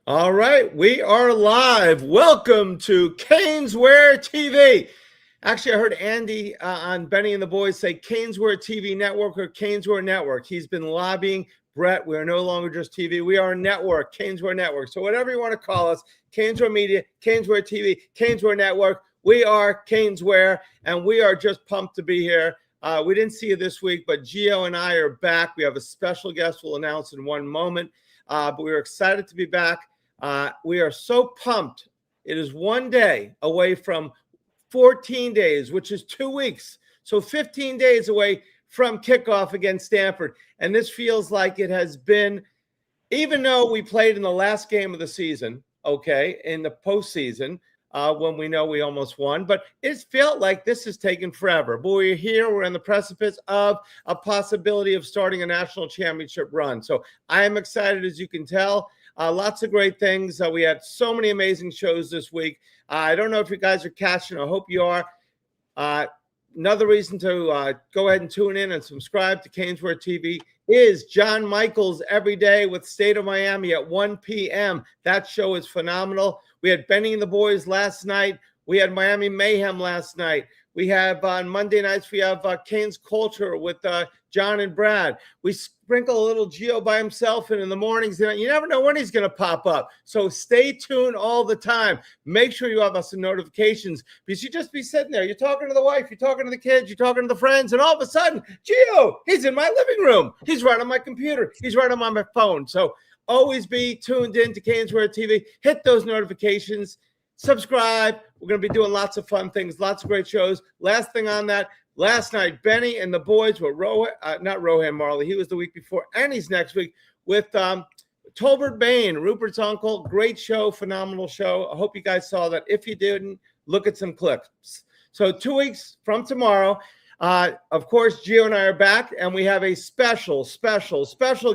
All right, we are live. Welcome to Caneswear TV. Actually, I heard Andy on Benny and the Boys say Caneswear TV Network or Caneswear Network. He's been lobbying. Brett, we are no longer just TV. We are a network, Caneswear Network. So whatever you want to call us, Caneswear Media, Caneswear TV, Caneswear Network, we are Caneswear, and we are just pumped to be here. We didn't see you this week, but Gio and I are back. We have a special guest we'll announce in one moment, but we're excited to be back. We are so pumped. It is one day away from 14 days, which is 2 weeks. So 15 days away from kickoff against Stanford. And this feels like it has been, even though we played in the last game of the season, okay, in the postseason, when we know we almost won, but it's felt like this has taken forever. But we're here. We're on the precipice of a possibility of starting a national championship run. So I am excited, as you can tell. Lots of great things. We had so many amazing shows this week. I don't know if you guys are catching. I hope you are. Another reason to go ahead and tune in and subscribe to Caneswear TV is John Michaels every day with State of Miami at 1 p.m. That show is phenomenal. We had Benny and the Boys last night. We had Miami Mayhem last night. We have on Monday nights, we have Canes Culture with John and Brad. We sprinkle a little Gio by himself, and in the mornings, you never know when he's going to pop up. So stay tuned all the time. Make sure you have us in notifications, because you just be sitting there. You're talking to the wife, you're talking to the kids, you're talking to the friends, and all of a sudden, Gio, he's in my living room. He's right on my computer. He's right on my phone. So always be tuned in to Caneswear TV. Hit those notifications. Subscribe. We're going to be doing lots of fun things, lots of great shows. Last thing on that, last night, Benny and the Boys were not Rohan Marley. He was the week before, and he's next week with Tolbert Bain, Rupert's uncle. Great show, phenomenal show. I hope you guys saw that. If you didn't, look at some clips. So 2 weeks from tomorrow, of course, Gio and I are back, and we have a special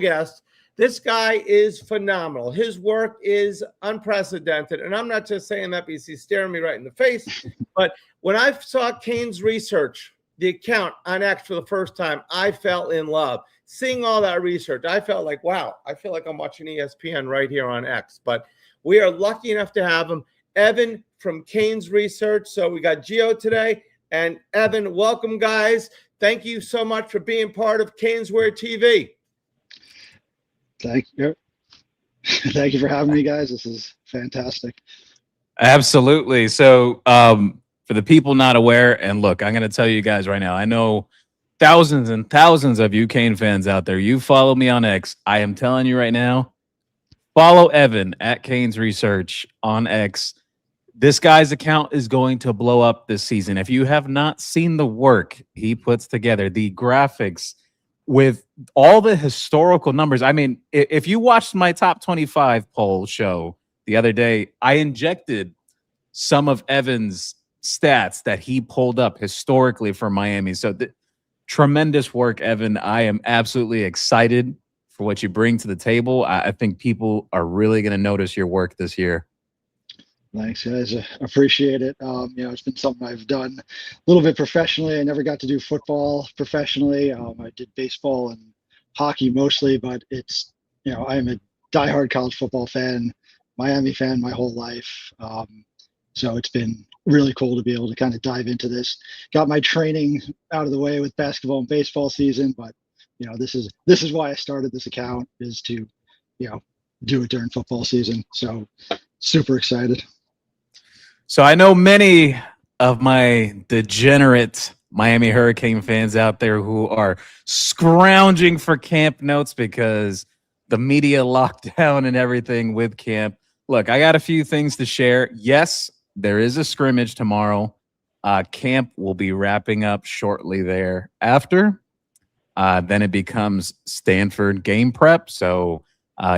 guest. This guy is phenomenal. His work is unprecedented. And I'm not just saying that because he's staring me right in the face. But when I saw Canes Research, the account on X for the first time, I fell in love. Seeing all that research, I felt like, wow, I feel like I'm watching ESPN right here on X. But we are lucky enough to have him, Evan from Canes Research. So we got Gio today. And Evan, welcome, guys. Thank you so much for being part of Caneswear TV. Thank you. Thank you for having me, guys. This is fantastic. Absolutely. So for the people not aware, and look, I'm going to tell you guys right now, I know thousands and thousands of you Cane fans out there. You follow me on X. I am telling you right now, follow Evan at Canes Research on X. This guy's account is going to blow up this season. If you have not seen the work he puts together, the graphics, with all the historical numbers. I mean, if you watched my top 25 poll show the other day, I injected some of Evan's stats that he pulled up historically for Miami. So tremendous work, Evan. I am absolutely excited for what you bring to the table. I think people are really going to notice your work this year. Thanks, guys. I appreciate it. It's been something I've done a little bit professionally. I never got to do football professionally. I did baseball and hockey mostly, but it's, I'm a diehard college football fan, Miami fan my whole life. So it's been really cool to be able to kind of dive into this. Got my training out of the way with basketball and baseball season, but this is why I started this account, is to, do it during football season. So super excited. So I know many of my degenerate Miami Hurricane fans out there who are scrounging for camp notes because the media lockdown and everything with camp. Look, I got a few things to share. Yes, there is a scrimmage tomorrow. Camp will be wrapping up shortly thereafter. Then it becomes Stanford game prep. So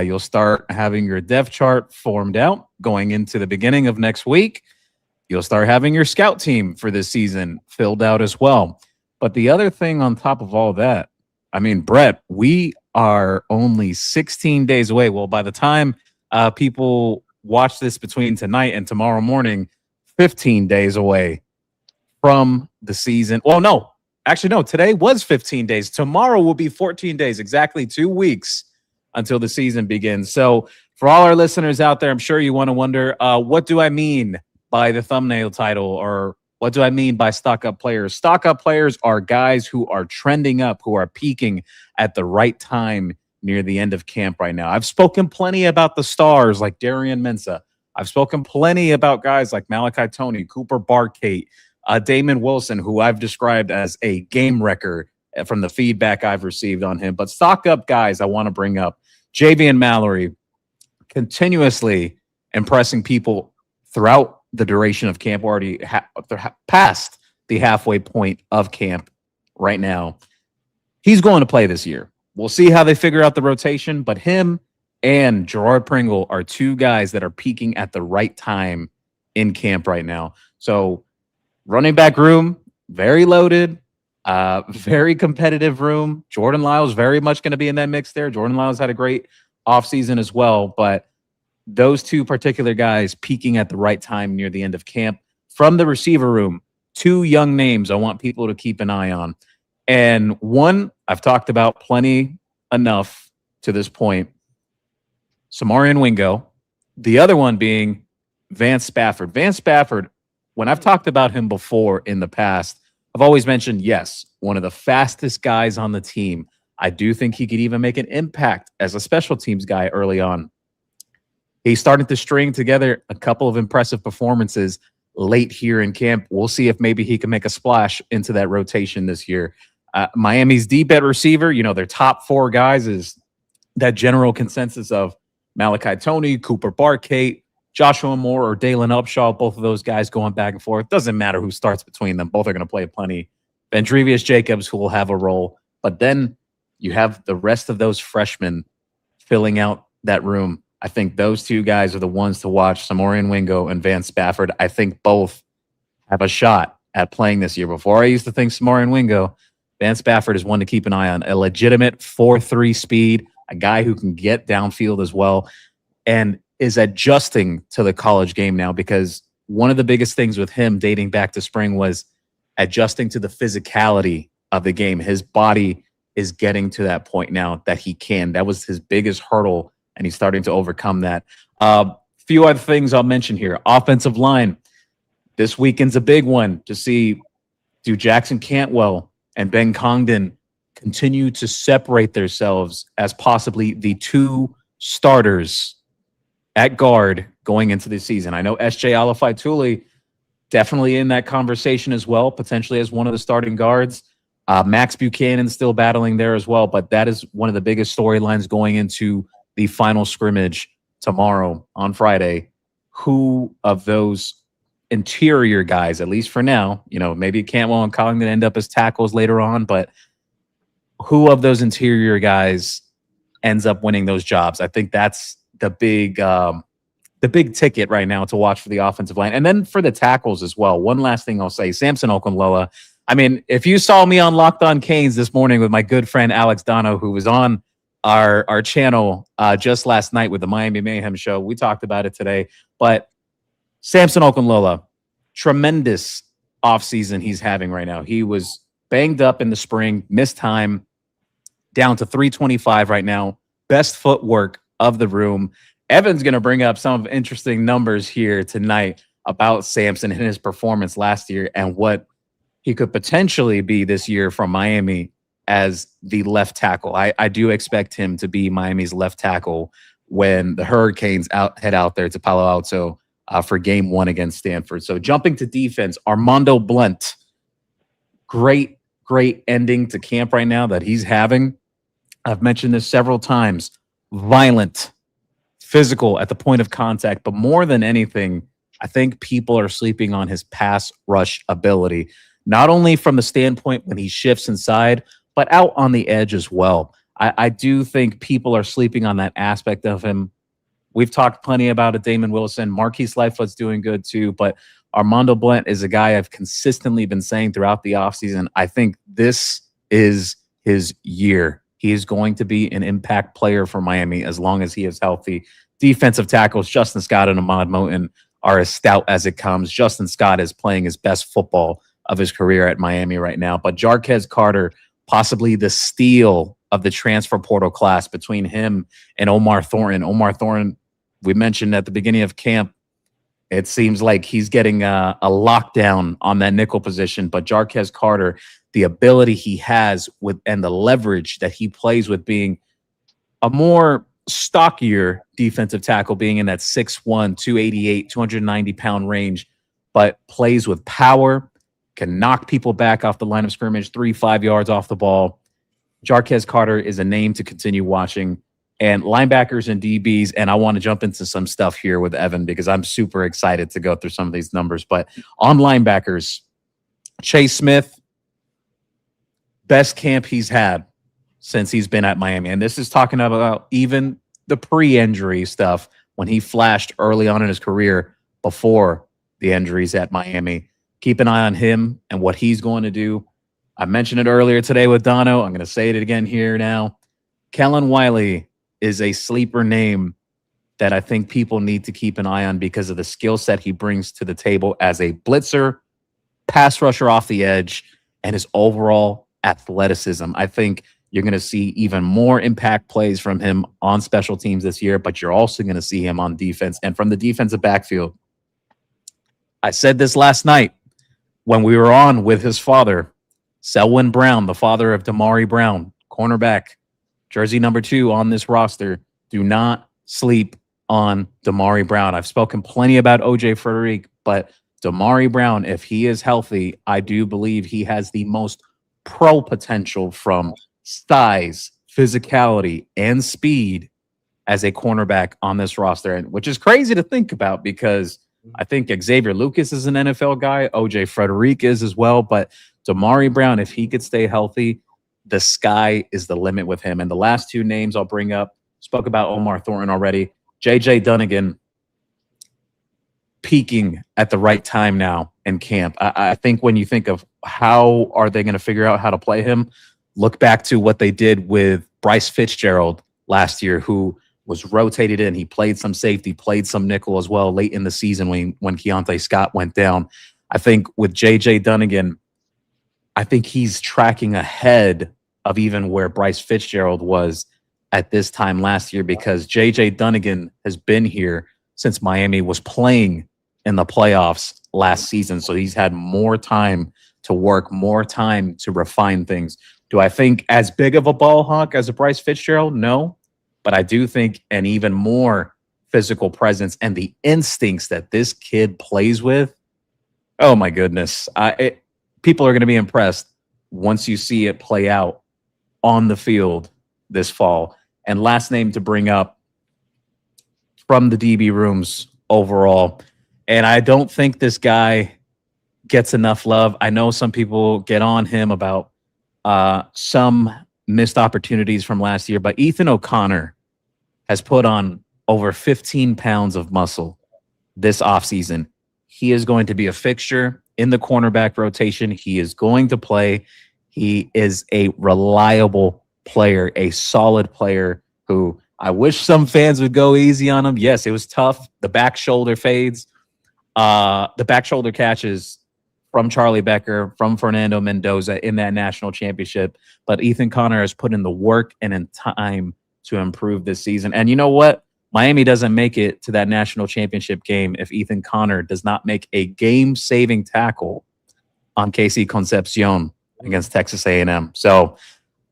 you'll start having your depth chart formed out going into the beginning of next week. You'll start having your scout team for this season filled out as well. But the other thing on top of all that, I mean, Brett, we are only 16 days away. Well, by the time people watch this between tonight and tomorrow morning, 15 days away from the season. Well, no, actually, no, today was 15 days. Tomorrow will be 14 days, exactly 2 weeks until the season begins. So for all our listeners out there, I'm sure you want to wonder, what do I mean by the thumbnail title, or what do I mean by stock up players? Stock up players are guys who are trending up, who are peaking at the right time near the end of camp right now. I've spoken plenty about the stars like Darian Mensah. I've spoken plenty about guys like Malachi Tony, Cooper Barkate, Damon Wilson, who I've described as a game wrecker from the feedback I've received on him. But stock up guys I want to bring up. Javian Mallory, continuously impressing people throughout the duration of camp, already past the halfway point of camp right now. He's going to play this year. We'll see how they figure out the rotation, but him and Gerard Pringle are two guys that are peaking at the right time in camp right now. So running back room, very loaded, very competitive room. Jordan Lyles very much going to be in that mix there. Jordan Lyles had a great offseason as well, but those two particular guys peaking at the right time near the end of camp. From the receiver room, two young names I want people to keep an eye on. And one I've talked about plenty enough to this point, Samarian Wingo. The other one being Vance Spafford. Vance Spafford, when I've talked about him before in the past, I've always mentioned, yes, one of the fastest guys on the team. I do think he could even make an impact as a special teams guy early on. He's starting to string together a couple of impressive performances late here in camp. We'll see if maybe he can make a splash into that rotation this year. Miami's deep at receiver, their top four guys is that general consensus of Malachi Tony, Cooper Barkate, Joshua Moore, or Dalen Upshaw. Both of those guys going back and forth. Doesn't matter who starts between them. Both are going to play plenty. Vendrevius Jacobs, who will have a role. But then you have the rest of those freshmen filling out that room. I think those two guys are the ones to watch, Samarian Wingo and Vance Spafford. I think both have a shot at playing this year. Before I used to think Samarian Wingo, Vance Spafford is one to keep an eye on. A legitimate 4.3 speed, a guy who can get downfield as well, and is adjusting to the college game now, because one of the biggest things with him dating back to spring was adjusting to the physicality of the game. His body is getting to that point now that he can. That was his biggest hurdle, and he's starting to overcome that. Few other things I'll mention here. Offensive line. This weekend's a big one to see, do Jackson Cantwell and Ben Congdon continue to separate themselves as possibly the two starters at guard going into the season. I know S.J. Alafai-Tuli definitely in that conversation as well, potentially as one of the starting guards. Max Buchanan still battling there as well, but that is one of the biggest storylines going into the final scrimmage tomorrow on Friday. Who of those interior guys, at least for now, maybe Cantwell and Congdon end up as tackles later on, but who of those interior guys ends up winning those jobs? I think that's the big ticket right now to watch for the offensive line. And then for the tackles as well. One last thing I'll say, Samson Okunlola. I mean, if you saw me on Locked On Canes this morning with my good friend Alex Dono, who was on our channel just last night with the Miami Mayhem show, we talked about it today. But Samson Okunlola, tremendous offseason he's having right now. He was banged up in the spring, missed time, down to 325 right now. Best footwork of the room. Evan's going to bring up some interesting numbers here tonight about Samson and his performance last year and what he could potentially be this year from Miami as the left tackle. I do expect him to be Miami's left tackle when the Hurricanes head out there to Palo Alto for game 1 against Stanford. So jumping to defense, Armando Blunt, great ending to camp right now that he's having. I've mentioned this several times. Violent, physical at the point of contact, but more than anything, I think people are sleeping on his pass rush ability, not only from the standpoint when he shifts inside, but out on the edge as well. I do think people are sleeping on that aspect of him. We've talked plenty about it, Damon Wilson. Marquise Lightfoot's doing good too, but Armando Blunt is a guy I've consistently been saying throughout the offseason. I think this is his year. He is going to be an impact player for Miami as long as he is healthy. Defensive tackles, Justin Scott and Ahmad Moten are as stout as it comes. Justin Scott is playing his best football of his career at Miami right now. But Jarquez Carter, possibly the steal of the transfer portal class between him and Omar Thornton. Omar Thornton, we mentioned at the beginning of camp, it seems like he's getting a lockdown on that nickel position. But Jarquez Carter, the ability he has with and the leverage that he plays with, being a more stockier defensive tackle, being in that 6'1", 288, 290-pound range, but plays with power, can knock people back off the line of scrimmage, 3-5 yards off the ball. Jarquez Carter is a name to continue watching. And linebackers and DBs, and I want to jump into some stuff here with Evan because I'm super excited to go through some of these numbers. But on linebackers, Chase Smith, best camp he's had since he's been at Miami. And this is talking about even the pre-injury stuff when he flashed early on in his career before the injuries at Miami. Keep an eye on him and what he's going to do. I mentioned it earlier today with Dono. I'm going to say it again here now. Kellen Wiley is a sleeper name that I think people need to keep an eye on because of the skill set he brings to the table as a blitzer, pass rusher off the edge, and his overall athleticism. I think you're going to see even more impact plays from him on special teams this year, but you're also going to see him on defense and from the defensive backfield. I said this last night when we were on with his father, Selwyn Brown, the father of Damari Brown, cornerback, jersey number 2 on this roster. Do not sleep on Damari Brown. I've spoken plenty about OJ Frederick, but Damari Brown, if he is healthy, I do believe he has the most pro potential from size, physicality, and speed as a cornerback on this roster, and which is crazy to think about because I think Xavier Lucas is an NFL guy. OJ Frederick is as well, but Damari Brown, if he could stay healthy, the sky is the limit with him. And the last 2 names I'll bring up, spoke about Omar Thornton already. J.J. Dunnigan peaking at the right time now in camp. I think when you think of how are they going to figure out how to play him, look back to what they did with Bryce Fitzgerald last year, who was rotated in. He played some safety, played some nickel as well late in the season when Keontae Scott went down. I think with J.J. Dunnigan, I think he's tracking ahead of even where Bryce Fitzgerald was at this time last year because J.J. Dunnigan has been here since Miami was playing in the playoffs last season. So he's had more time to work, more time to refine things. Do I think as big of a ball hawk as a Bryce Fitzgerald? No. But I do think an even more physical presence and the instincts that this kid plays with, oh my goodness. People are going to be impressed once you see it play out on the field this fall. And last name to bring up from the DB rooms overall, and I don't think this guy gets enough love. I know some people get on him about some missed opportunities from last year, but Ethan O'Connor has put on over 15 pounds of muscle this offseason. He is going to be a fixture in the cornerback rotation. He is going to play. He is a reliable player, a solid player who I wish some fans would go easy on him. Yes, it was tough. The back shoulder fades, the back shoulder catches from Charlie Becker, from Fernando Mendoza in that national championship. But Ethan Connor has put in the work and in time to improve this season. And you know what? Miami doesn't make it to that national championship game if Ethan Connor does not make a game-saving tackle on Casey Concepcion against Texas A&M. So,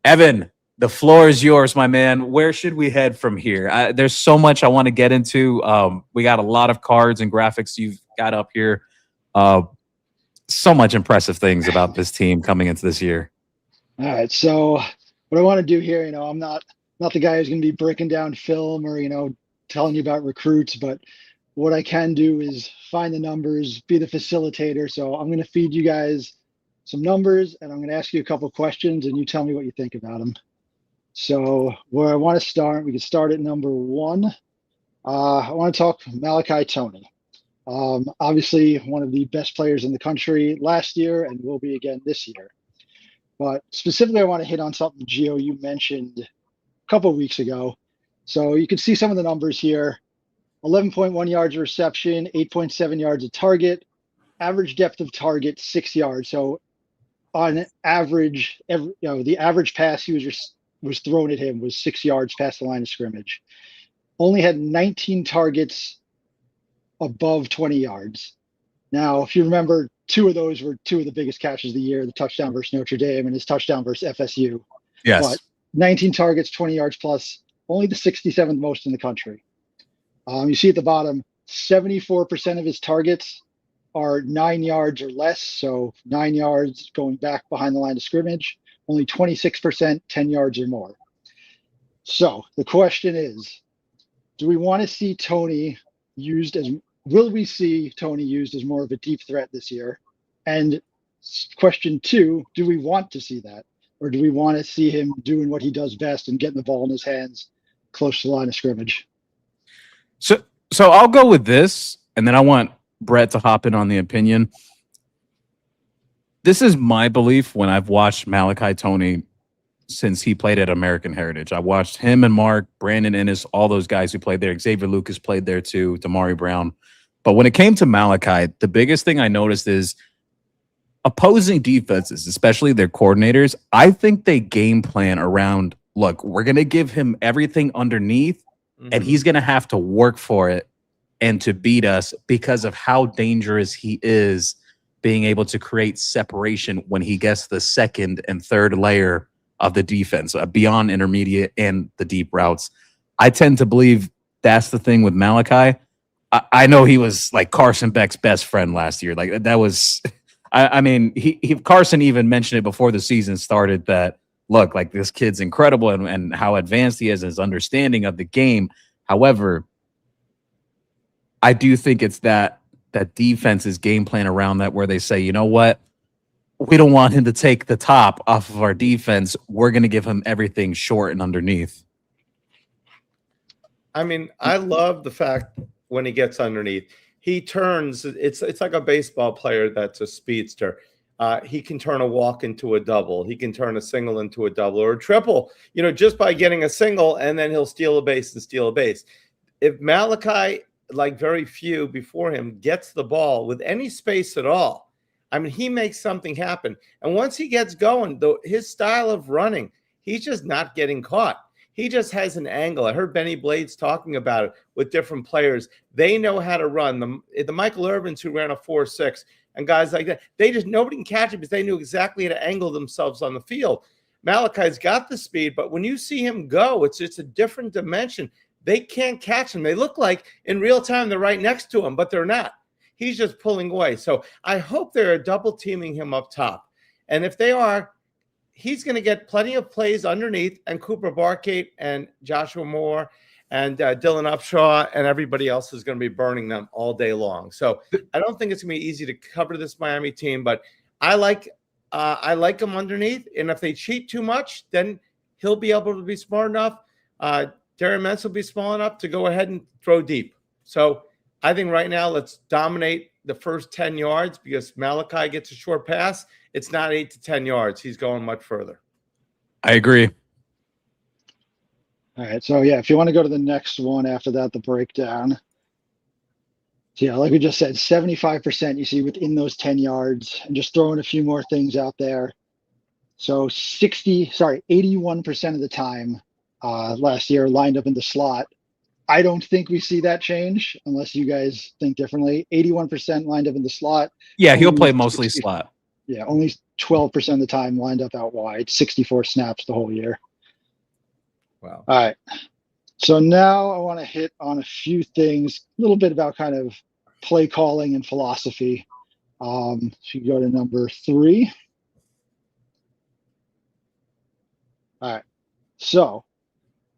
Evan, the floor is yours, my man. Where should we head from here? There's so much I want to get into. We got a lot of cards and graphics you've got up here. So much impressive things about this team coming into this year. All right. So what I want to do here, I'm not the guy who's going to be breaking down film or, telling you about recruits, but what I can do is find the numbers, be the facilitator. So I'm going to feed you guys some numbers and I'm going to ask you a couple questions and you tell me what you think about them. So where I want to start, we can start at number 1. I want to talk Malachi Tony. Obviously one of the best players in the country last year and will be again this year. But specifically, I want to hit on something, Gio, you mentioned a couple of weeks ago. So you can see some of the numbers here. 11.1 yards of reception, 8.7 yards of target, average depth of target, 6 yards. So on average, the average pass he was was thrown at him was 6 yards past the line of scrimmage. Only had 19 targets above 20 yards. Now, if you remember, 2 of those were 2 of the biggest catches of the year, the touchdown versus Notre Dame and his touchdown versus FSU. Yes. But 19 targets, 20 yards plus, only the 67th most in the country. You see at the bottom, 74% of his targets are 9 yards or less, so 9 yards going back behind the line of scrimmage. Only 26%, 10 yards or more. So the question is, do we want to see Tony used as, will we see Tony used as more of a deep threat this year? And question 2, do we want to see that? Or do we want to see him doing what he does best and getting the ball in his hands close to the line of scrimmage? So I'll go with this, and then I want Brett to hop in on the opinion. This is my belief when I've watched Malachi Tony since he played at American Heritage. I watched him and Mark, Brandon Ennis, all those guys who played there. Xavier Lucas played there too, Damari Brown. But when it came to Malachi, the biggest thing I noticed is opposing defenses, especially their coordinators, I think they game plan around, look, we're going to give him everything underneath, and he's going to have to work for it and to beat us because of how dangerous he is being able to create separation when he gets the second and third layer of the defense beyond intermediate and the deep routes. I tend to believe that's the thing with Malachi. I know he was like Carson Beck's best friend last year. Like that was, I mean, Carson even mentioned it before the season started that, look, like this kid's incredible and how advanced he is in his understanding of the game. However, I do think it's that defense's game plan around that where they say, you know what? We don't want him to take the top off of our defense. We're going to give him everything short and underneath. I mean, I love the fact when he gets underneath, he turns. It's like a baseball player that's a speedster. He can turn a walk into a double. He can turn a single into a double or a triple, just by getting a single, and then he'll steal a base and steal a base. If Malachi, like very few before him, gets the ball with any space at all, I mean, he makes something happen. And once he gets going, though, his style of running, he's just not getting caught. He just has an angle. I heard Benny Blades talking about it with different players. They know how to run. The Michael Irvins who ran a 4.6 and guys like that, nobody can catch it because they knew exactly how to angle themselves on the field. Malachi's got the speed, but when you see him go, it's a different dimension. They can't catch him. They look like in real time they're right next to him, but they're not. He's just pulling away. So I hope they're double teaming him up top. And if they are, he's going to get plenty of plays underneath, and Cooper Barkate and Joshua Moore and Dylan Upshaw and everybody else is going to be burning them all day long. So I don't think it's going to be easy to cover this Miami team, but I like him underneath. And if they cheat too much, then he'll be able to be smart enough. Darren Mentz will be small enough to go ahead and throw deep. So I think right now let's dominate the first 10 yards because Malachi gets a short pass. It's not 8 to 10 yards. He's going much further. I agree. All right. So, yeah, if you want to go to the next one after that, the breakdown. So, yeah, like we just said, 75% you see within those 10 yards, and just throwing a few more things out there. So 81% of the time last year lined up in the slot. I don't think we see that change unless you guys think differently. 81% lined up in the slot. Yeah, he'll play mostly slot. Yeah, only 12% of the time lined up out wide, 64 snaps the whole year. Wow. All right. So now I want to hit on a few things, a little bit about kind of play calling and philosophy. So you go to number 3. All right. So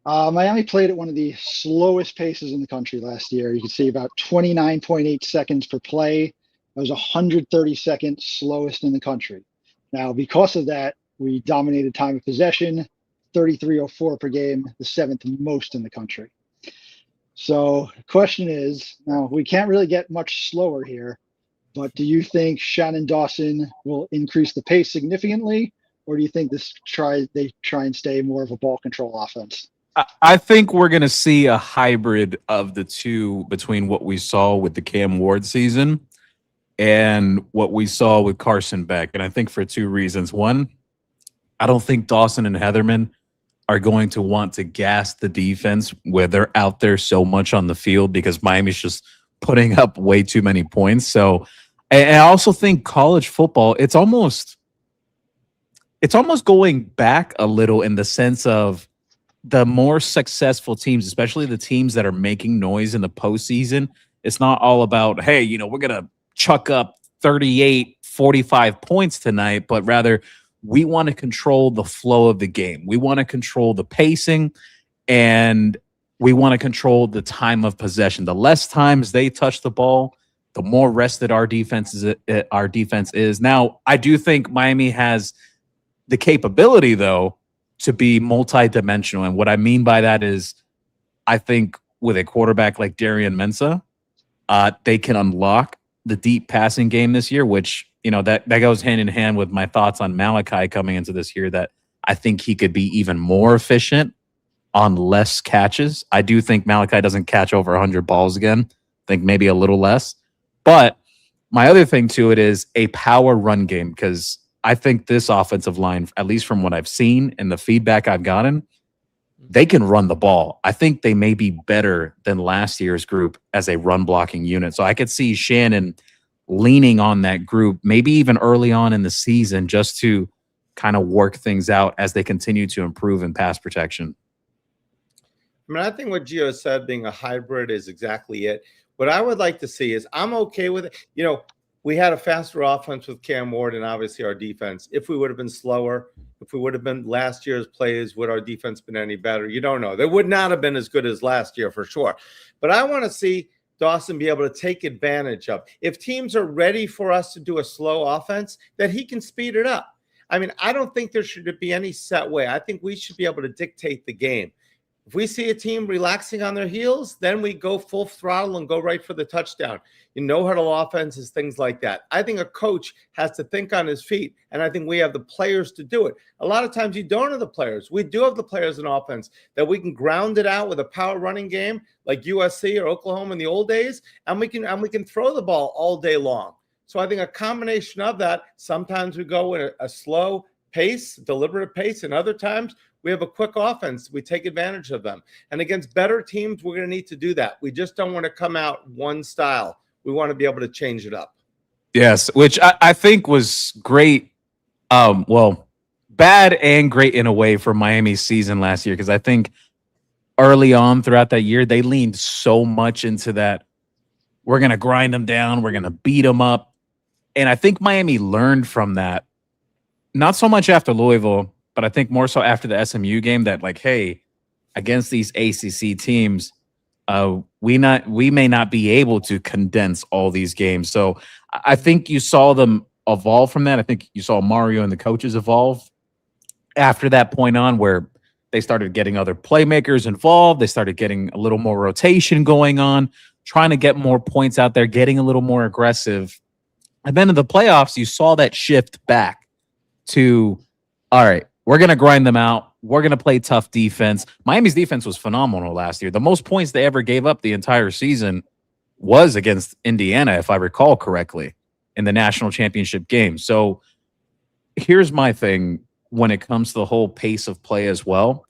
Miami played at one of the slowest paces in the country last year. You can see about 29.8 seconds per play. That was 132nd slowest in the country. Now, because of that, we dominated time of possession, 33.04 per game, the 7th most in the country. So the question is, now we can't really get much slower here, but do you think Shannon Dawson will increase the pace significantly, or do you think they try and stay more of a ball control offense? I think we're going to see a hybrid of the two between what we saw with the Cam Ward season and what we saw with Carson Beck. And I think for 2 reasons. One, I don't think Dawson and Heatherman are going to want to gas the defense where they're out there so much on the field because Miami's just putting up way too many points. So, and I also think college football, it's almost going back a little in the sense of the more successful teams, especially the teams that are making noise in the postseason. It's not all about, hey, we're going to chuck up 38, 45 points tonight, but rather we want to control the flow of the game. We want to control the pacing, and we want to control the time of possession. The less times they touch the ball, the more rested our defense is. Now, I do think Miami has the capability, though, to be multidimensional. And what I mean by that is I think with a quarterback like Darian Mensah, they can unlock the deep passing game this year, which, that goes hand in hand with my thoughts on Malachi coming into this year, that I think he could be even more efficient on less catches. I do think Malachi doesn't catch over 100 balls again. I think maybe a little less. But my other thing to it is a power run game, because I think this offensive line, at least from what I've seen and the feedback I've gotten, they can run the ball. I think they may be better than last year's group as a run blocking unit. So I could see Shannon leaning on that group, maybe even early on in the season, just to kind of work things out as they continue to improve in pass protection. I mean, I think what Gio said, being a hybrid, is exactly it. What I would like to see is, I'm okay with it. We had a faster offense with Cam Ward and obviously our defense. If we would have been slower, if we would have been last year's plays, would our defense been any better? You don't know. They would not have been as good as last year for sure. But I want to see Dawson be able to take advantage of. If teams are ready for us to do a slow offense, that he can speed it up. I mean, I don't think there should be any set way. I think we should be able to dictate the game. If we see a team relaxing on their heels, then we go full throttle and go right for the touchdown. No-huddle offenses, things like that. I think a coach has to think on his feet, and I think we have the players to do it. A lot of times you don't have the players. We do have the players in offense that we can ground it out with a power running game like USC or Oklahoma in the old days, and we can throw the ball all day long. So I think a combination of that, sometimes we go in a slow pace, deliberate pace, and other times we have a quick offense. We take advantage of them. And against better teams, we're going to need to do that. We just don't want to come out one style. We want to be able to change it up. Yes, which I think was great. Bad and great in a way for Miami's season last year, because I think early on throughout that year, they leaned so much into that. We're going to grind them down. We're going to beat them up. And I think Miami learned from that. Not so much after Louisville, but I think more so after the SMU game, that like, hey, against these ACC teams, we may not be able to condense all these games. So I think you saw them evolve from that. I think you saw Mario and the coaches evolve after that point on, where they started getting other playmakers involved. They started getting a little more rotation going on, trying to get more points out there, getting a little more aggressive. And then in the playoffs, you saw that shift back to, all right, we're going to grind them out. We're going to play tough defense. Miami's defense was phenomenal last year. The most points they ever gave up the entire season was against Indiana, if I recall correctly, in the national championship game. So here's my thing when it comes to the whole pace of play as well.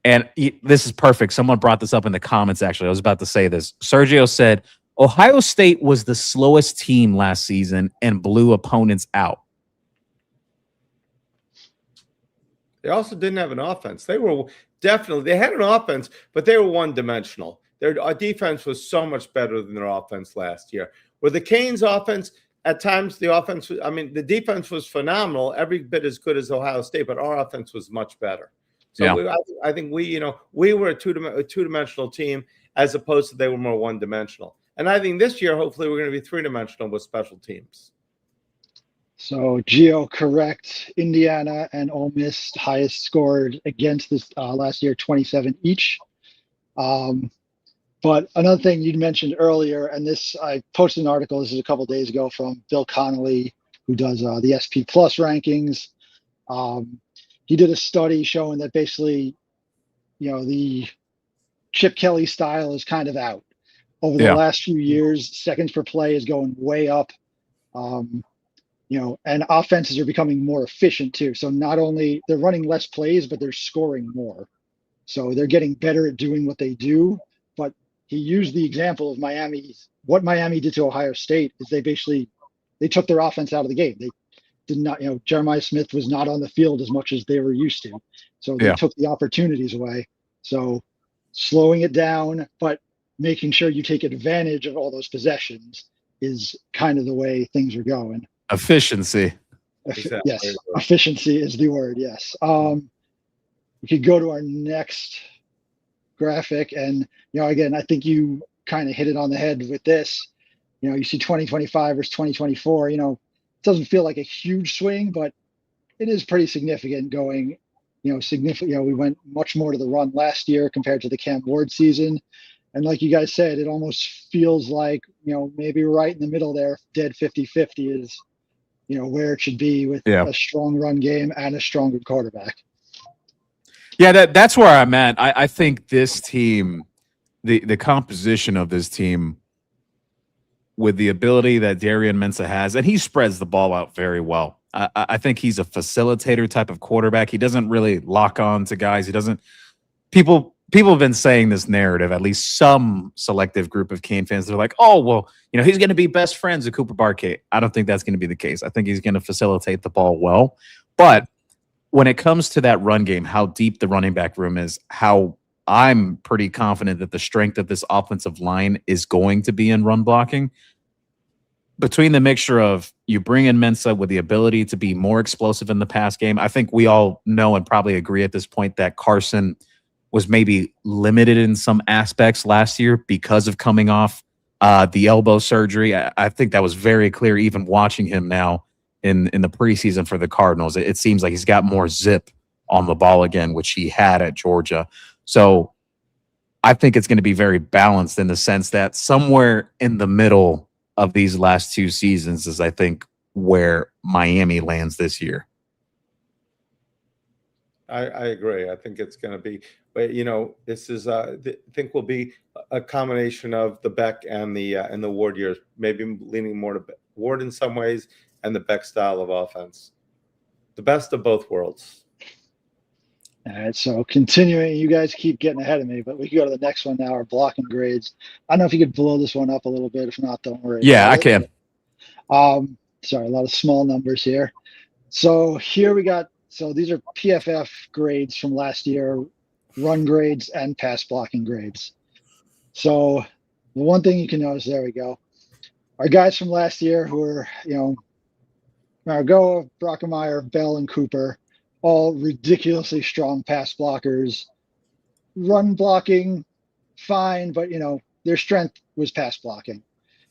And this is perfect. Someone brought this up in the comments, actually. I was about to say this. Sergio said, Ohio State was the slowest team last season and blew opponents out. They also didn't have an offense. They had an offense, but they were one-dimensional. Their defense was so much better than their offense last year. With the Canes offense, at times the defense was phenomenal, every bit as good as Ohio State, but our offense was much better. So yeah. I think we were a two-dimensional team as opposed to they were more one-dimensional. And I think this year, hopefully, we're going to be three-dimensional with special teams. So Gio, correct. Indiana and Ole Miss highest scored against this last year, 27 each. But another thing you mentioned earlier, and this I posted an article, this is a couple of days ago, from Bill Connolly, who does the SP Plus rankings. He did a study showing that basically, the Chip Kelly style is kind of out. Over the last few years, seconds per play is going way up. And offenses are becoming more efficient too. So not only they're running less plays, but they're scoring more. So they're getting better at doing what they do. But he used the example of Miami. What Miami did to Ohio State is they took their offense out of the game. They did not, Jeremiah Smith was not on the field as much as they were used to. So they Yeah. took the opportunities away. So slowing it down, but making sure you take advantage of all those possessions is kind of the way things are going. Efficiency. Exactly. Yes, efficiency is the word. Yes. We could go to our next graphic, and again, I think you kind of hit it on the head with this. You see 2025 versus 2024. It doesn't feel like a huge swing, but it is pretty significant going. Significant. We went much more to the run last year compared to the Cam Ward season. And like you guys said, it almost feels like, maybe right in the middle there, dead 50-50 is, where it should be with a strong run game and a stronger quarterback. Yeah, that's where I'm at. I think this team, the composition of this team, with the ability that Darian Mensah has, and he spreads the ball out very well. I think he's a facilitator type of quarterback. He doesn't really lock on to guys. He doesn't. People have been saying this narrative, at least some selective group of Kane fans. They're like, oh, well, he's going to be best friends with Cooper Barkay. I don't think that's going to be the case. I think he's going to facilitate the ball well. But when it comes to that run game, how deep the running back room is, how I'm pretty confident that the strength of this offensive line is going to be in run blocking. Between the mixture of you bring in Mensah with the ability to be more explosive in the pass game, I think we all know and probably agree at this point that Carson was maybe limited in some aspects last year because of coming off the elbow surgery. I think that was very clear even watching him now in the preseason for the Cardinals. It seems like he's got more zip on the ball again, which he had at Georgia. So I think it's going to be very balanced in the sense that somewhere in the middle of these last two seasons is, I think, where Miami lands this year. I agree. I think it's going to be, but this is I think will be a combination of the Beck and the Ward years, maybe leaning more to Ward in some ways and the Beck style of offense. The best of both worlds. All right, so continuing, you guys keep getting ahead of me, but we can go to the next one now, our blocking grades. I don't know if you could blow this one up a little bit. If not, don't worry. Yeah, I can. Sorry, a lot of small numbers here. So here we got, so these are PFF grades from last year, run grades and pass blocking grades. So the one thing you can notice, there we go. Our guys from last year who were, Margoa, Brockemeyer, Bell, and Cooper, all ridiculously strong pass blockers. Run blocking, fine, but their strength was pass blocking.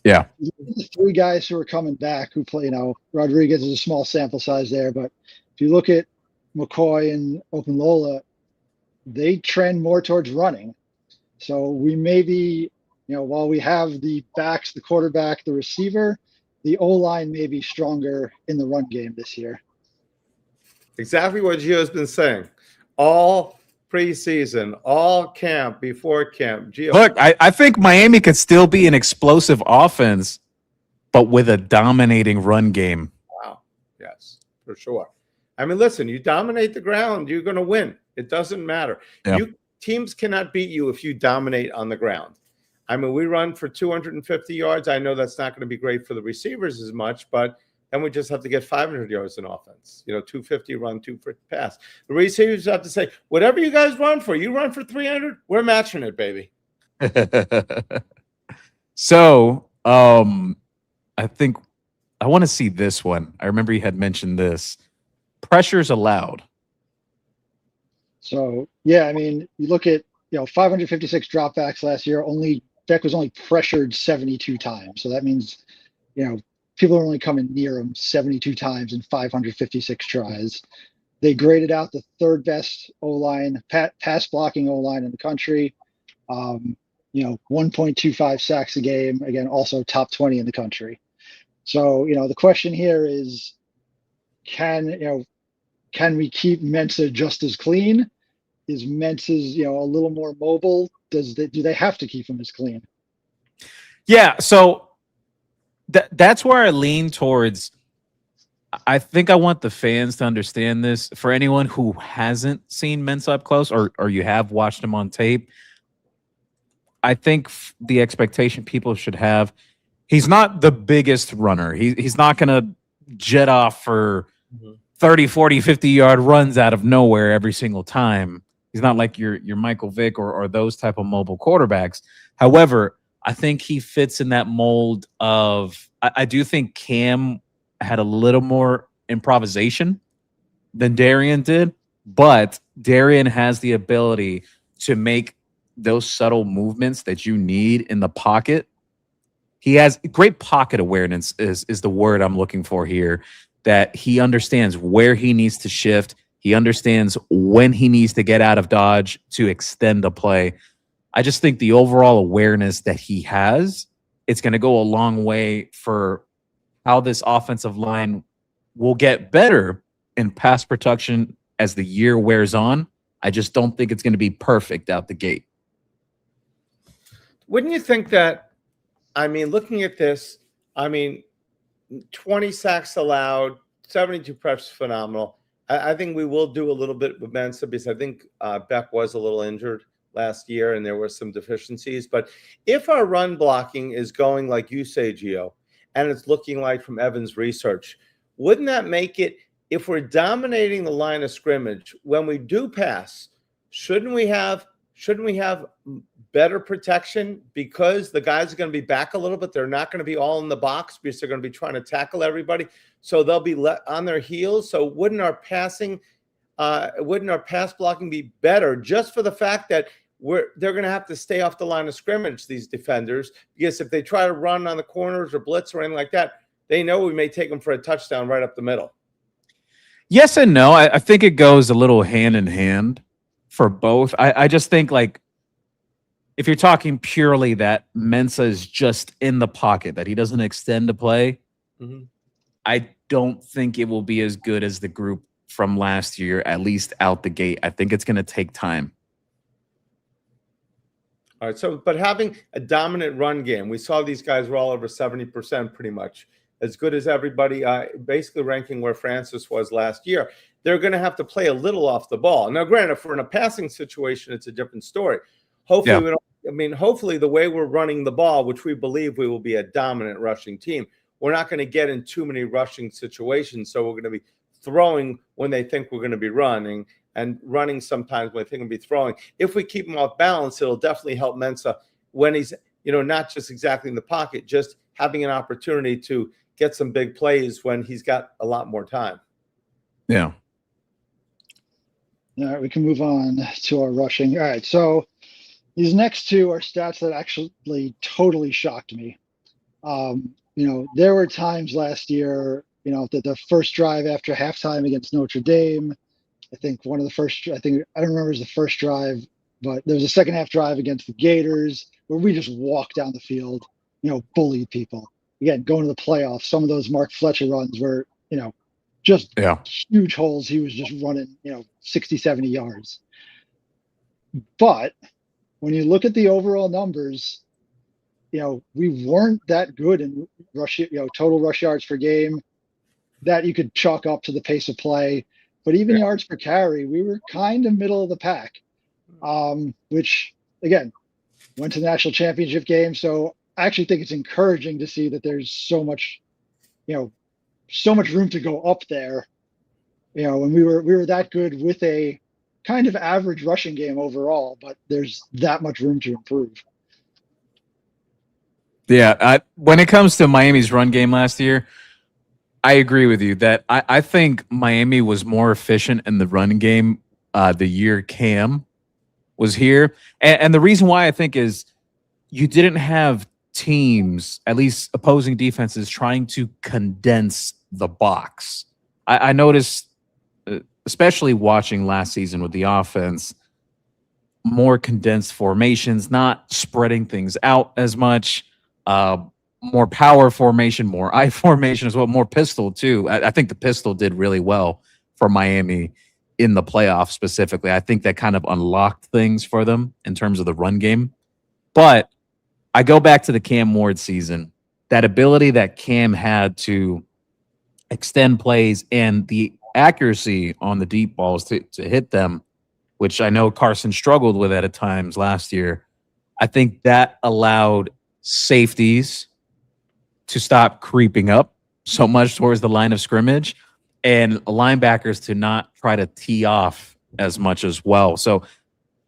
Yeah. The three guys who are coming back who play, Rodriguez is a small sample size there, but if you look at McCoy and Openlola, they trend more towards running. So we may be, while we have the backs, the quarterback, the receiver, the O-line may be stronger in the run game this year. Exactly what Gio's been saying. All preseason, all camp, before camp. Gio. Look, I think Miami could still be an explosive offense, but with a dominating run game. Wow. Yes, for sure. I mean, listen, you dominate the ground, you're going to win. It doesn't matter. Yeah. Teams cannot beat you if you dominate on the ground. I mean, we run for 250 yards. I know that's not going to be great for the receivers as much, but then we just have to get 500 yards in offense. 250 run, 250 pass. The receivers have to say, whatever you guys run for, you run for 300, we're matching it, baby. So, I think I want to see this one. I remember you had mentioned this. Pressures allowed. So, yeah, I mean, you look at, 556 dropbacks last year, Beck was only pressured 72 times. So that means, people are only coming near him 72 times in 556 tries. They graded out the third best O-line, pass blocking O-line in the country. 1.25 sacks a game. Again, also top 20 in the country. So, the question here is, can we keep Mensah just as clean? Is Mensah's, a little more mobile? Do they have to keep him as clean? Yeah, so that's where I lean towards. I think I want the fans to understand this. For anyone who hasn't seen Mensa up close, or you have watched him on tape, I think the expectation people should have, he's not the biggest runner. He's not going to jet off for 30, 40, 50-yard runs out of nowhere every single time. He's not like your Michael Vick or those type of mobile quarterbacks. However, I think he fits in that mold of, I do think Cam had a little more improvisation than Darian did, but Darian has the ability to make those subtle movements that you need in the pocket. He has great pocket awareness is the word I'm looking for here, that he understands where he needs to shift. He understands when he needs to get out of dodge to extend the play. I just think the overall awareness that he has, it's going to go a long way for how this offensive line will get better in pass protection as the year wears on. I just don't think it's going to be perfect out the gate. Wouldn't you think that, I mean, looking at this, I mean, 20 sacks allowed, 72 preps, phenomenal. I think we will do a little bit with Mensa because I think Beck was a little injured last year and there were some deficiencies. But if our run blocking is going like you say, Gio, and it's looking like from Evan's research, wouldn't that make it, if we're dominating the line of scrimmage, when we do pass, shouldn't we have better protection because the guys are going to be back a little bit? They're not going to be all in the box because they're going to be trying to tackle everybody. So they'll be on their heels. So wouldn't our pass blocking be better just for the fact that they're going to have to stay off the line of scrimmage, these defenders, because if they try to run on the corners or blitz or anything like that, they know we may take them for a touchdown right up the middle. Yes and no. I think it goes a little hand in hand for both. I just think, like, if you're talking purely that Mensa is just in the pocket, that he doesn't extend the play, I don't think it will be as good as the group from last year, at least out the gate. I think it's going to take time. All right. So, but having a dominant run game, we saw these guys were all over 70% pretty much, as good as everybody, basically ranking where Francis was last year. They're going to have to play a little off the ball. Now, granted, if we're in a passing situation, it's a different story. Hopefully, we don't. I mean, hopefully the way we're running the ball, which we believe we will be a dominant rushing team, we're not going to get in too many rushing situations. So we're going to be throwing when they think we're going to be running, and running sometimes when they think we'll be throwing. If we keep him off balance, it'll definitely help Mensa when he's, not just exactly in the pocket, just having an opportunity to get some big plays when he's got a lot more time. Yeah. All right, we can move on to our rushing. All right, so these next two are stats that actually totally shocked me. There were times last year, the first drive after halftime against Notre Dame, I don't remember if it was the first drive, but there was a second half drive against the Gators where we just walked down the field, bullied people. Again, going to the playoffs, some of those Mark Fletcher runs were, just huge holes. He was just running, 60, 70 yards. But when you look at the overall numbers, we weren't that good in rush, total rush yards per game that you could chalk up to the pace of play. But even yards per carry, we were kind of middle of the pack, which, again, went to the national championship game. So I actually think it's encouraging to see that there's so much room to go up there. When we were that good with a kind of average rushing game overall, but there's that much room to improve. Yeah, when it comes to Miami's run game last year, I agree with you that I think Miami was more efficient in the run game the year Cam was here. And the reason why I think is you didn't have teams, at least opposing defenses, trying to condense the box. I noticed, especially watching last season with the offense, more condensed formations, not spreading things out as much. More power formation, more I formation as well, more pistol too. I think the pistol did really well for Miami in the playoffs specifically. I think that kind of unlocked things for them in terms of the run game. But I go back to the Cam Ward season, that ability that Cam had to extend plays and the accuracy on the deep balls to hit them, which I know Carson struggled with at times last year. I think that allowed safeties to stop creeping up so much towards the line of scrimmage and linebackers to not try to tee off as much as well. So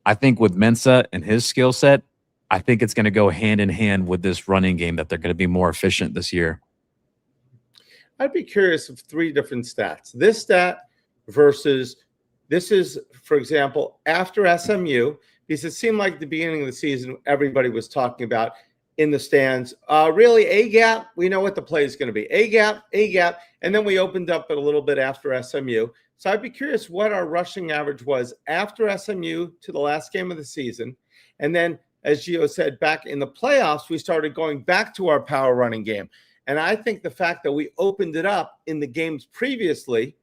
I think with Mensah and his skill set, I think it's going to go hand in hand with this running game that they're going to be more efficient this year. I'd be curious of three different stats. This stat versus this is, for example, after SMU, because it seemed like at the beginning of the season, everybody was talking about in the stands, really A gap, we know what the play is going to be. A gap, and then we opened up it a little bit after SMU. So I'd be curious what our rushing average was after SMU to the last game of the season. And then, as Gio said, back in the playoffs, we started going back to our power running game. And I think the fact that we opened it up in the games previously,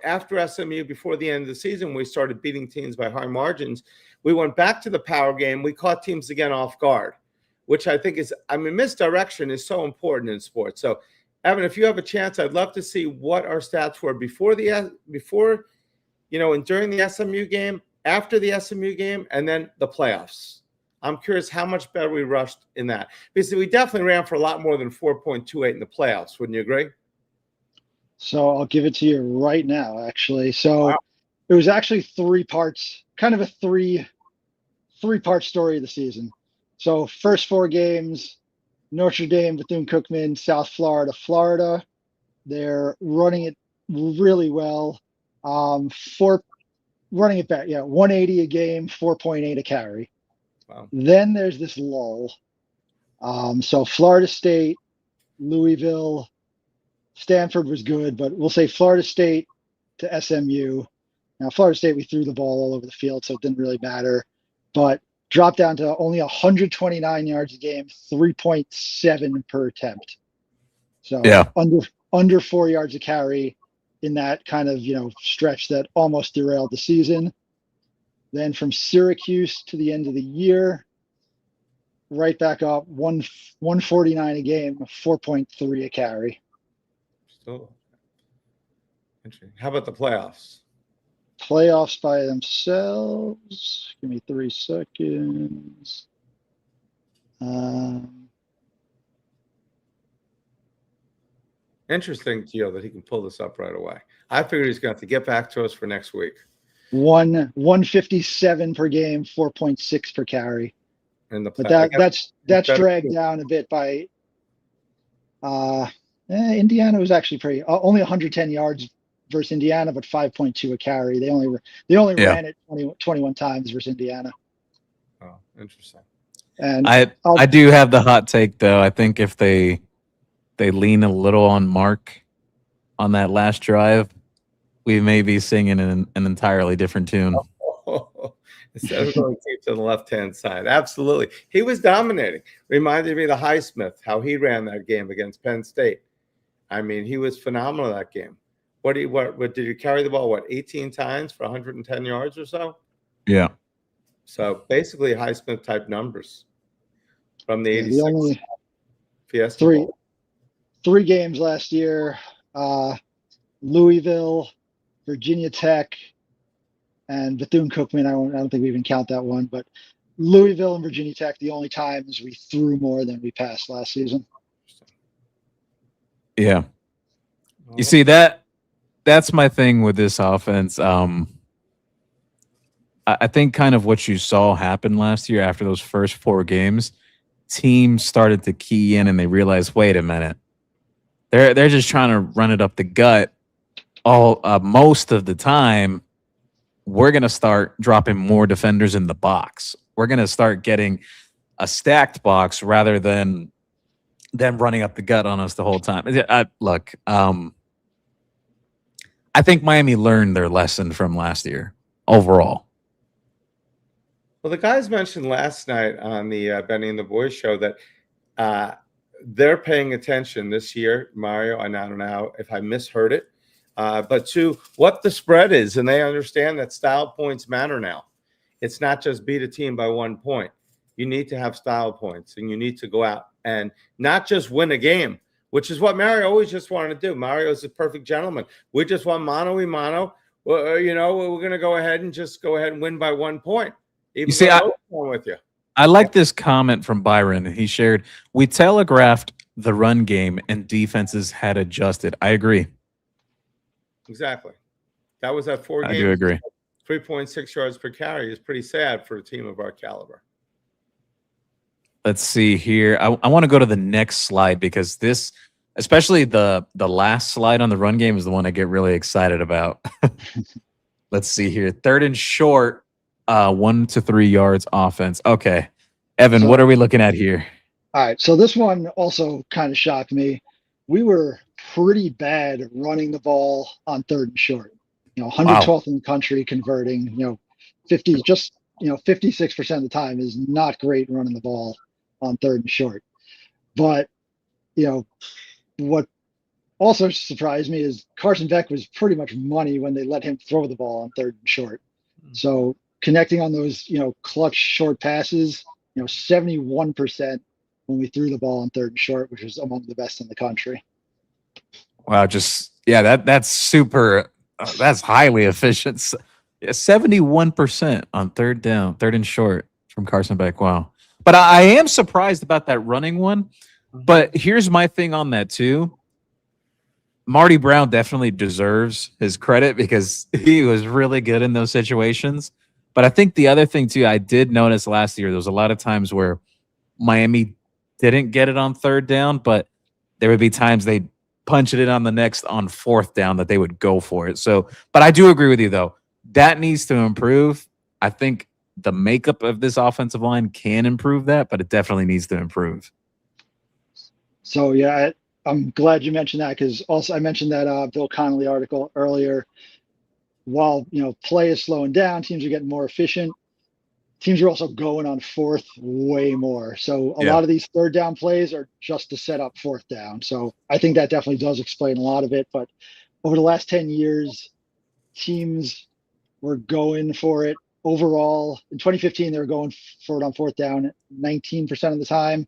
after SMU, before the end of the season, we started beating teams by high margins. We went back to the power game. We caught teams again off guard, which I think is, misdirection is so important in sports. So, Evan, if you have a chance, I'd love to see what our stats were and during the SMU game, after the SMU game, and then the playoffs. I'm curious how much better we rushed in that, because we definitely ran for a lot more than 4.28 in the playoffs. Wouldn't you agree? So I'll give it to you right now, actually. So Wow. It was actually three parts, kind of a three-part story of the season. So first four games, Notre Dame, Bethune-Cookman, South Florida, Florida. They're running it really well. Running it back, 180 a game, 4.8 a carry. Wow. Then there's this lull. So Florida State, Louisville, Stanford was good, but we'll say Florida State to SMU. Now, Florida State, we threw the ball all over the field, so it didn't really matter. But dropped down to only 129 yards a game, 3.7 per attempt. So under 4 yards a carry in that kind of stretch that almost derailed the season. Then from Syracuse to the end of the year, right back up 149 a game, 4.3 a carry. Still interesting. How about the playoffs? Playoffs by themselves. Give me 3 seconds. Interesting, Gio, that he can pull this up right away. I figured he's going to have to get back to us for next week. 157 per game, 4.6 per carry. But that's dragged down a bit by Indiana was actually pretty only 110 yards versus Indiana, but 5.2 a carry. They only ran it 21 times versus Indiana. Oh, interesting. And I do have the hot take though. I think if they lean a little on Mark on that last drive, we may be singing an entirely different tune. Instead of going deep to the left-hand side. Absolutely. He was dominating. Reminded me of the Highsmith, how he ran that game against Penn State. He was phenomenal that game. What did he carry the ball, 18 times for 110 yards or so? Yeah. So basically Highsmith type numbers from the 86 Fiesta Bowl. Three games last year, Louisville, Virginia Tech, and Bethune-Cookman. I don't think we even count that one, but Louisville and Virginia Tech, the only times we threw more than we passed last season. Yeah. You see, that's my thing with this offense. I think kind of what you saw happen last year after those first 4 games, teams started to key in and they realized, wait a minute, they're just trying to run it up the gut most of the time. We're going to start dropping more defenders in the box. We're going to start getting a stacked box rather than them running up the gut on us the whole time. Look, I think Miami learned their lesson from last year overall. Well, the guys mentioned last night on the Benny and the Boys show that they're paying attention this year, Mario, and I don't know if I misheard it, but to what the spread is, and they understand that style points matter now. It's not just beat a team by 1 point. You need to have style points, and you need to go out and not just win a game which is what Mario always just wanted to do. Mario is a perfect gentleman. We just want mano a mano. Well, you know, we're going to go ahead and win by 1 point. Even You see, with you. I like this comment from Byron. He shared, "We telegraphed the run game and defenses had adjusted." I agree. Exactly. That was at 4 games. I do agree. 3.6 yards per carry is pretty sad for a team of our caliber. Let's see here. I want to go to the next slide because this, especially the last slide on the run game, is the one I get really excited about. Let's see here. 3rd and short, 1 to 3 yards offense. Okay. Evan, So- what are we looking at here? All right, so this one also kind of shocked me. We were pretty bad running the ball on 3rd and short. 112th in the country converting. 56% of the time is not great running the ball on 3rd and short. But what also surprised me is Carson Beck was pretty much money when they let him throw the ball on 3rd and short. So connecting on those clutch short passes, 71% when we threw the ball on 3rd and short, which was among the best in the country. Wow, that's super. That's highly efficient. 71% on 3rd down, 3rd and short from Carson Beck. Wow. But I am surprised about that running one. But here's my thing on that too. Marty Brown definitely deserves his credit because he was really good in those situations. But I think the other thing too, I did notice last year, there was a lot of times where Miami didn't get it on 3rd down, but there would be times they'd punch it in on 4th down that they would go for it. So, but I do agree with you though. That needs to improve. I think the makeup of this offensive line can improve that, but it definitely needs to improve. So yeah, I'm glad you mentioned that because also I mentioned that Bill Connolly article earlier. While play is slowing down, teams are getting more efficient. Teams are also going on 4th way more. So a lot of these 3rd down plays are just to set up 4th down. So I think that definitely does explain a lot of it. But over the last 10 years, teams were going for it. Overall, in 2015, they were going for it on 4th down 19% of the time.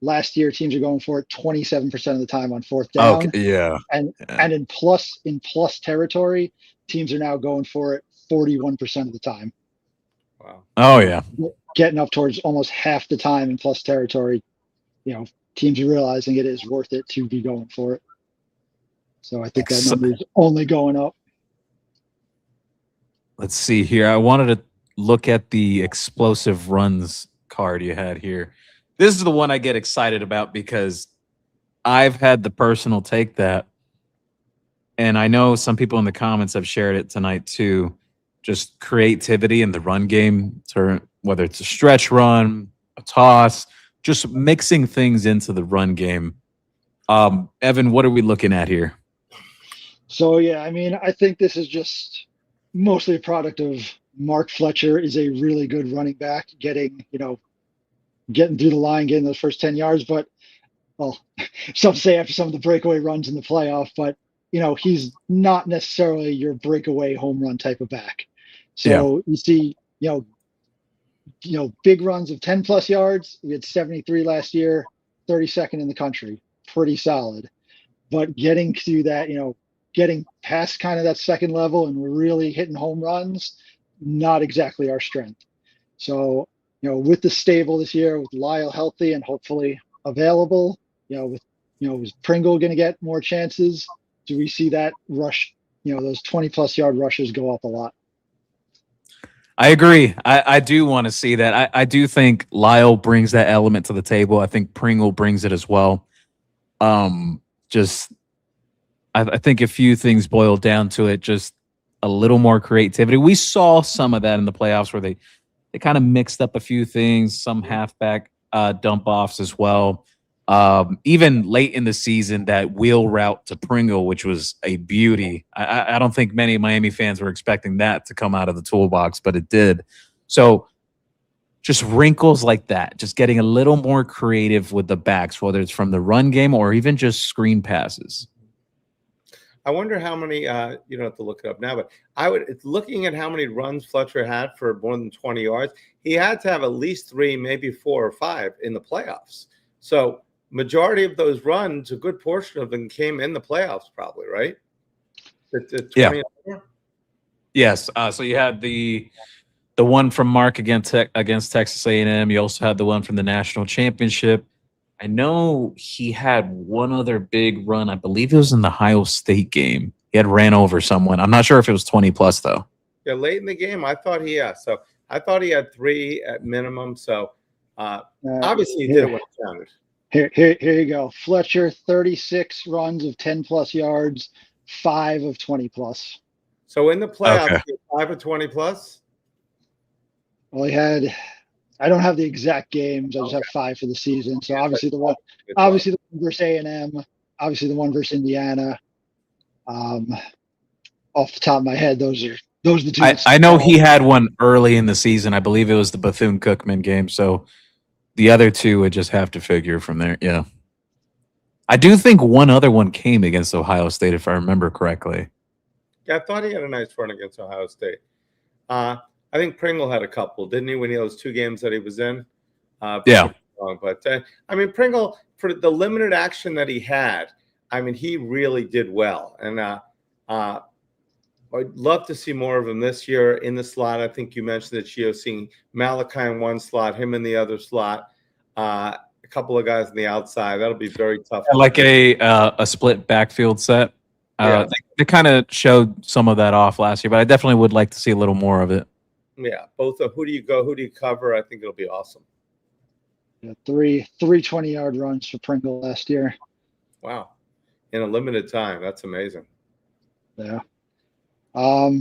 Last year, teams are going for it 27% of the time on 4th down. Okay, yeah. And in plus territory, teams are now going for it 41% of the time. Wow. Oh yeah. Getting up towards almost half the time in plus territory, teams are realizing it is worth it to be going for it. So I think that number is only going up. Let's see here. I wanted to look at the explosive runs card you had here. This is the one I get excited about because I've had the personal take that, and I know some people in the comments have shared it tonight too. Just creativity in the run game, whether it's a stretch run, a toss, just mixing things into the run game. Evan, what are we looking at here? So, yeah, I mean, I think this is just mostly a product of Mark Fletcher is a really good running back, getting through the line, getting those first 10 yards. But, well, some say after some of the breakaway runs in the playoff, but, he's not necessarily your breakaway home run type of back. So you see, big runs of 10 plus yards. We had 73 last year, 32nd in the country, pretty solid. But getting to that, getting past kind of that second level and really hitting home runs, not exactly our strength. So, with the stable this year, with Lyle healthy and hopefully available, with Pringle going to get more chances, do we see that rush, those 20 plus yard rushes go up a lot? I agree. I do want to see that. I do think Lyle brings that element to the table. I think Pringle brings it as well. I think a few things boil down to it. Just a little more creativity. We saw some of that in the playoffs where they kind of mixed up a few things, some halfback dump offs as well. Even late in the season, that wheel route to Pringle, which was a beauty. I don't think many Miami fans were expecting that to come out of the toolbox, but it did. So just wrinkles like that, just getting a little more creative with the backs, whether it's from the run game or even just screen passes. I wonder how many, you don't have to look it up now, but looking at how many runs Fletcher had for more than 20 yards, he had to have at least 3, maybe 4 or 5 in the playoffs. So majority of those runs, a good portion of them came in the playoffs, probably, right? The 20 Yeah. Yes. So you had the one from Mark against Texas A&M. You also had the one from the national championship. I know he had one other big run. I believe it was in the Ohio State game. He had ran over someone. I'm not sure if it was 20 plus though. Yeah, late in the game, I thought so I thought he had 3 at minimum. So obviously he did it when it counted. Here you go. Fletcher, 36 runs of 10 plus yards, 5 of 20 plus. So in the playoffs, Okay. 5 of 20 plus. Well, he had. I don't have the exact games. I just have 5 for the season. So obviously the one versus A&M, obviously the one versus Indiana. Off the top of my head, those are the two. I know he had one early in the season. I believe it was the Bethune-Cookman game. So the other 2 would just have to figure from there. Yeah. I do think one other one came against Ohio State, if I remember correctly. Yeah, I thought he had a nice run against Ohio State. I think Pringle had a couple, didn't he, when he had those 2 games that he was in? Yeah. But I mean, Pringle, for the limited action that he had, I mean, he really did well. And I'd love to see more of him this year in the slot. I think you mentioned that Gio, seeing Malachi in one slot, him in the other slot, a couple of guys on the outside. That'll be very tough. Like a split backfield set. Yeah. They kind of showed some of that off last year, but I definitely would like to see a little more of it. Yeah, both of who do you go, who do you cover? I think it'll be awesome. Yeah, 3 20-yard runs for Pringle last year. Wow. In a limited time. That's amazing. Yeah. All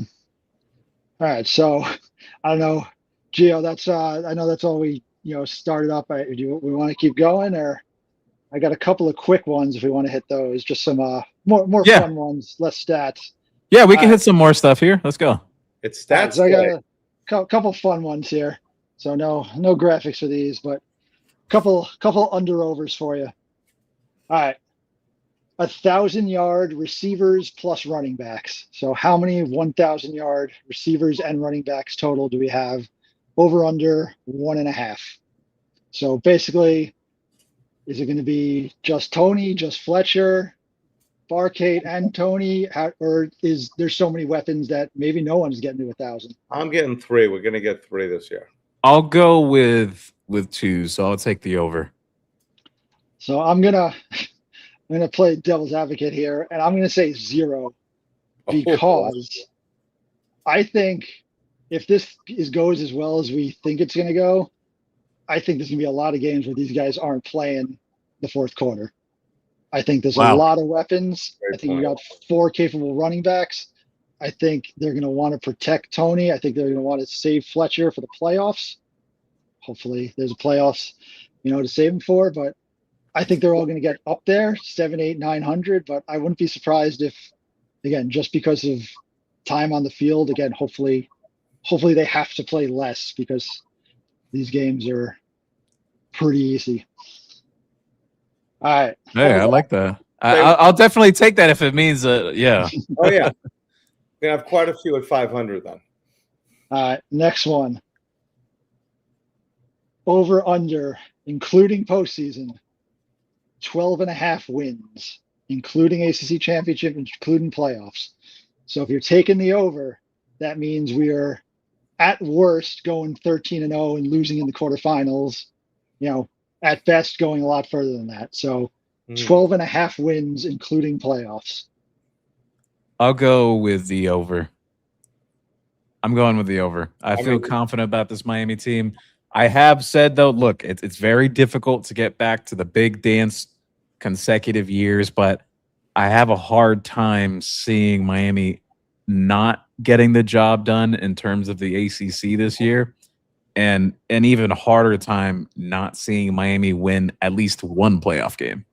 right. So I don't know, Gio, that's I know that's all we started up. We want to keep going, or I got a couple of quick ones if we want to hit those. Just some more fun ones, less stats. Yeah, we can hit some more stuff here. Let's go. It's stats. So I got a couple fun ones here. So no graphics for these, but couple under overs for you. All right. 1,000-yard receivers plus running backs. So how many 1,000-yard receivers and running backs total do we have? Over under 1.5. So basically, is it going to be just Tony, just Fletcher, Barcade, and Tony, or is there so many weapons that maybe no one's getting to 1,000? I'm getting 3. We're going to get 3 this year. I'll go with 2, so I'll take the over. So I'm gonna play devil's advocate here, and I'm gonna say 0 because I think if this goes as well as we think it's gonna go, I think there's gonna be a lot of games where these guys aren't playing the fourth quarter. I think there's a lot of weapons. I think you got 4 capable running backs. I think they're going to want to protect Tony. I think they're going to want to save Fletcher for the playoffs. Hopefully there's a playoffs, to save him for, but I think they're all going to get up there, 700, 800, 900, but I wouldn't be surprised if, again, just because of time on the field, again, hopefully they have to play less because these games are pretty easy. All right. Hey, I like that. I'll definitely take that if it means yeah. Oh, yeah. We have quite a few at 500 then. All right. Next one. Over under, including postseason, 12.5 wins, including ACC championship, including playoffs. So if you're taking the over, that means we are at worst going 13-0 and losing in the quarterfinals. At best going a lot further than that. So 12.5 wins, including playoffs. I'll go with the over. I'm going with the over. I feel confident about this Miami team. I have said, though, look, it's very difficult to get back to the big dance consecutive years, but I have a hard time seeing Miami not getting the job done in terms of the ACC this year. And an even harder time not seeing Miami win at least one playoff game.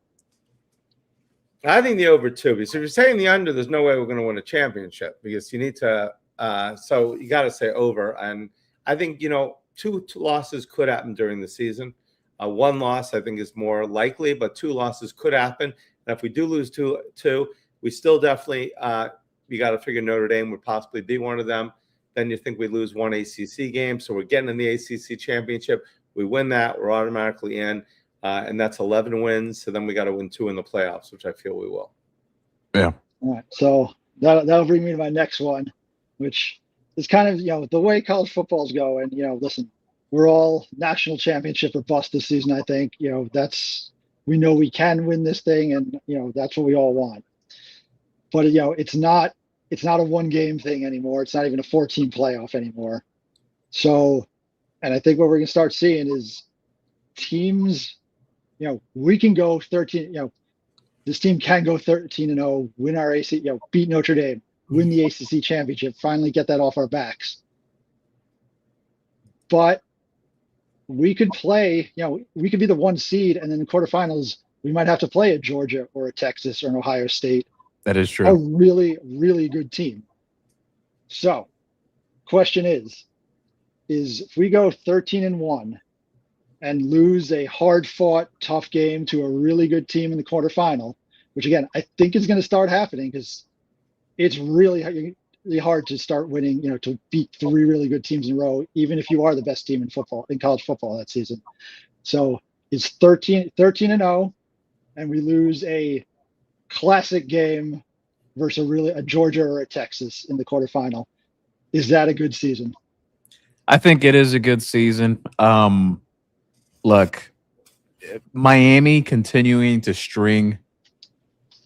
I think the over too, because if you're saying the under, there's no way we're going to win a championship because you need to. So you got to say over, and I think two losses could happen during the season. 1 loss I think is more likely, but 2 losses could happen. And if we do lose two, we still definitely you got to figure Notre Dame would possibly be one of them. Then you think we lose 1 ACC game, so we're getting in the ACC championship. We win that, we're automatically in. and that's 11 wins. So then we got to win 2 in the playoffs, which I feel we will. Yeah. All right, so that'll bring me to my next one, which is kind of the way college football's going. Listen, we're all national championship or bust this season. I think we know we can win this thing, and that's what we all want. But it's not a 1-game thing anymore. It's not even a 14 playoff anymore. So, and I think what we're gonna start seeing is teams. We can go 13. This team can go 13-0, win our AC, beat Notre Dame, win the ACC championship, finally get that off our backs. But we could play, we could be the 1 seed, and then in the quarterfinals, we might have to play a Georgia or a Texas or an Ohio State. That is true. A really, really good team. So, question is if we go 13-1 and lose a hard-fought, tough game to a really good team in the quarterfinal, which again I think is going to start happening because it's really hard to start winning, to beat 3 really good teams in a row, even if you are the best team in college football that season. So it's 13-0, and we lose a classic game versus a Georgia or a Texas in the quarterfinal. Is that a good season? I think it is a good season. Look, Miami continuing to string,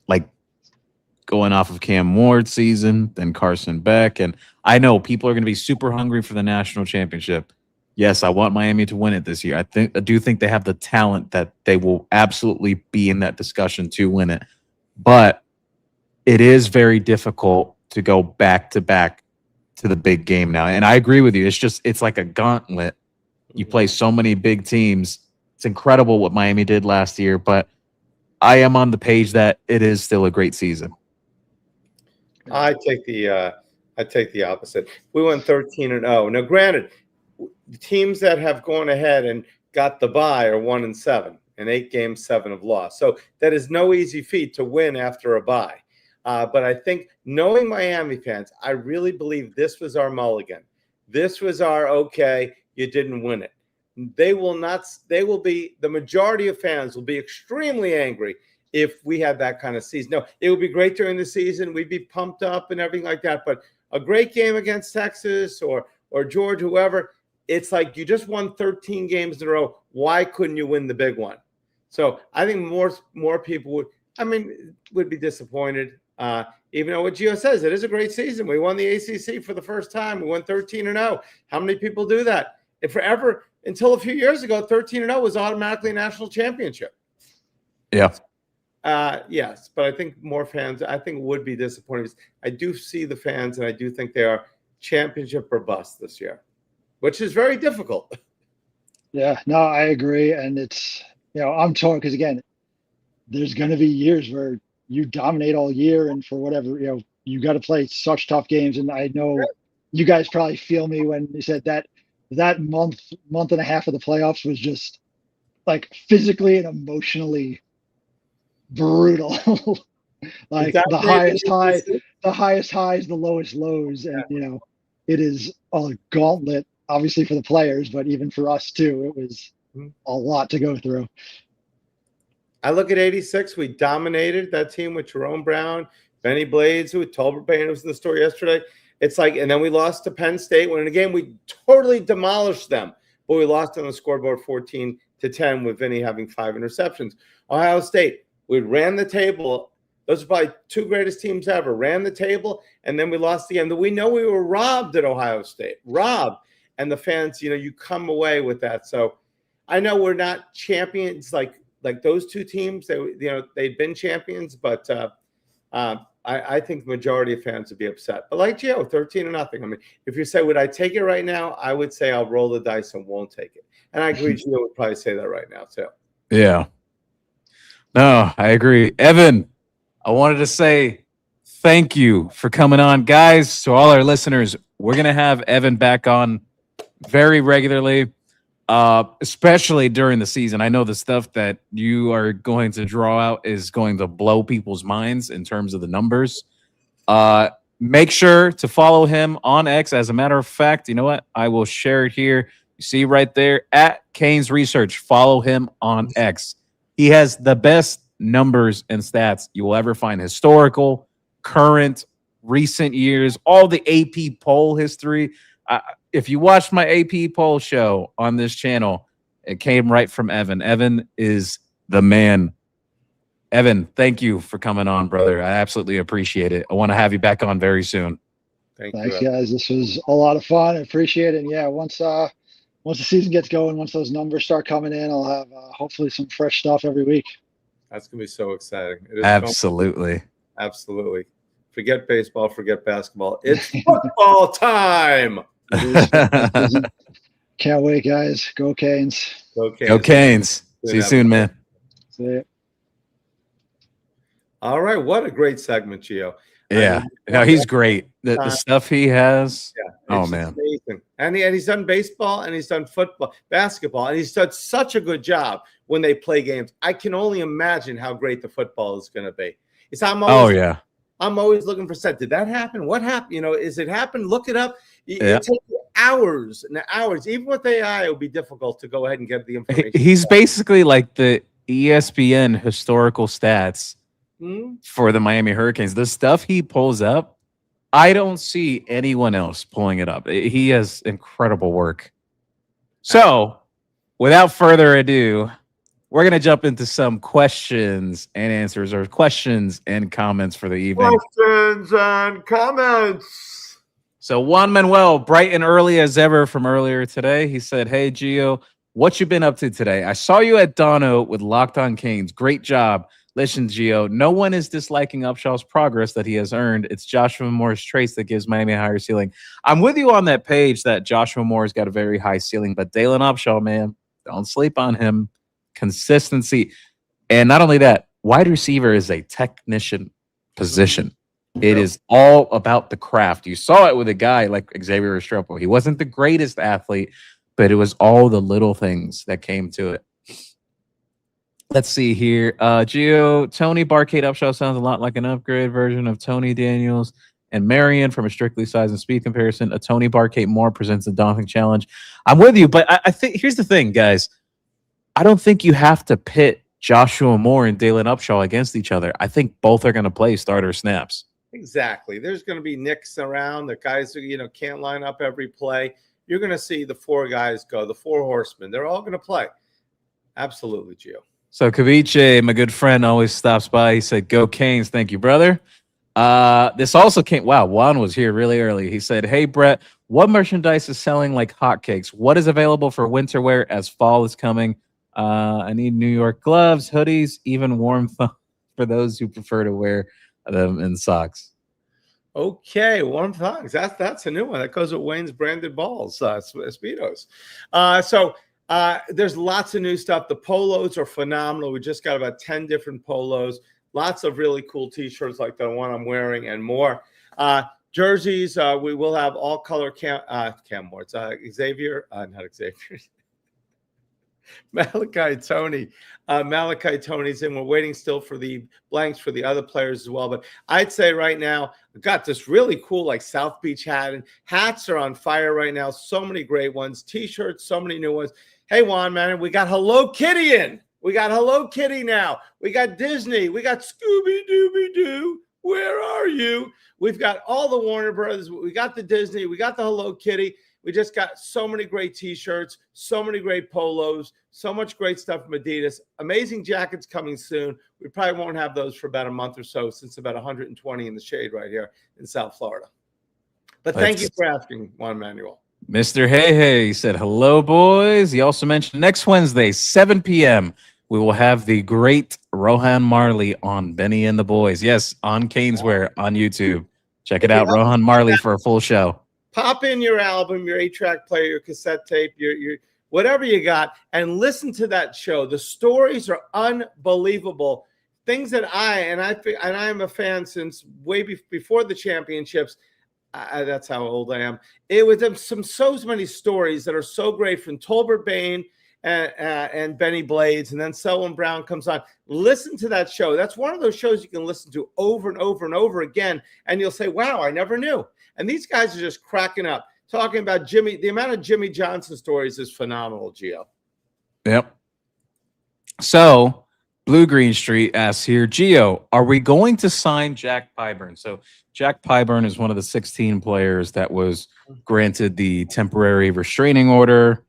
like going off of Cam Ward's season, then Carson Beck. And I know people are going to be super hungry for the national championship. Yes, I want Miami to win it this year. I do think they have the talent that they will absolutely be in that discussion to win it. But it is very difficult to go back to back to the big game now. And I agree with you. It's like a gauntlet. You play so many big teams. It's incredible what Miami did last year, but I am on the page that it is still a great season. I take the opposite. We went 13-0. Now, granted, the teams that have gone ahead and got the bye are 1-7, and 8 games, 7 have lost. So that is no easy feat to win after a bye. But I think, knowing Miami fans, I really believe this was our mulligan. This was our okay. You didn't win it. The majority of fans will be extremely angry if we had that kind of season. No, it would be great during the season. We'd be pumped up and everything like that. But a great game against Texas or Georgia, whoever, it's like you just won 13 games in a row. Why couldn't you win the big one? So I think more people would be disappointed. Even though what Gio says, it is a great season. We won the ACC for the first time. We won 13-0. How many people do that? And forever, until a few years ago, 13-0 was automatically a national championship. Yeah. Yes, but I think more fans, would be disappointed. I do see the fans, and I do think they are championship or bust this year, which is very difficult. Yeah, no, I agree. And it's, I'm torn because, again, there's going to be years where you dominate all year, and for whatever, you got to play such tough games. And I know you guys probably feel me when you said that month and a half of the playoffs was just like phically and emotionally brutal. Like the highest highs, the lowest lows. And, it is a gauntlet, obviously for the players, but even for us too, it was a lot to go through. I look at 86. We dominated that team with Jerome Brown, Benny Blades, who Tolbert Payne was in the story yesterday. It's like, and then we lost to Penn State when in a game we totally demolished them, but we lost on the scoreboard 14-10 with Vinny having 5 interceptions. Ohio State, we ran the table. Those are probably 2 greatest teams ever. Ran the table, and then we lost the game. We know we were robbed at Ohio State, robbed. And the fans, you come away with that. So I know we're not champions like those 2 teams. They'd been champions, but I think the majority of fans would be upset. But like Gio, 13-0. If you say, would I take it right now? I would say I'll roll the dice and won't take it. And I agree, Gio would probably say that right now too. Yeah. No, I agree. Evan, I wanted to say thank you for coming on. Guys, to all our listeners, we're going to have Evan back on very regularly, especially during the season. I know the stuff that you are going to draw out is going to blow people's minds in terms of the numbers. Make sure to follow him on X. As a matter of fact, you know what? I will share it here. see right there at Canes Research. Follow him on X. He has the best numbers and stats you will ever find. Historical, current, recent years, all the AP poll history. If you watched my AP poll show on this channel, it came right from Evan. Evan is the man. Evan, thank you for coming on, brother. I absolutely appreciate it. I want to have you back on very soon. Thanks, guys. This was a lot of fun. I appreciate it. And yeah, once the season gets going, once those numbers start coming in, I'll have hopefully some fresh stuff every week. That's gonna be so exciting. It is Absolutely. Absolutely. Forget baseball, forget basketball. It's football time. Can't wait, guys. Go Canes. Go Canes. See you soon, man. See ya. All right. What a great segment, Gio. Yeah. No, he's great. The stuff he has. Yeah. Oh, man. Amazing. And he's done baseball and he's done football, basketball, and he's done such a good job when they play games. I can only imagine how great the football is going to be. I'm always looking for set. Did that happen? What happened? Is it happened? Look it up. It takes you hours and hours. Even with AI, it would be difficult to go ahead and get the information. He's basically like the ESPN historical stats for the Miami Hurricanes. The stuff he pulls up, I don't see anyone else pulling it up. He has incredible work. So, without further ado, we're going to jump into some questions and answers, or questions and comments for the evening. Questions and comments. So Juan Manuel, bright and early as ever from earlier today, he said, "Hey, Gio, what you been up to today? I saw you at Dono with Locked On Canes. Great job. Listen, Gio, no one is disliking Upshaw's progress that he has earned. It's Joshua Moore's traits that gives Miami a higher ceiling." I'm with you on that page that Joshua Moore's got a very high ceiling, but Dalen Upshaw, man, don't sleep on him. Consistency. And not only that, wide receiver is a technician position. It is all about the craft. You saw it with a guy like Xavier Restrepo. He wasn't the greatest athlete, but it was all the little things that came to it. Let's see here. Gio, Tony Barcade Upshaw sounds a lot like an upgrade version of Tony Daniels and Marion from a strictly size and speed comparison. A Tony Barcade Moore presents a daunting challenge. I'm with you, but I think here's the thing, guys. I don't think you have to pit Joshua Moore and Dalen Upshaw against each other. I think both are going to play starter snaps. Exactly. There's going to be nicks around. The guys who can't line up every play. You're going to see the four guys go, the four horsemen. They're all going to play. Absolutely, Gio. So Kaviche, my good friend, always stops by. He said, "Go Canes." Thank you, brother. This also came. Wow, Juan was here really early. He said, "Hey, Brett, what merchandise is selling like hotcakes? What is available for winter wear as fall is coming? I need New York gloves, hoodies, even warm for those who prefer to wear them in socks." Okay, warm thongs. That's a new one. That goes with Wayne's branded balls, Speedos. There's lots of new stuff. The polos are phenomenal. We just got about 10 different polos. Lots of really cool T-shirts like the one I'm wearing and more. Jerseys, we will have all color Cam Morts. Xavier, not Xavier. Malachi Tony's in. We're waiting still for the blanks for the other players as well. But I'd say right now, I've got this really cool like South Beach hat, and hats are on fire right now. So many great ones. T-shirts, so many new ones. Hey, Juan, man, we got Hello Kitty in. We got Hello Kitty now. We got Disney. We got Scooby-Dooby-Doo. Where are you? We've got all the Warner Brothers. We got the Disney. We got the Hello Kitty. We just got so many great T-shirts, so many great polos, so much great stuff from Adidas. Amazing jackets coming soon. We probably won't have those for about a month or so, since it's about 120 in the shade right here in South Florida. But thank you for asking, Juan Manuel. Mr. Hey said, "Hello, boys." He also mentioned next Wednesday, 7 p.m., we will have the great Rohan Marley on Benny and the Boys. Yes, on Caneswear on YouTube. Check it out, Rohan Marley, for a full show. Pop in your album, your 8-track player, your cassette tape, your whatever you got, and listen to that show. The stories are unbelievable. Things that I am a fan since way before the championships. That's how old I am. It was so many stories that are so great from Tolbert Bain and Benny Blades, and then Selwyn Brown comes on. Listen to that show. That's one of those shows you can listen to over and over and over again, and you'll say, "Wow, I never knew." And these guys are just cracking up. talking about Jimmy. The amount of Jimmy Johnson stories is phenomenal, Gio. Yep. So Blue Green Street asks here, Gio, are we going to sign Jack Pyburn? So Jack Pyburn is one of the 16 players that was granted the temporary restraining order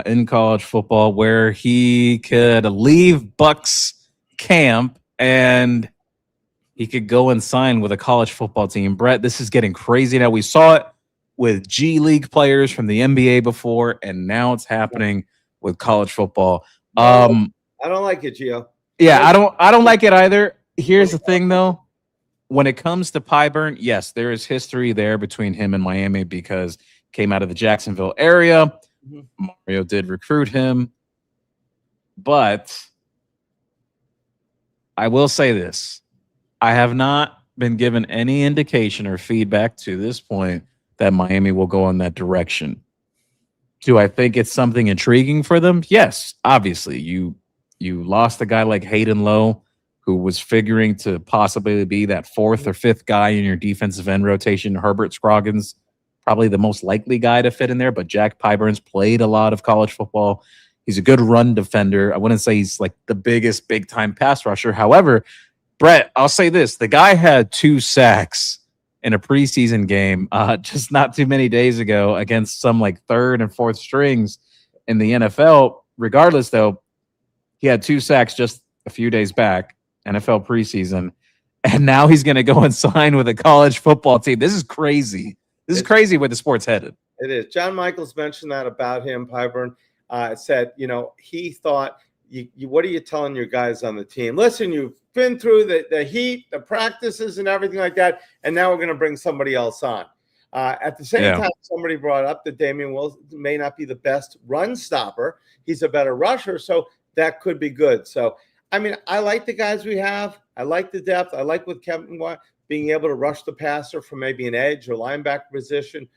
in college football, where he could leave Bucks camp and he could go and sign with a college football team. Brett, this is getting crazy now. We saw it with G League players from the NBA before, and now it's happening with college football. I don't like it, Gio. Yeah, I don't like it either. Here's the thing, though. When it comes to Pyburn, yes, there is history there between him and Miami because came out of the Jacksonville area. Mario did recruit him. But I will say this. I have not been given any indication or feedback to this point that Miami will go in that direction. Do I think it's something intriguing for them? Yes, obviously. You lost a guy like Hayden Lowe, who was figuring to possibly be that fourth or fifth guy in your defensive end rotation. Herbert Scroggins, probably the most likely guy to fit in there, but Jack Pyburn's played a lot of college football. He's a good run defender. I wouldn't say he's like the biggest big-time pass rusher. However, Brett, I'll say this. The guy had 2 sacks in a preseason game just not too many days ago against some like third and fourth strings in the NFL. Regardless, though, he had 2 sacks just a few days back, NFL preseason, and now he's going to go and sign with a college football team. This is crazy. This is crazy where the sport's headed. It is. John Michaels mentioned that about him, Pyburn. Said, he thought, what are you telling your guys on the team? Listen, you've been through the heat, the practices, and everything like that, and now we're going to bring somebody else on. At the same time, somebody brought up that Damian Wilson may not be the best run stopper. He's a better rusher, so that could be good. So, I mean, I like the guys we have. I like the depth. I like with Kevin White being able to rush the passer from maybe an edge or linebacker position,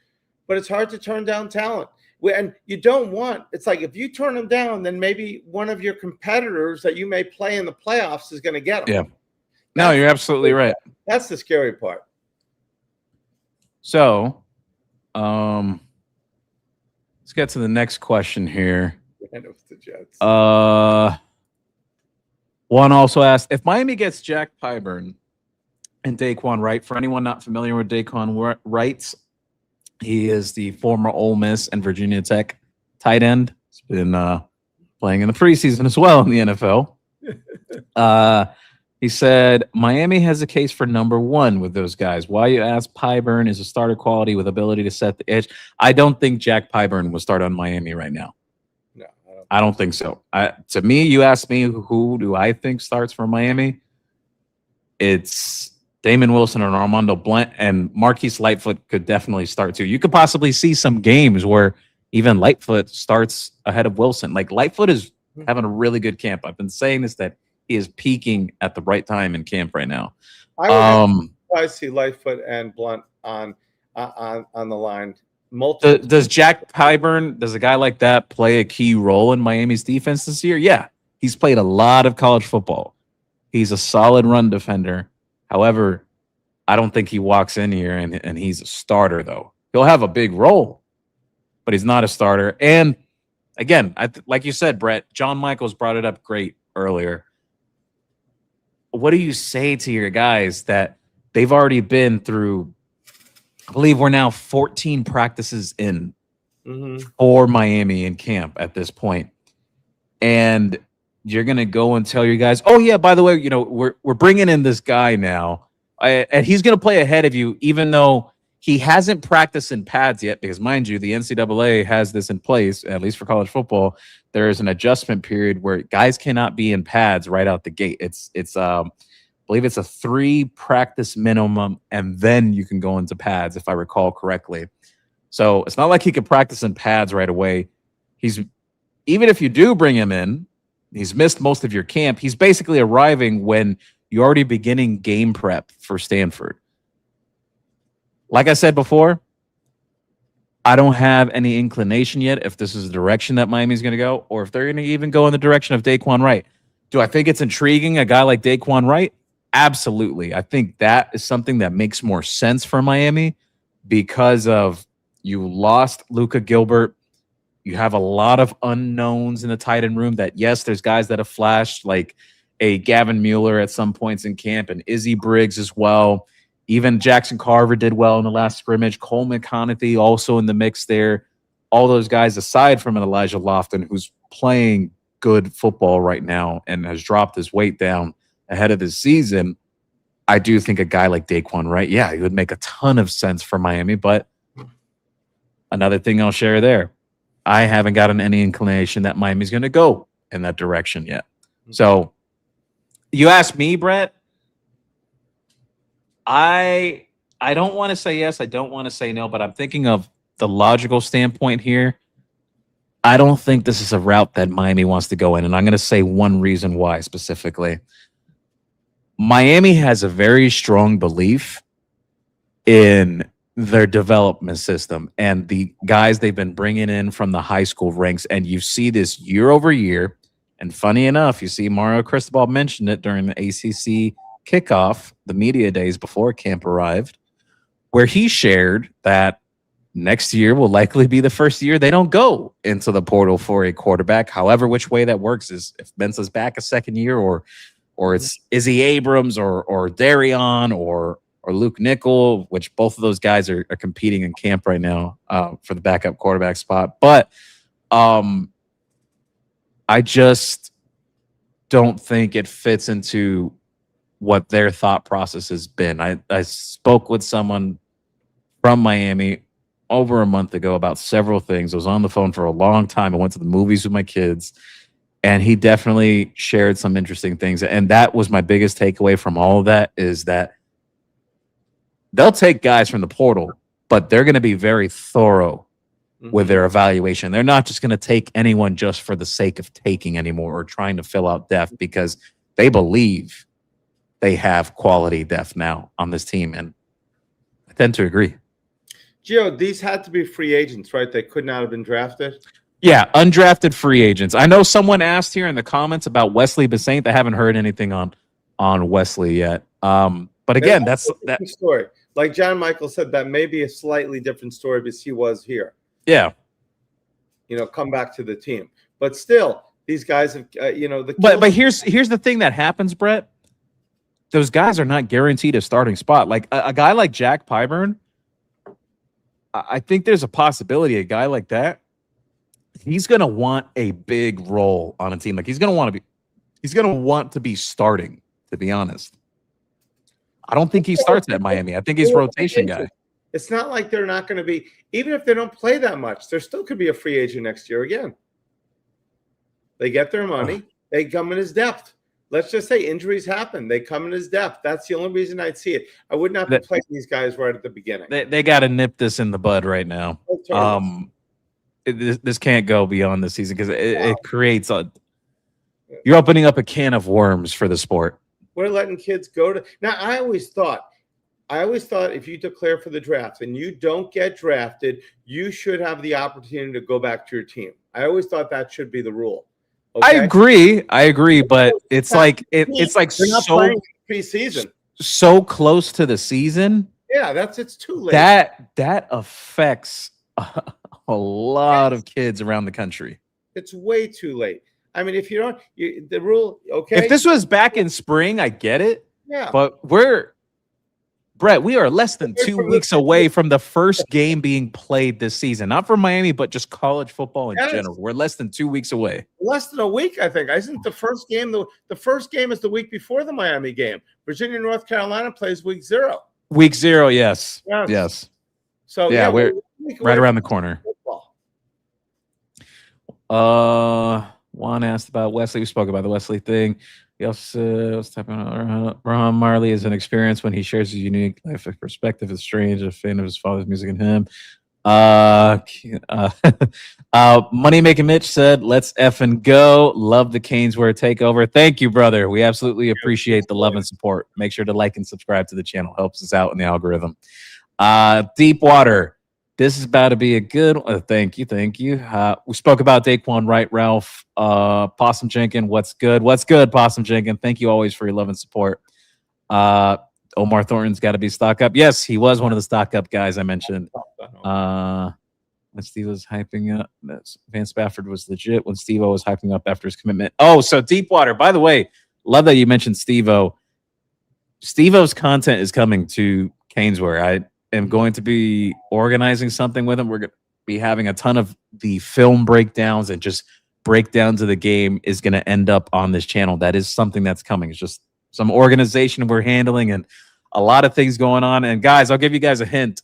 but it's hard to turn down talent. And you don't want, it's like if you turn them down, then maybe one of your competitors that you may play in the playoffs is going to get them. Yeah. No, you're absolutely right. That's the scary part. So, let's get to the next question here. One also asked, if Miami gets Jack Pyburn and Daquan Wright, for anyone not familiar with Daquan Wright, he is the former Ole Miss and Virginia Tech tight end. He's been playing in the preseason as well in the NFL. He said, Miami has a case for number 1 with those guys. Why, you ask? Pyburn is a starter quality with ability to set the edge. I don't think Jack Pyburn will start on Miami right now. No, I don't think so. To me, you ask me who do I think starts for Miami? It's Damon Wilson and Armando Blount, and Marquise Lightfoot could definitely start too. You could possibly see some games where even Lightfoot starts ahead of Wilson. Like Lightfoot is having a really good camp. I've been saying this, that he is peaking at the right time in camp right now. I see Lightfoot and Blount on the line. Does Jack Pyburn, does a guy like that play a key role in Miami's defense this year? Yeah, he's played a lot of college football. He's a solid run defender. However, I don't think he walks in here and he's a starter, though. He'll have a big role, but he's not a starter. And again, like you said, Brett, John Michaels brought it up great earlier. What do you say to your guys that they've already been through? I believe we're now 14 practices in for Miami in camp at this point. And you're going to go and tell your guys, oh, yeah, by the way, we're bringing in this guy now. And he's going to play ahead of you, even though he hasn't practiced in pads yet. Because, mind you, the NCAA has this in place, at least for college football. There is an adjustment period where guys cannot be in pads right out the gate. It's I believe it's a 3 practice minimum, and then you can go into pads, if I recall correctly. So it's not like he could practice in pads right away. Even if you do bring him in, he's missed most of your camp. He's basically arriving when you're already beginning game prep for Stanford. Like I said before, I don't have any inclination yet if this is the direction that Miami's going to go, or if they're going to even go in the direction of Daquan Wright. Do I think it's intriguing, a guy like Daquan Wright? Absolutely. I think that is something that makes more sense for Miami because of You lost Luka Gilbert. You have a lot of unknowns in the tight end room that, yes, there's guys that have flashed, like a Gavin Mueller at some points in camp and Izzy Briggs as well. Even Jackson Carver did well in the last scrimmage. Coleman Connaughton also in the mix there. All those guys aside from an Elijah Lofton, who's playing good football right now and has dropped his weight down ahead of this season. I do think a guy like Daquan Wright, yeah, he would make a ton of sense for Miami. But another thing I'll share there, I haven't gotten any inclination that Miami's going to go in that direction yet. So you ask me, Brett, I don't want to say yes. I don't want to say no, but I'm thinking of the logical standpoint here. I don't think this is a route that Miami wants to go in. And I'm going to say one reason why specifically. Miami has a very strong belief in their development system and the guys they've been bringing in from the high school ranks. And you see this year over year. And funny enough, you see Mario Cristobal mentioned it during the ACC kickoff, the media days before camp arrived, where he shared that next year will likely be the first year they don't go into the portal for a quarterback. However, which way that works is if Mensa's back a second year or it's Izzy Abrams or Darion or Luke Nickel, which both of those guys are competing in camp right now for the backup quarterback spot. But I just don't think it fits into what their thought process has been. I spoke with someone from Miami over a month ago about several things. I was on the phone for a long time. I went to the movies with my kids, and he definitely shared some interesting things. And that was my biggest takeaway from all of that is that they'll take guys from the portal, but they're going to be very thorough with their evaluation. They're not just going to take anyone just for the sake of taking anymore or trying to fill out depth because they believe they have quality depth now on this team. And I tend to agree. Gio, these had to be free agents, right? They could not have been drafted. Yeah, undrafted free agents. I know someone asked here in the comments about Wesley Besaint. I haven't heard anything on Wesley yet. But again, that's that story. Like John Michael said, that may be a slightly different story because he was here. Yeah. Come back to the team. But still, these guys have, But here's the thing that happens, Brett. Those guys are not guaranteed a starting spot. Like a guy like Jack Pyburn, I think there's a possibility a guy like that, he's going to want a big role on a team. Like he's going to want to be starting, to be honest. I don't think he starts at Miami. I think he's a rotation guy. It's not like they're not going to be, even if they don't play that much, there still could be a free agent next year again. They get their money. They come in as depth. Let's just say injuries happen. They come in as depth. That's the only reason I'd see it. I would not be playing these guys right at the beginning. They got to nip this in the bud right now. This can't go beyond this season because it creates you're opening up a can of worms for the sport. We're letting kids go to now. I always thought if you declare for the draft and you don't get drafted, you should have the opportunity to go back to your team. I always thought that should be the rule. Okay? I agree, but it's like it's like so preseason, so close to the season. Yeah, it's too late. That affects a lot of kids around the country. It's way too late. I mean, if you don't, the rule, okay. If this was back in spring, I get it. Yeah. But Brett, we are less than 2 weeks away from the first game being played this season. Not for Miami, but just college football in general. We're less than 2 weeks away. Less than a week, I think. Isn't the first game the first game is the week before the Miami game? Virginia, North Carolina plays week 0. Week 0, yes. Yes. So yeah, we're right around the corner. Juan asked about Wesley. We spoke about the Wesley thing. He also was typing out Rahan Marley is an experience when he shares his unique life perspective. It's strange, a fan of his father's music and him. Money Making Mitch said, let's effing go. Love the Caneswear takeover. Thank you, brother. We absolutely appreciate the love and support. Make sure to like and subscribe to the channel. Helps us out in the algorithm. Deepwater. This is about to be a good one. Thank you. We spoke about Daquan Wright, Ralph, Possum Jenkins. What's good? Possum Jenkins? Thank you always for your love and support. Omar Thornton's got to be stock up. Yes, he was one of the stock up guys I mentioned. When Steve was hyping up, Van Spafford was legit when Steve-O was hyping up after his commitment. Oh, so Deepwater. By the way, love that you mentioned Steve-O. Steve-O's content is coming to Caneswear. I am going to be organizing something with him. We're going to be having a ton of the film breakdowns and just breakdowns of the game is going to end up on this channel. That is something that's coming. It's just some organization we're handling and a lot of things going on. And guys, I'll give you guys a hint.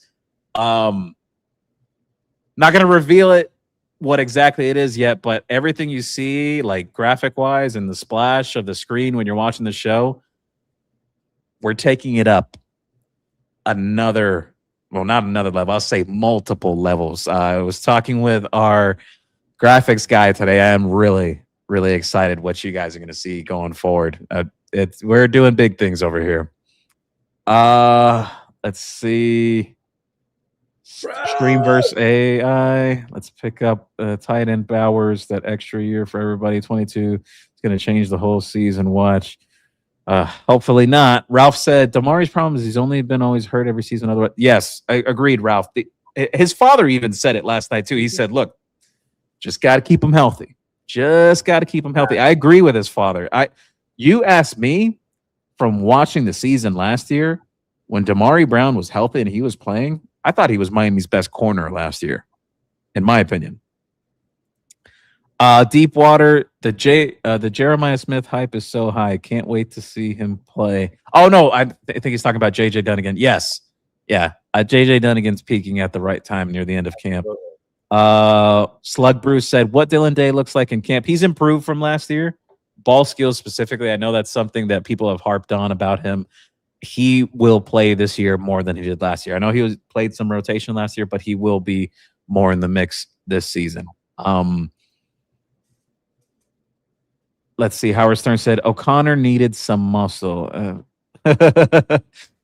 Not going to reveal it, what exactly it is yet, but everything you see, like graphic-wise and the splash of the screen when you're watching the show, we're taking it up another, well, not another level. I'll say multiple levels. I was talking with our graphics guy today. I am really, really excited what you guys are going to see going forward. We're doing big things over here. Let's see. Stream versus AI. Let's pick up tight end Bowers. That extra year for everybody. 22. It's going to change the whole season. Watch. Hopefully not. Ralph said Damari's problem is he's only been always hurt every season. Otherwise, yes, I agreed, Ralph. His father even said it last night too. He said, "Look, just got to keep him healthy. Just got to keep him healthy." I agree with his father. You asked me from watching the season last year when Damari Brown was healthy and he was playing. I thought he was Miami's best corner last year, in my opinion. Deepwater, the Jeremiah Smith hype is so high. Can't wait to see him play. Oh, no, I think he's talking about J.J. Dunnigan. Yes. Yeah, J.J. Dunnigan's peaking at the right time near the end of camp. Slug Bruce said, what Dylan Day looks like in camp. He's improved from last year. Ball skills specifically, I know that's something that people have harped on about him. He will play this year more than he did last year. I know he played some rotation last year, but he will be more in the mix this season. Let's see. Howard Stern said O'Connor needed some muscle.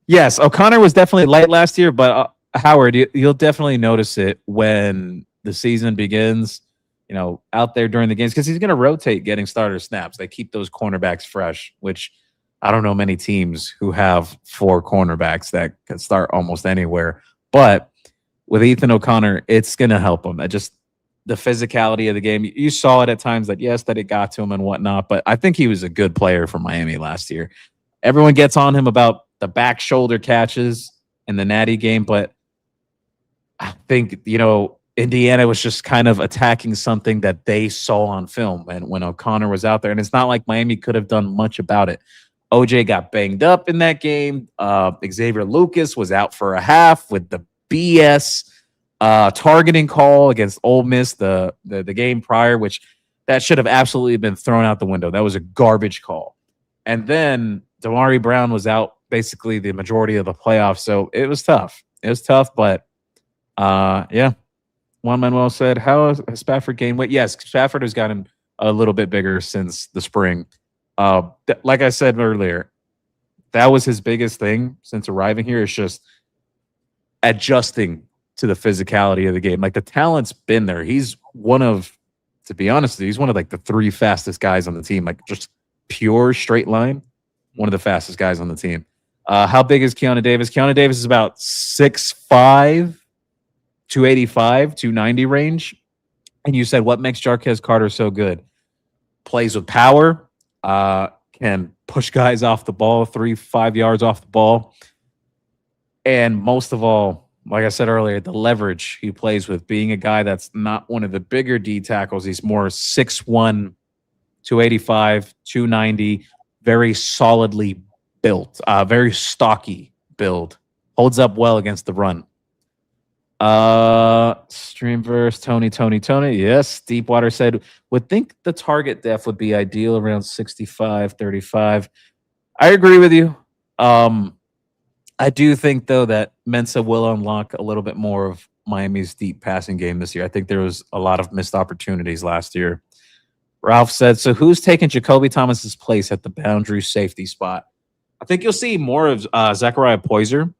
Yes, O'Connor was definitely light last year, but Howard, you'll definitely notice it when the season begins, out there during the games, because he's going to rotate getting starter snaps. They keep those cornerbacks fresh, which I don't know many teams who have 4 cornerbacks that can start almost anywhere. But with Ethan O'Connor, it's going to him. Just the physicality of the game. You saw it at times that, yes, that it got to him and whatnot, but I think he was a good player for Miami last year. Everyone gets on him about the back shoulder catches in the Natty game, but I think, Indiana was just kind of attacking something that they saw on film and when O'Connor was out there. And it's not like Miami could have done much about it. OJ got banged up in that game. Xavier Lucas was out for a half with the BS targeting call against Ole Miss the game prior, which that should have absolutely been thrown out the window. That was a garbage call. And then Damari Brown was out basically the majority of the playoffs. So it was tough. But yeah. Juan Manuel said, how has Spafford gained weight? Yes, Spafford has gotten a little bit bigger since the spring. Like I said earlier, that was his biggest thing since arriving here. Is just adjusting to the physicality of the game. Like the talent's been there. He's to be honest, he's one of like the 3 fastest guys on the team. Like just pure straight line, one of the fastest guys on the team. How big is Keanu Davis? Keanu Davis is about 6'5", 285, 290 range. And you said, what makes Jarquez Carter so good? Plays with power. Can push guys off the ball, 3-5 yards off the ball. And most of all, like I said earlier, the leverage he plays with, being a guy that's not one of the bigger D tackles. He's more 6'1", 285, 290, very solidly built, very stocky build. Holds up well against the run. Streamverse, Tony. Yes, Deepwater said, would think the target depth would be ideal around 65, 35. I agree with you. I do think, though, that Mensa will unlock a little bit more of Miami's deep passing game this year. I think there was a lot of missed opportunities last year. Ralph said, so who's taking Jacoby Thomas's place at the boundary safety spot? I think you'll see more of Zachariah Poyser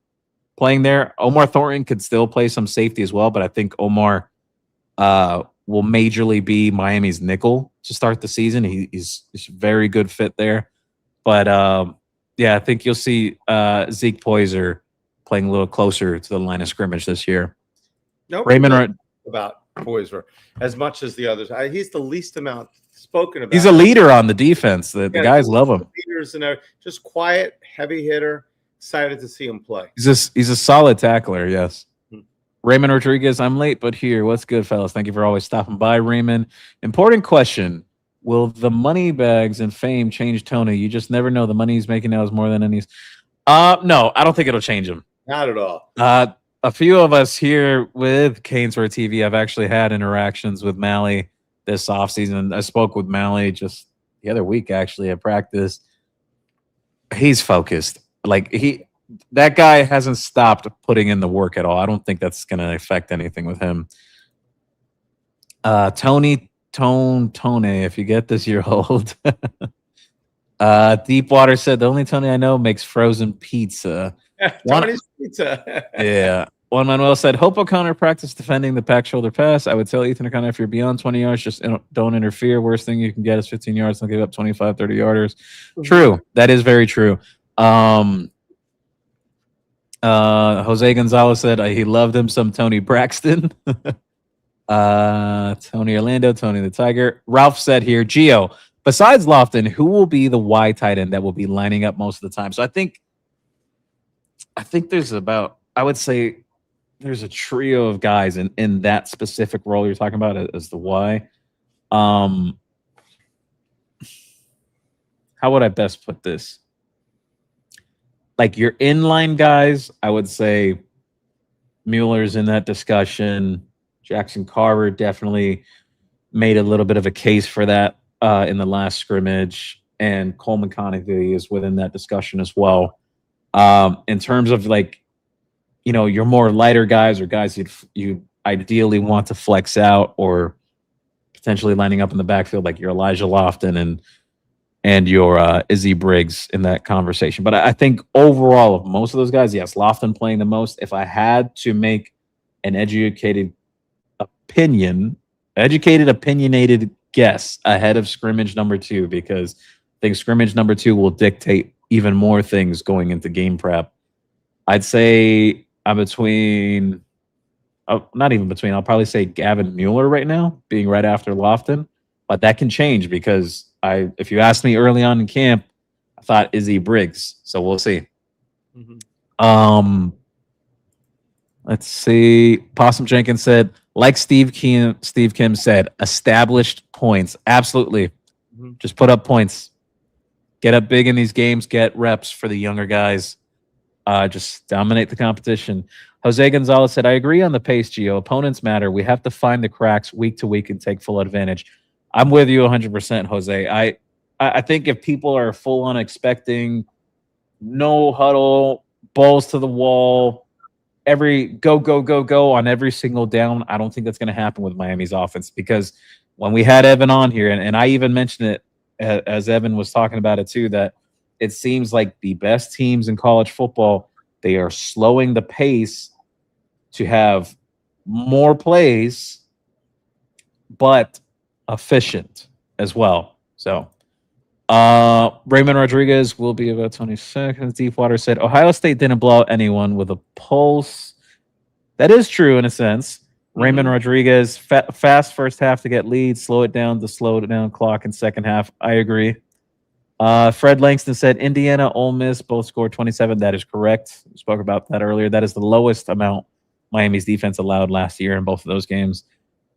playing there. Omar Thornton could still play some safety as well, but I think Omar will majorly be Miami's nickel to start the season. He's a very good fit there. But Yeah, I think you'll see Zeke Poyser playing a little closer to the line of scrimmage this year. Nobody Raymond, really about Poyser as much as the others. He's the least amount spoken about. he's a leader on the defense. The guys love him. Leaders and just quiet, heavy hitter. Excited to see him play. He's a solid tackler. Yes. Hmm. Raymond Rodriguez, I'm late, but here. What's good, fellas? Thank you for always stopping by, Raymond. Important question. Will the money bags and fame change Tony? You just never know. The money he's making now is more than any. No, I don't think it'll change him. Not at all. A few of us here with Canesware TV have actually had interactions with Mally this offseason. I spoke with Mally just the other week, actually, at practice. He's focused. Like that guy hasn't stopped putting in the work at all. I don't think that's going to affect anything with him. Tony, if you get this, you're old. Deepwater said the only Tony I know makes frozen pizza. Tony's pizza. Yeah. Juan Manuel said, hope O'Connor practiced defending the pack shoulder pass. I would tell Ethan O'Connor, if you're beyond 20 yards, just don't interfere. Worst thing you can get is 15 yards. Don't give up 25, 30 yarders. True. That is very true. Jose Gonzalez said he loved him some Tony Braxton. Tony Orlando, Tony the Tiger. Ralph said here, Gio, besides Lofton, who will be the Y tight end that will be lining up most of the time? So I think there's I would say there's a trio of guys in that specific role you're talking about as the Y. How would I best put this? Like your inline guys, I would say Mueller's in that discussion. Jackson Carver definitely made a little bit of a case for that in the last scrimmage, and Coleman Conaghy is within that discussion as well. In terms of your more lighter guys or guys you ideally want to flex out or potentially lining up in the backfield, like your Elijah Lofton and your Izzy Briggs in that conversation. But I think overall of most of those guys, yes, Lofton playing the most. If I had to make an opinionated guess ahead of scrimmage number 2, because I think scrimmage number 2 will dictate even more things going into game prep. I'd say I'm between, not even between, I'll probably say Gavin Mueller right now, being right after Lofton. But that can change because if you asked me early on in camp, I thought Izzy Briggs. So we'll see. Mm-hmm. Let's see. Possum Jenkins said, like Steve Kim said, established points. Absolutely. Mm-hmm. Just put up points. Get up big in these games. Get reps for the younger guys. Just dominate the competition. Jose Gonzalez said, I agree on the pace, Gio. Opponents matter. We have to find the cracks week to week and take full advantage. I'm with you 100%, Jose. I think if people are full on expecting no huddle, balls to the wall, every go on every single down, I don't think that's going to happen with Miami's offense, because when we had Evan on here, and I even mentioned it as Evan was talking about it too, that it seems like the best teams in college football, they are slowing the pace to have more plays, but efficient as well. So Raymond Rodriguez will be about 20 seconds. Deepwater said Ohio State didn't blow out anyone with a pulse. That is true in a sense. Mm-hmm. Raymond Rodriguez, fast first half to get leads, slow it down clock in second half. I agree. Fred Langston said Indiana, Ole Miss both scored 27. That is correct. We spoke about that earlier. That is the lowest amount Miami's defense allowed last year in both of those games.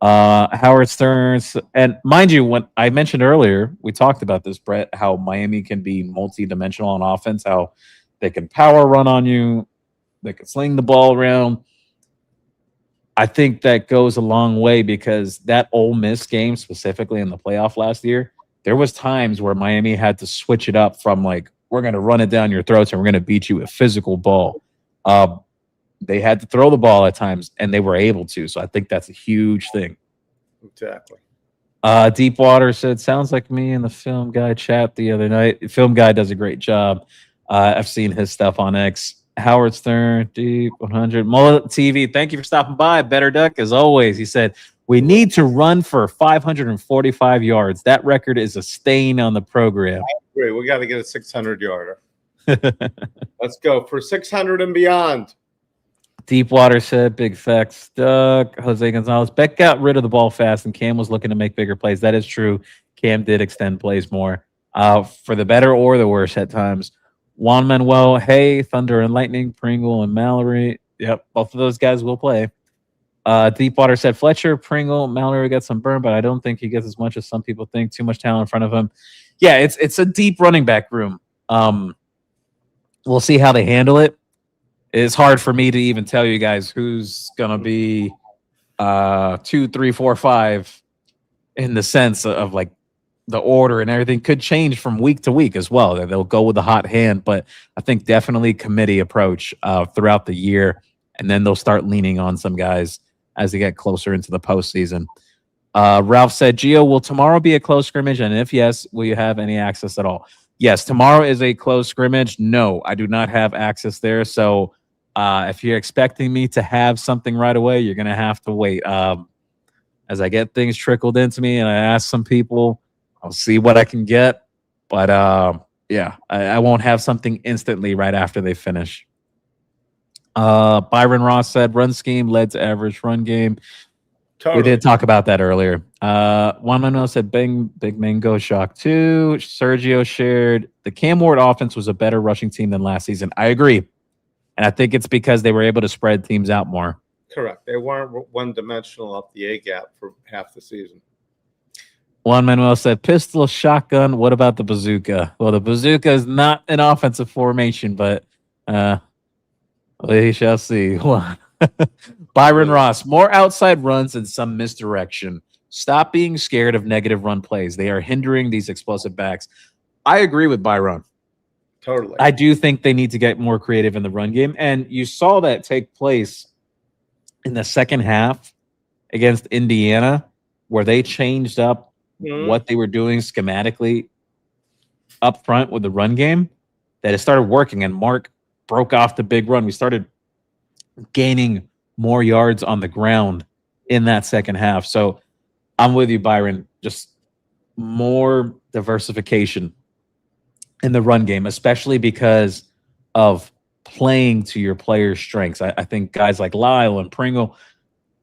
Howard Stearns, and mind you, when I mentioned earlier, we talked about this, Brett, how Miami can be multi-dimensional on offense, how they can power run on you, they can sling the ball around. I think that goes a long way, because that Ole Miss game, specifically in the playoff last year, there was times where Miami had to switch it up from like, we're going to run it down your throats and we're going to beat you with physical ball. They had to throw the ball at times, and they were able to. So I think that's a huge thing. Exactly. Deepwater said, sounds like me and the Film Guy chat the other night. The Film Guy does a great job. I've seen his stuff on X. Howard Stern, Deep 100. Mullet TV, thank you for stopping by. Better Duck, as always. He said, we need to run for 545 yards. That record is a stain on the program. I agree. We got to get a 600-yarder. Let's go for 600 and beyond. Deepwater said, big facts stuck. Jose Gonzalez. Beck got rid of the ball fast, and Cam was looking to make bigger plays. That is true. Cam did extend plays more, for the better or the worse at times. Juan Manuel, hey, Thunder and Lightning, Pringle and Mallory. Yep, both of those guys will play. Deepwater said, Fletcher, Pringle, Mallory got some burn, but I don't think he gets as much as some people think. Too much talent in front of him. Yeah, it's a deep running back room. We'll see how they handle it. It's hard for me to even tell you guys who's gonna be 2, 3, 4, 5 in the sense of like the order, and everything could change from week to week as well. They'll go with the hot hand, but I think definitely committee approach throughout the year, and then they'll start leaning on some guys as they get closer into the postseason. Ralph said, Gio, will tomorrow be a close scrimmage? And if yes, will you have any access at all? Yes, tomorrow is a close scrimmage. No, I do not have access there. So if you're expecting me to have something right away, you're going to have to wait. As I get things trickled into me and I ask some people, I'll see what I can get. But yeah, I won't have something instantly right after they finish. Byron Ross said, run scheme led to average run game. Totally. We did talk about that earlier. Juan Manuel said, big mango shock too. Sergio shared, the Cam Ward offense was a better rushing team than last season. I agree. And I think it's because they were able to spread teams out more. Correct. They weren't one-dimensional up the A-gap for half the season. Juan Manuel said, pistol, shotgun, what about the bazooka? Well, the bazooka is not an offensive formation, but we shall see. Byron Ross, more outside runs and some misdirection. Stop being scared of negative run plays. They are hindering these explosive backs. I agree with Byron. Totally. I do think they need to get more creative in the run game. And you saw that take place in the second half against Indiana, where they changed up what they were doing schematically up front with the run game, that it started working, and Mark broke off the big run. We started gaining more yards on the ground in that second half. So I'm with you, Byron. Just more diversification in the run game, especially because of playing to your players' strengths. I think guys like Lyle and Pringle,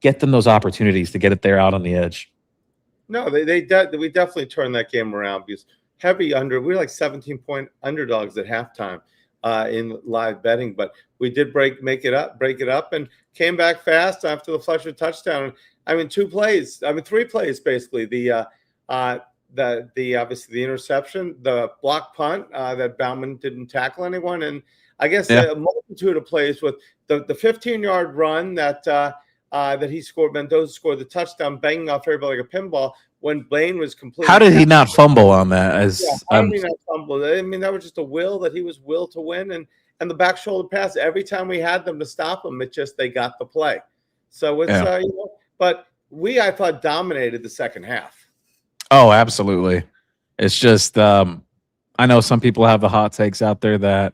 get them those opportunities to get it there out on the edge. No, we definitely turned that game around, because we were like 17-point underdogs at halftime in live betting, but we did break it up and came back fast after the Fletcher touchdown. I mean, 3 plays basically. The obviously the interception, the block punt that Bauman didn't tackle anyone, and I guess a multitude of plays with the 15-yard run that he scored. Mendoza scored the touchdown, banging off everybody like a pinball when Blaine was completely. How did he not fumble on that? How did he not fumble? I mean, that was just a will that he was will to win, and the back shoulder pass. Every time we had them to stop him, they got the play. So it's but I thought dominated the second half. Oh, absolutely. It's just I know some people have the hot takes out there that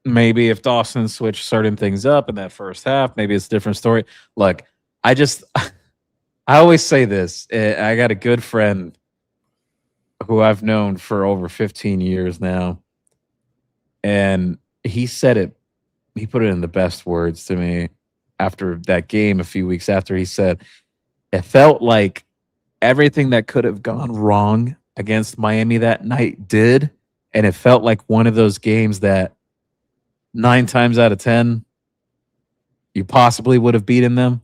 maybe if Dawson switched certain things up in that first half, maybe it's a different story. Look, I always say this. I got a good friend who I've known for over 15 years now, and he said it. He put it in the best words to me after that game a few weeks after. He said, it felt like everything that could have gone wrong against Miami that night did, and it felt like one of those games that 9 times out of 10 you possibly would have beaten them.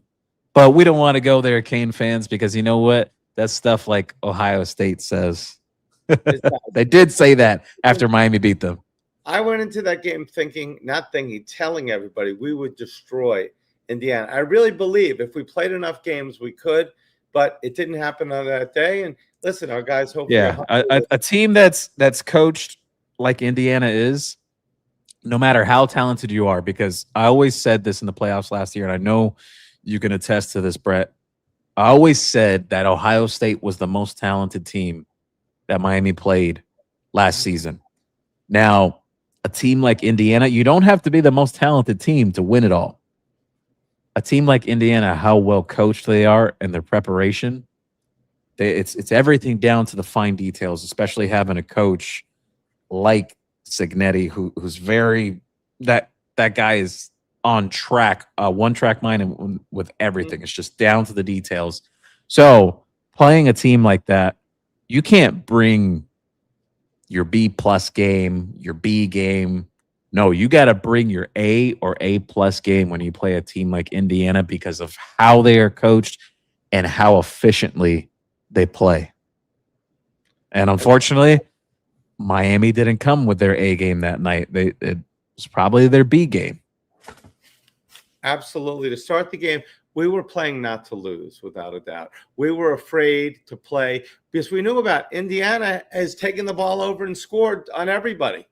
But we don't want to go there, Kane fans, because you know what? That's stuff like Ohio State says. They did say that after Miami beat them. I went into that game telling everybody we would destroy Indiana. I really believe if we played enough games, we could, but it didn't happen on that day. And listen, our guys hopefully. Yeah, a team that's coached like Indiana is, no matter how talented you are, because I always said this in the playoffs last year, and I know you can attest to this, Brett. I always said that Ohio State was the most talented team that Miami played last season. Now, a team like Indiana, you don't have to be the most talented team to win it all. A team like Indiana, how well coached they are and their preparation, it's everything down to the fine details, especially having a coach like Signetti, who's very that guy is on track, one track mind and with everything. It's just down to the details. So playing a team like that, you can't bring your B plus game, your B game. No, you got to bring your A or A plus game when you play a team like Indiana because of how they are coached and how efficiently they play. And unfortunately, Miami didn't come with their A game that night. It was probably their B game. Absolutely. To start the game, we were playing not to lose, without a doubt. We were afraid to play because we knew about Indiana has taken the ball over and scored on everybody,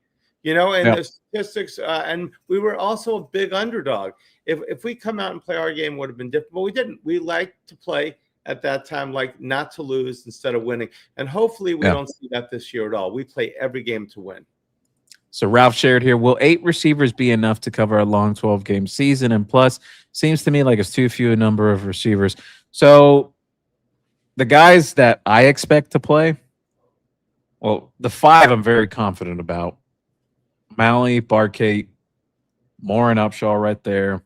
and the statistics. And we were also a big underdog. If we come out and play our game, it would have been different, but we didn't. We liked to play at that time like not to lose instead of winning. And hopefully we don't see that this year at all. We play every game to win. So Ralph shared here, will 8 receivers be enough to cover a long 12-game season? And plus, seems to me like it's too few a number of receivers. So the guys that I expect to play, well, the 5 I'm very confident about. Malley, Barkate, Moore and Upshaw right there,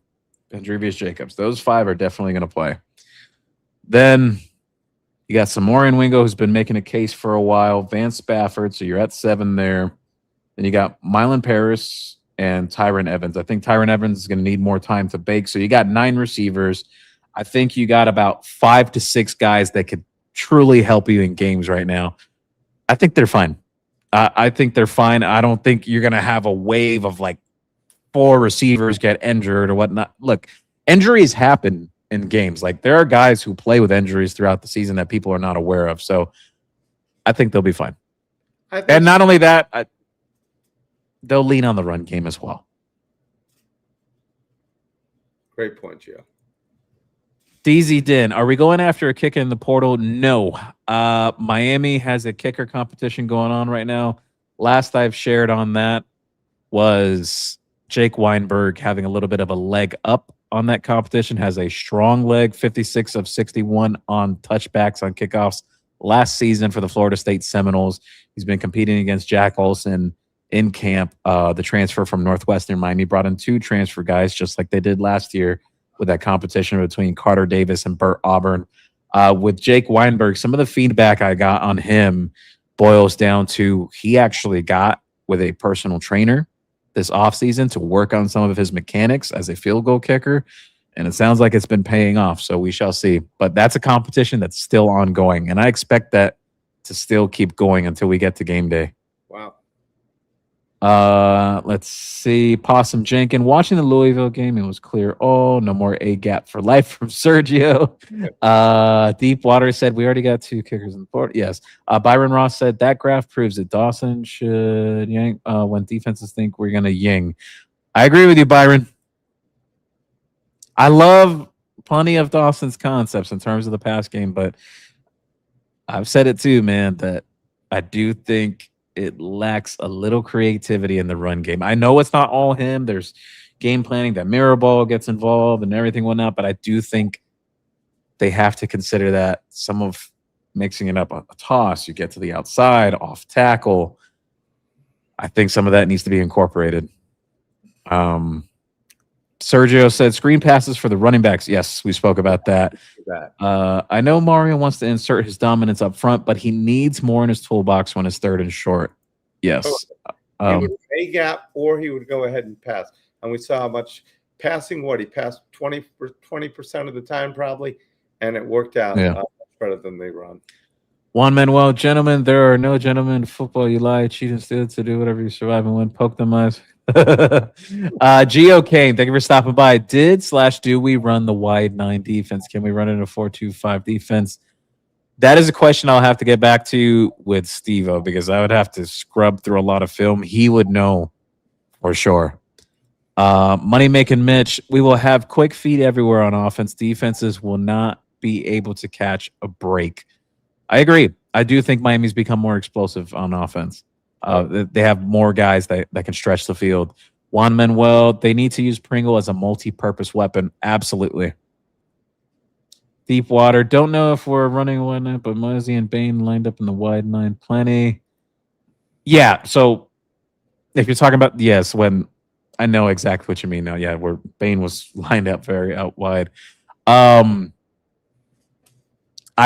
and Drevius Jacobs. Those 5 are definitely going to play. Then you got Samorian Wingo, who's been making a case for a while. Vance Spafford, so you're at 7 there. Then you got Mylan Paris and Tyron Evans. I think Tyron Evans is going to need more time to bake. So you got 9 receivers. I think you got about 5 to 6 guys that could truly help you in games right now. I think they're fine. I think they're fine. I don't think you're going to have a wave of like 4 receivers get injured or whatnot. Look, injuries happen in games. Like there are guys who play with injuries throughout the season that people are not aware of. So I think they'll be fine. And not only that, they'll lean on the run game as well. Great point, Gio. DZ Din, are we going after a kicker in the portal? No. Miami has a kicker competition going on right now. Last I've shared on that was Jake Weinberg having a little bit of a leg up on that competition, has a strong leg, 56 of 61 on touchbacks on kickoffs last season for the Florida State Seminoles. He's been competing against Jack Olson in camp. The transfer from Northwestern Miami brought in 2 transfer guys, just like they did last year with that competition between Carter Davis and Burt Auburn. With Jake Weinberg, some of the feedback I got on him boils down to he actually got with a personal trainer this offseason to work on some of his mechanics as a field goal kicker, and it sounds like it's been paying off, so we shall see. But that's a competition that's still ongoing, and I expect that to still keep going until we get to game day. Wow. Let's see. Possum Jenkins, watching the Louisville game, it was clear. Oh, no more A gap for life from Sergio. Deepwater said we already got 2 kickers in the board. Yes. Byron Ross said that graph proves that Dawson should yank when defenses think we're gonna ying. I agree with you, Byron. I love plenty of Dawson's concepts in terms of the pass game, but I've said it too, man, that I do think it lacks a little creativity in the run game. I know it's not all him. There's game planning that Mirabal gets involved and everything whatnot, but I do think they have to consider that some of mixing it up on a toss, you get to the outside, off tackle. I think some of that needs to be incorporated. Sergio said screen passes for the running backs. Yes, we spoke about that. I know Mario wants to insert his dominance up front, but he needs more in his toolbox when it's 3rd and short. Yes. He would A gap or he would go ahead and pass. And we saw how much passing, he passed 20% of the time probably, and it worked out much better than they run. Juan Manuel, gentlemen, there are no gentlemen in football. You lie, cheat, and steal to do whatever you survive and win. Poke them eyes. Geo Kane, thank you for stopping by. Do we run the wide 9 defense? Can we run it in a 4-2-5 defense? That is a question I'll have to get back to with Steve-O because I would have to scrub through a lot of film. He would know for sure. Money making Mitch, we will have quick feet everywhere on offense. Defenses will not be able to catch a break. I agree. I do think Miami's become more explosive on offense. They have more guys that can stretch the field. Juan Manuel, they need to use Pringle as a multi-purpose weapon. Absolutely. Deepwater, don't know if we're running one night, but Muzzy and Bain lined up in the wide 9 plenty. Yeah, so If you're talking about, yes, when I know exactly what you mean now. Yeah, where Bane was lined up very out wide. I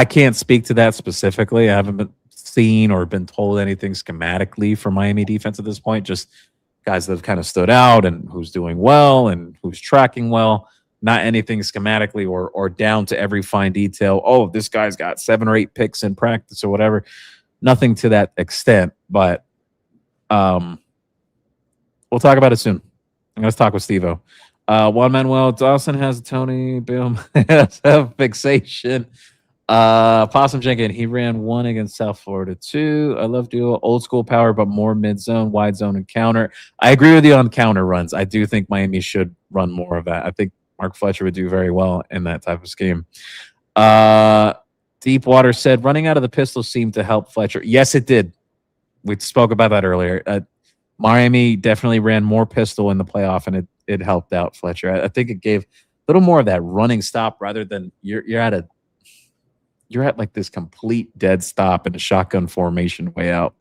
can't speak to that specifically. I haven't been seen or been told anything schematically for Miami defense at this point. Just guys that have kind of stood out and who's doing well and who's tracking well. Not anything schematically or down to every fine detail. Oh, this guy's got 7 or 8 picks in practice or whatever. Nothing to that extent, but we'll talk about it soon. Let's talk with Steve-O. Juan Manuel Dawson has Tony Boom has a fixation. Possum Jenkins, he ran 1 against South Florida 2. I love duo, old school power, but more mid zone, wide zone, and counter. I agree with you on counter runs. I do think Miami should run more of that. I think Mark Fletcher would do very well in that type of scheme. Deepwater said running out of the pistol seemed to help Fletcher. Yes, it did. We spoke about that earlier. Miami definitely ran more pistol in the playoff, and it helped out Fletcher. I think it gave a little more of that running stop rather than you're at like this complete dead stop in a shotgun formation way out.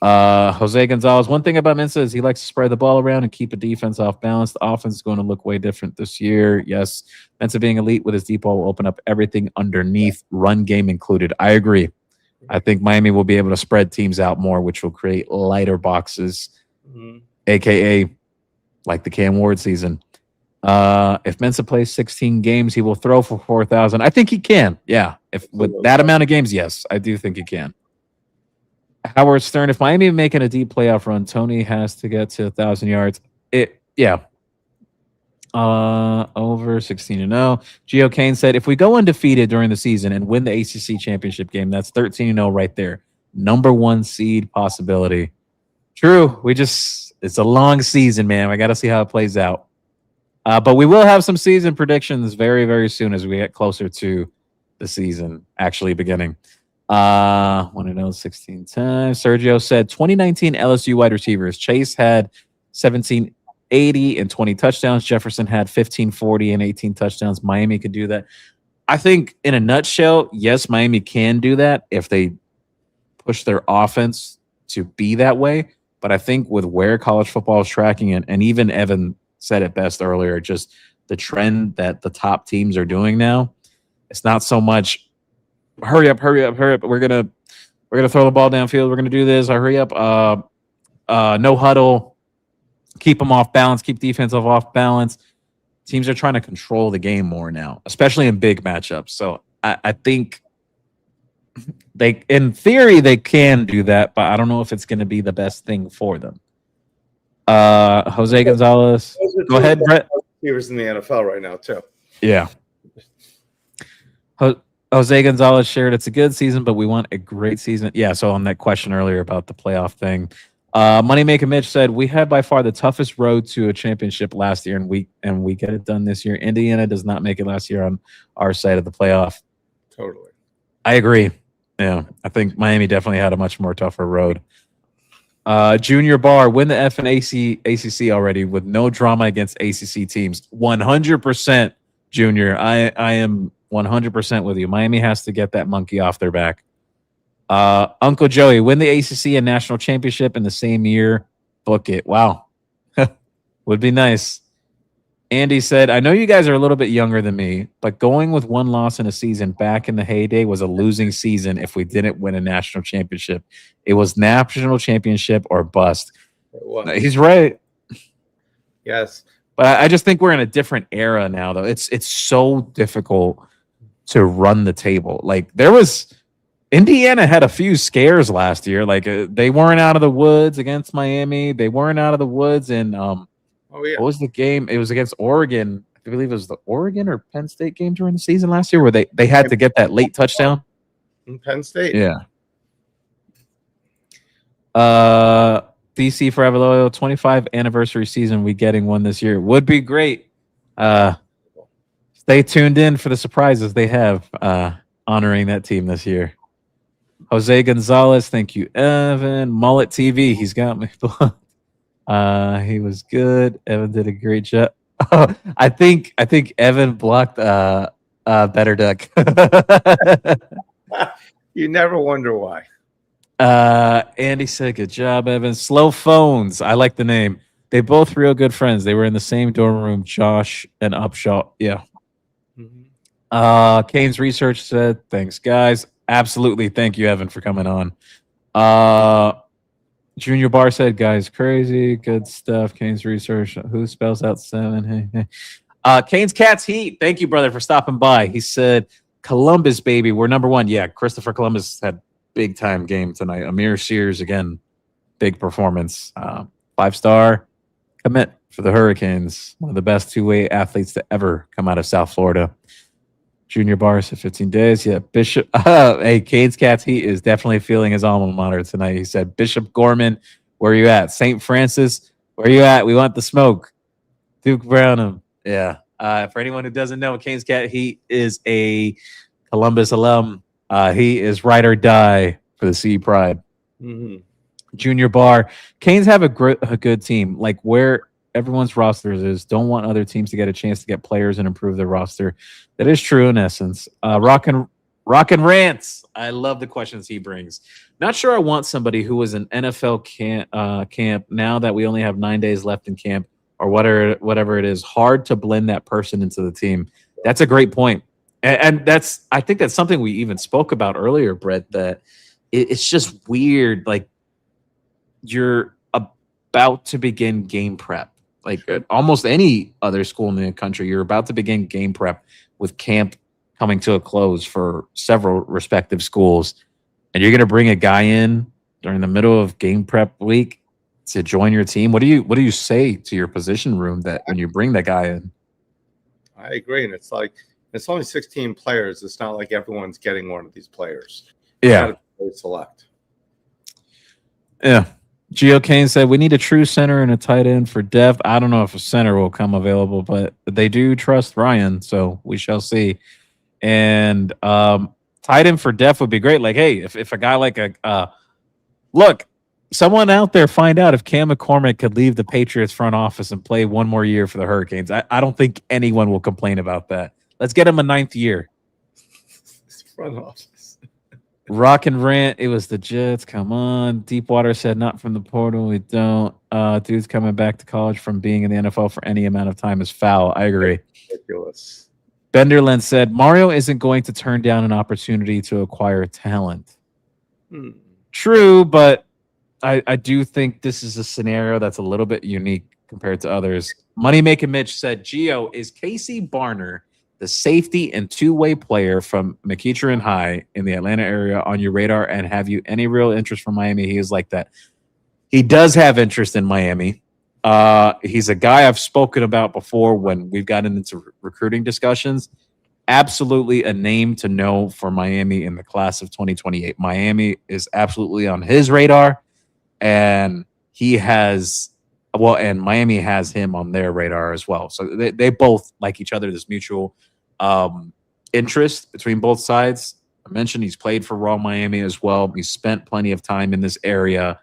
Jose Gonzalez, one thing about Mensa is he likes to spread the ball around and keep a defense off balance. The offense is going to look way different this year. Yes, Mensa being elite with his deep ball will open up everything underneath, run game included. I agree. I think Miami will be able to spread teams out more, which will create lighter boxes, a.k.a. like the Cam Ward season. If Mensa plays 16 games, he will throw for 4,000. I think he can. Yeah. If with that amount of games, yes, I do think he can. Howard Stern, if Miami making a deep playoff run, Tony has to get to 1,000 yards. Over 16-0. Gio Kane said, if we go undefeated during the season and win the ACC championship game, that's 13-0 right there. Number 1 seed possibility. True. It's a long season, man. I got to see how it plays out. But we will have some season predictions very, very soon as we get closer to the season actually beginning. Want to know 16 times. Sergio said 2019 LSU wide receivers. Chase had 1780 and 20 touchdowns. Jefferson had 1540 and 18 touchdowns. Miami could do that. I think in a nutshell, yes, Miami can do that if they push their offense to be that way. But I think with where college football is tracking, and even Evan said it best earlier, just the trend that the top teams are doing now, it's not so much hurry up. We're gonna throw the ball downfield. We're gonna do this. Hurry up. No huddle. Keep them off balance. Keep defense off balance. Teams are trying to control the game more now, especially in big matchups. So I think in theory, they can do that, but I don't know if it's going to be the best thing for them. Jose Gonzalez, go ahead, Brett. Receivers in the NFL right now too. Yeah. Jose Gonzalez shared it's a good season, but we want a great season. Yeah, so on that question earlier about the playoff thing, Moneymaker Mitch said we had by far the toughest road to a championship last year, and we get it done this year. Indiana does not make it last year on our side of the playoff. Totally. I agree. Yeah, I think Miami definitely had a much more tougher road. Junior Barr, win the F and ACC already with no drama against ACC teams. 100%, Junior. I am 100% with you. Miami has to get that monkey off their back. Uncle Joey, win the ACC and national championship in the same year. Book it. Wow. Would be nice. Andy said, I know you guys are a little bit younger than me, but going with one loss in a season back in the heyday was a losing season if we didn't win a national championship. It was national championship or bust. He's right. Yes. But I just think we're in a different era now, though. It's so difficult to run the table. Like Indiana had a few scares last year. Like they weren't out of the woods against Miami. They weren't out of the woods in what was the game? It was against Oregon. I believe it was the Oregon or Penn State game during the season last year where they had to get that late touchdown. In Penn State. Yeah. DC Forever Loyal, 25th anniversary season. We getting one this year. Would be great. Stay tuned in for the surprises they have honoring that team this year. Jose Gonzalez, thank you, Evan. Mullet TV, he's got me. He was good. Evan did a great job. I think Evan blocked Better Duck. You never wonder why. Andy said, good job, Evan. Slow Phones. I like the name. They both real good friends. They were in the same dorm room, Josh and Upshaw. Yeah. Kane's Research said, thanks, guys. Absolutely. Thank you, Evan, for coming on. Junior Bar said, guys, crazy. Good stuff. Kane's Research. Who spells out 7? Hey, hey. Kane's Cats Heat. Thank you, brother, for stopping by. He said, Columbus, baby. We're number one. Yeah, Christopher Columbus had big time game tonight. Amir Sears, again, big performance. 5-star commit for the Hurricanes. One of the best two-way athletes to ever come out of South Florida. Junior Bars at 15 days. Yeah, Bishop. Hey, Cade's Cats. He is definitely feeling his alma mater tonight. He said, Bishop Gorman, where are you at? St. Francis, where are you at? We want the smoke. Duke Brownham. Yeah. For anyone who doesn't know, Cade's Cat, he is a Columbus alum. He is ride or die for the Sea Pride. Junior Bar. Canes have a good team. Like where everyone's rosters is, don't want other teams to get a chance to get players and improve their roster. That is true in essence. Rock and Rants. I love the questions he brings. Not sure I want somebody who was an NFL camp now that we only have 9 days left in camp or whatever it is. Hard to blend that person into the team. That's a great point. And I think that's something we even spoke about earlier, Brett, that it's just weird. Like you're about to begin game prep. Like almost any other school in the country, you're about to begin game prep with camp coming to a close for several respective schools. And you're going to bring a guy in during the middle of game prep week to join your team. What do you say to your position room that when you bring that guy in? I agree. And it's like, it's only 16 players. It's not like everyone's getting one of these players. Yeah. Select. Yeah. Gio Kane said, we need a true center and a tight end for depth. I don't know if a center will come available, but they do trust Ryan, so we shall see. And tight end for depth would be great. Like, hey, if a guy like look, someone out there find out if Cam McCormick could leave the Patriots front office and play one more year for the Hurricanes. I don't think anyone will complain about that. Let's get him a 9th year. Front office. Rock and Rant, it was the Jets. Come on. Deepwater said, not from the portal. We don't. Dudes coming back to college from being in the NFL for any amount of time is foul. I agree. Ridiculous. Benderland said, Mario isn't going to turn down an opportunity to acquire talent. True, but I do think this is a scenario that's a little bit unique compared to others. Moneymaker Mitch said, Gio, is Casey Barner the safety and two-way player from McEachern High in the Atlanta area on your radar, and have you any real interest from Miami? He is like that. He does have interest in Miami. He's a guy I've spoken about before when we've gotten into recruiting discussions. Absolutely a name to know for Miami in the class of 2028. Miami is absolutely on his radar, and Miami has him on their radar as well. So they both like each other. There's mutual interest between both sides. I mentioned he's played for Raw Miami as well. He's spent plenty of time in this area.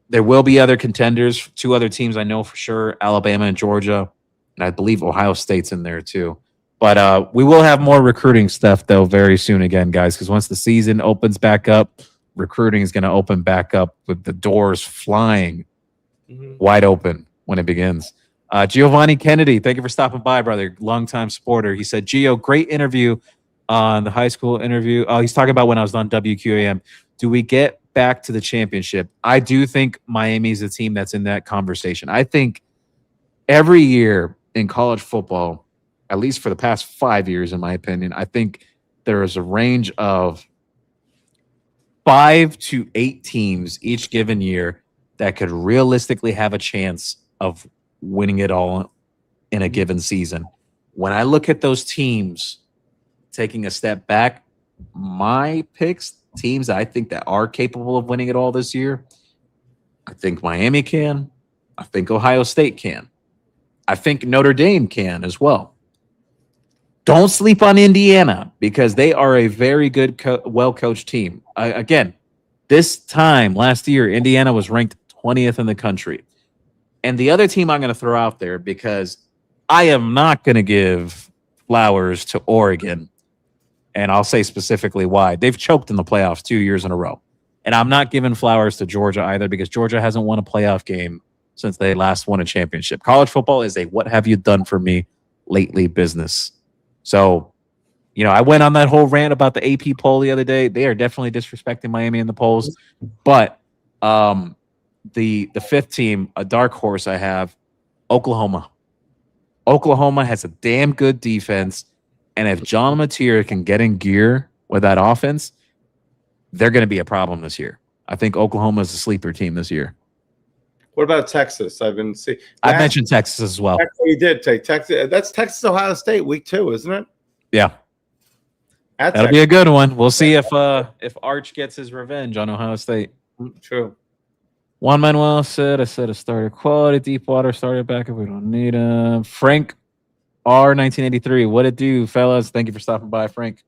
There will be other contenders, 2 other teams I know for sure, Alabama and Georgia, and I believe Ohio State's in there too. But we will have more recruiting stuff, though, very soon again, guys, because once the season opens back up, recruiting is going to open back up with the doors flying wide open when it begins. Giovanni Kennedy, thank you for stopping by, brother. Longtime supporter. He said, Gio, great interview on the high school interview. Oh, he's talking about when I was on WQAM. Do we get back to the championship? I do think Miami's a team that's in that conversation. I think every year in college football, at least for the past 5 years, in my opinion, I think there is a range of 5 to 8 teams each given year that could realistically have a chance of winning it all in a given season. When I look at those teams taking a step back, my picks, teams I think that are capable of winning it all this year, I think Miami can. I think Ohio State can. I think Notre Dame can as well. Don't sleep on Indiana because they are a very good, well-coached team. Again, this time last year, Indiana was ranked 20th in the country. And the other team I'm going to throw out there, because I am not going to give flowers to Oregon, and I'll say specifically why. They've choked in the playoffs 2 years in a row. And I'm not giving flowers to Georgia either because Georgia hasn't won a playoff game since they last won a championship. College football is a what have you done for me lately business. So, I went on that whole rant about the AP poll the other day. They are definitely disrespecting Miami in the polls. But the fifth team, a dark horse I have, Oklahoma. Oklahoma has a damn good defense. And if John Mateer can get in gear with that offense, they're going to be a problem this year. I think Oklahoma is a sleeper team this year. What about Texas? I've been seeing. I mentioned Texas as well. You did take Texas. That's Texas, Ohio State week 2, isn't it? Yeah. That'll be a good one. We'll see if Arch gets his revenge on Ohio State. True. Juan Manuel said, I said a starter quality, Deepwater starter backup. We don't need him. Frank R 1983. What it do, fellas? Thank you for stopping by, Frank.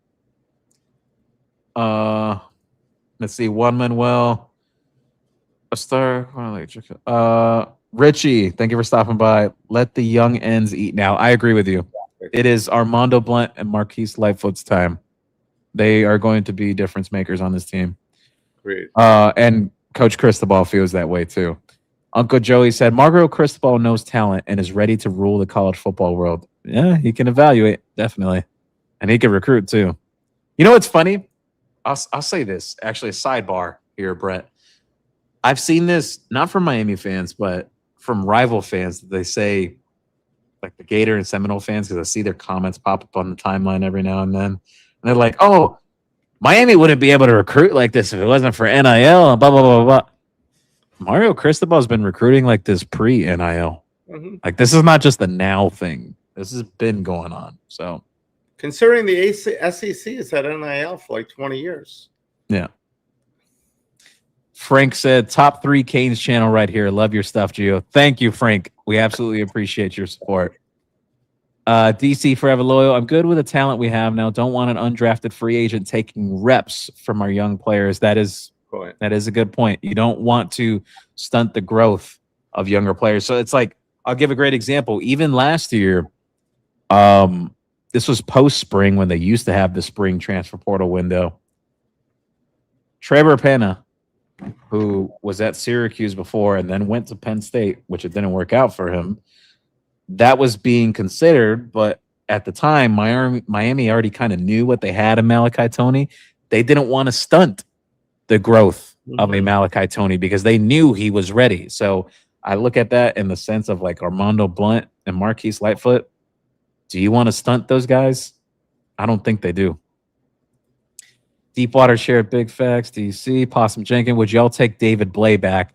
Let's see. Juan Manuel. A star. Richie, thank you for stopping by. Let the young ends eat now. I agree with you. It is Armando Blunt and Marquise Lightfoot's time. They are going to be difference makers on this team. Great. And Coach Cristobal feels that way too. Uncle Joey said, Margaret Cristobal knows talent and is ready to rule the college football world. Yeah, he can evaluate, definitely. And he can recruit too. You know what's funny? I'll say this, actually, a sidebar here, Brett. I've seen this not from Miami fans, but from rival fans. They say, like the Gator and Seminole fans, because I see their comments pop up on the timeline every now and then. And they're like, oh, Miami wouldn't be able to recruit like this if it wasn't for NIL and blah, blah, blah, blah. Mario Cristobal has been recruiting like this pre-NIL. Mm-hmm. Like, this is not just a now thing. This has been going on. So, considering the SEC has had NIL for like 20 years. Yeah. Frank said, top 3 Canes channel right here. Love your stuff, Gio. Thank you, Frank. We absolutely appreciate your support. DC Forever Loyal. I'm good with the talent we have now. Don't want an undrafted free agent taking reps from our young players. That is a good point. You don't want to stunt the growth of younger players. So it's like, I'll give a great example. Even last year, this was post-spring when they used to have the spring transfer portal window. Trevor Penna, who was at Syracuse before and then went to Penn State, which it didn't work out for him, that was being considered. But at the time, Miami already kind of knew what they had in Malachi Toney. They didn't want to stunt the growth of a Malachi Toney because they knew he was ready. So I look at that in the sense of like Armando Blunt and Marquise Lightfoot. Do you want to stunt those guys? I don't think they do. Deepwater shared big facts. DC, Possum Jenkins, would y'all take David Blay back?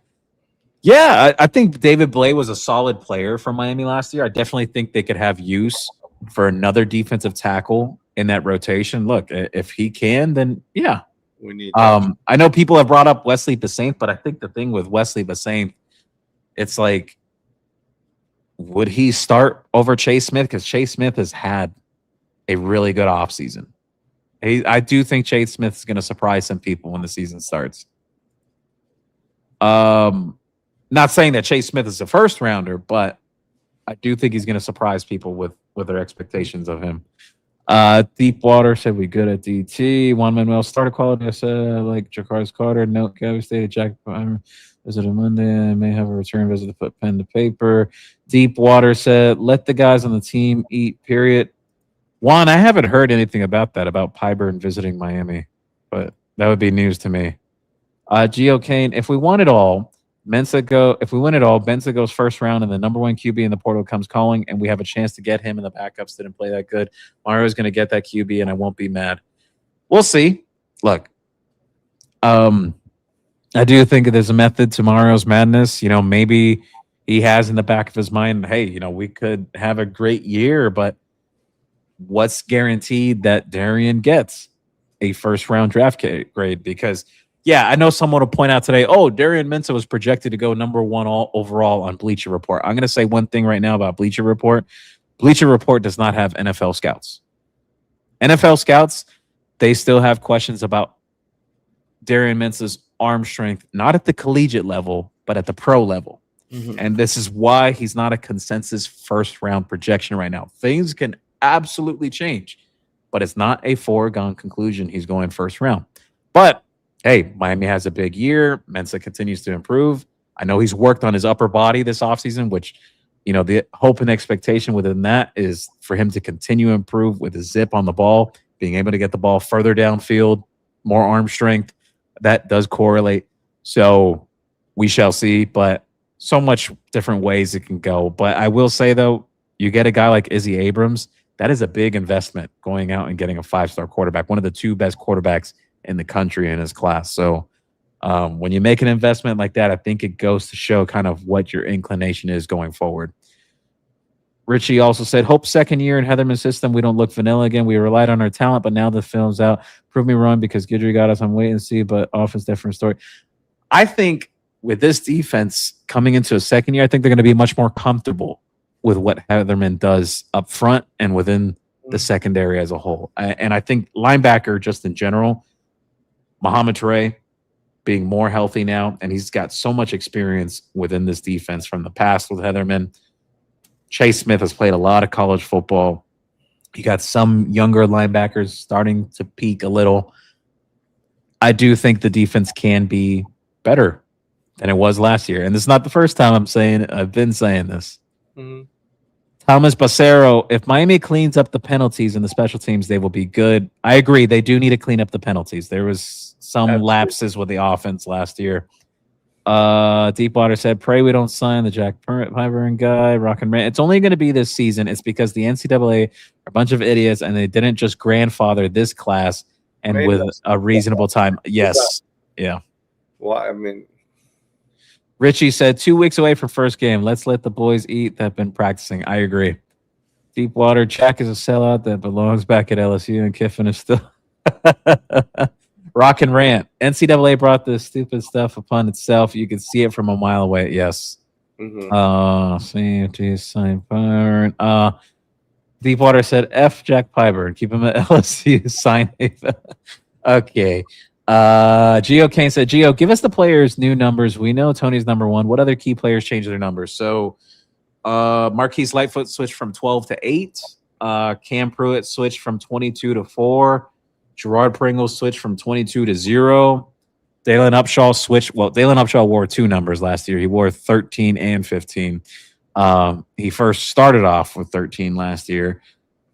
Yeah, I think David Blay was a solid player for Miami last year. I definitely think they could have use for another defensive tackle in that rotation. Look, if he can, then yeah. We need I know people have brought up Wesley Basaint, but I think the thing with Wesley Basaint, it's like, would he start over Chase Smith? Because Chase Smith has had a really good offseason. I do think Chase Smith is going to surprise some people when the season starts. Not saying that Chase Smith is a first rounder, but I do think he's going to surprise people with their expectations of him. Deepwater said we good at DT. Juan Manuel starter quality. I said like Jakar's Carter. Note Gabby stated Jack visited Monday. I may have a return visit to put pen to paper. Deepwater said let the guys on the team eat. Period. Juan, I haven't heard anything about that, about Pyburn visiting Miami, but that would be news to me. Gio Kane, if we win it all, Mensa goes first round and the number 1 QB in the portal comes calling and we have a chance to get him and the backups didn't play that good. Mario's going to get that QB and I won't be mad. We'll see. Look, I do think there's a method to Mario's madness. You know, maybe he has in the back of his mind, hey, you know, we could have a great year, but what's guaranteed that Darian gets a first round draft grade? Because yeah, I know someone will point out today, oh, Darian Mensah was projected to go number 1 overall on Bleacher Report. I'm going to say one thing right now about Bleacher Report. Bleacher Report does not have NFL scouts. NFL scouts, they still have questions about Darian Mensah's arm strength, not at the collegiate level, but at the pro level. Mm-hmm. And this is why he's not a consensus first round projection right now. Things can absolutely change, but it's not a foregone conclusion he's going first round. But hey, Miami has a big year. Mensah continues to improve. I know he's worked on his upper body this offseason, which, the hope and expectation within that is for him to continue to improve with his zip on the ball, being able to get the ball further downfield, more arm strength. That does correlate. So we shall see, but so much different ways it can go. But I will say, though, you get a guy like Izzy Abrams, that is a big investment going out and getting a 5-star quarterback, one of the 2 best quarterbacks in the country in his class. So when you make an investment like that, I think it goes to show kind of what your inclination is going forward. Richie also said, hope second year in Heatherman's system, we don't look vanilla again. We relied on our talent, but now the film's out. Prove me wrong because Guidry got us on wait and see, but offense, different story. I think with this defense coming into a second year, I think they're going to be much more comfortable with what Heatherman does up front and within the secondary as a whole. And I think linebacker just in general, Muhammad Toure being more healthy now, and he's got so much experience within this defense from the past with Heatherman. Chase Smith has played a lot of college football. You got some younger linebackers starting to peak a little. I do think the defense can be better than it was last year. And this is not the first time I've been saying this. Mm-hmm. Thomas Bacero, if Miami cleans up the penalties and the special teams, they will be good. I agree. They do need to clean up the penalties. There was some lapses with the offense last year. Deepwater said, pray we don't sign the Jack Pyburn guy, Rock and Rant. It's only going to be this season. It's because the NCAA are a bunch of idiots and they didn't just grandfather this class and with a reasonable time. Yes. Yeah. Well, I mean, Richie said 2 weeks away from first game. Let's let the boys eat that have been practicing. I agree. Deepwater, Jack is a sellout that belongs back at LSU and Kiffin is still Rock and Rant. NCAA brought this stupid stuff upon itself. You could see it from a mile away. Yes. CFT sign Pyburn. Deepwater said F Jack Pyburn. Keep him at LSU. Sign Okay. Gio Kane said, Gio, give us the players' new numbers. We know Tony's number 1. What other key players changed their numbers? So Marquise Lightfoot switched from 12 to 8. Cam Pruitt switched from 22 to 4. Gerard Pringle switched from 22 to 0. Dalen Upshaw switched. Well, Dalen Upshaw wore 2 numbers last year. He wore 13 and 15. He first started off with 13 last year.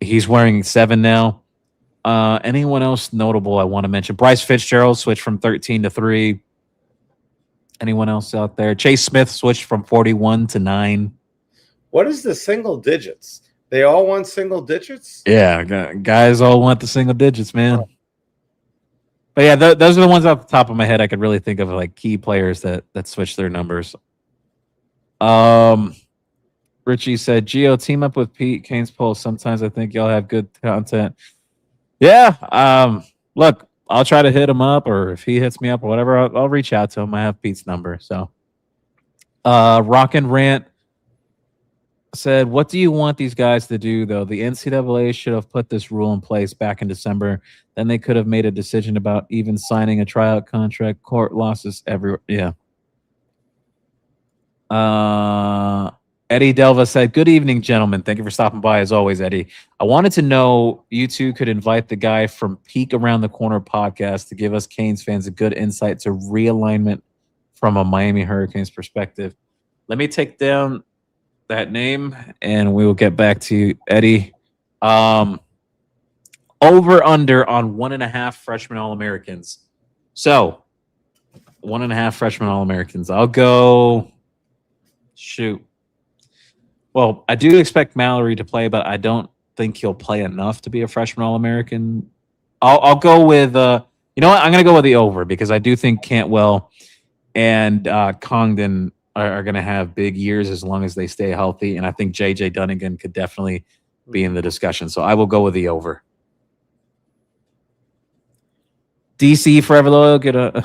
He's wearing 7 now. Anyone else notable I want to mention? Bryce Fitzgerald switched from 13 to 3. Anyone else out there? Chase Smith switched from 41 to 9. What is the single digits? They all want single digits? Yeah, guys all want the single digits, man. Oh. But yeah, those are the ones off the top of my head I could really think of, like key players that switch their numbers. Richie said, Gio, team up with Pete, Kane's Pulse. Sometimes I think y'all have good content. Yeah. Look, I'll try to hit him up, or if he hits me up or whatever, I'll reach out to him. I have Pete's number. So, Rock and Rant said, what do you want these guys to do, though? The NCAA should have put this rule in place back in December. Then they could have made a decision about even signing a tryout contract. Court losses everywhere. Yeah. Eddie Delva said, good evening, gentlemen. Thank you for stopping by, as always, Eddie. I wanted to know you two could invite the guy from Peek Around the Corner podcast to give us Canes fans a good insight to realignment from a Miami Hurricanes perspective. Let me take down that name, and we will get back to you, Eddie. Over under on 1.5 freshman All-Americans. So 1.5 freshman All-Americans. I'll go shoot. Well, I do expect Mallory to play, but I don't think he'll play enough to be a freshman All-American. I'll go with you know what? I'm gonna go with the over because I do think Cantwell and Congdon are going to have big years as long as they stay healthy. And I think J.J. Dunnigan could definitely be in the discussion. So I will go with the over. DC Forever Loyal. Get a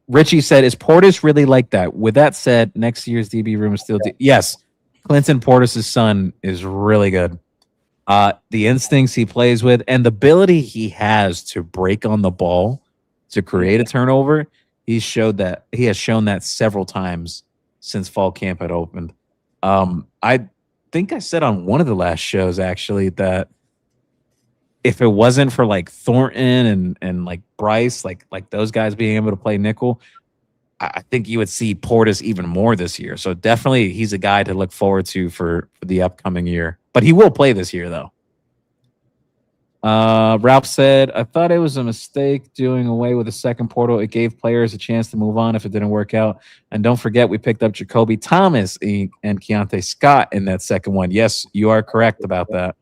Richie said, is Portis really like that? With that said, next year's DB room is still yes. Clinton Portis' son is really good. The instincts he plays with and the ability he has to break on the ball to create a turnover. He has shown that several times since fall camp had opened. I think I said on one of the last shows actually that if it wasn't for like Thornton and like Bryce, like those guys being able to play nickel, I think you would see Portis even more this year. So definitely he's a guy to look forward to for the upcoming year. But he will play this year though. Ralph said, I thought it was a mistake doing away with the second portal. It gave players a chance to move on if it didn't work out. And don't forget, we picked up Jacoby Thomas and Keontae Scott in that second one. Yes, you are correct about that.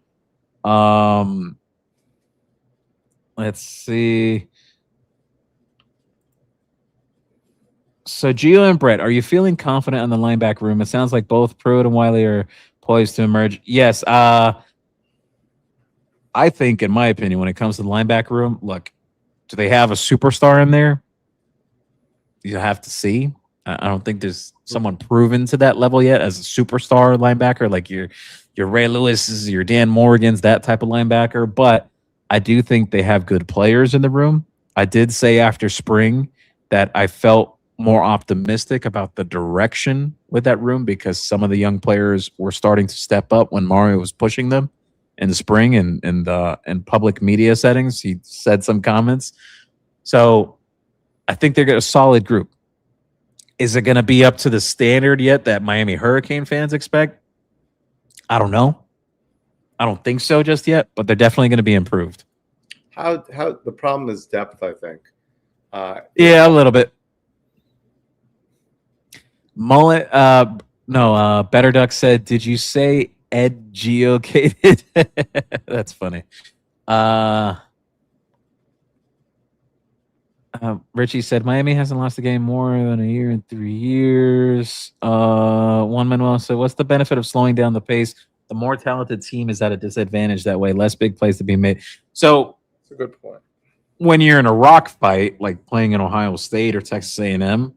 Let's see. So Gio and Brett, are you feeling confident on the linebacker room? It sounds like both Pruitt and Wiley are poised to emerge. Yes. I think, in my opinion, when it comes to the linebacker room, look, do they have a superstar in there? You have to see. I don't think there's someone proven to that level yet as a superstar linebacker, like your Ray Lewis's, your Dan Morgan's, that type of linebacker. But I do think they have good players in the room. I did say after spring that I felt more optimistic about the direction with that room because some of the young players were starting to step up when Mario was pushing them in the spring and in public media settings. He said some comments. So I think they're a solid group. Is it going to be up to the standard yet that Miami Hurricane fans expect? I don't know. I don't think so just yet, but they're definitely going to be improved. How the problem is depth, I think. Yeah, a little bit. Mullet, Better Duck said, did you say Ed geocated? That's funny. Richie said Miami hasn't lost a game more than a year in 3 years. One Manuel said, what's the benefit of slowing down the pace? The more talented team is at a disadvantage that way. Less big plays to be made. So that's a good point. When you're in a rock fight, like playing in Ohio State or Texas A&M,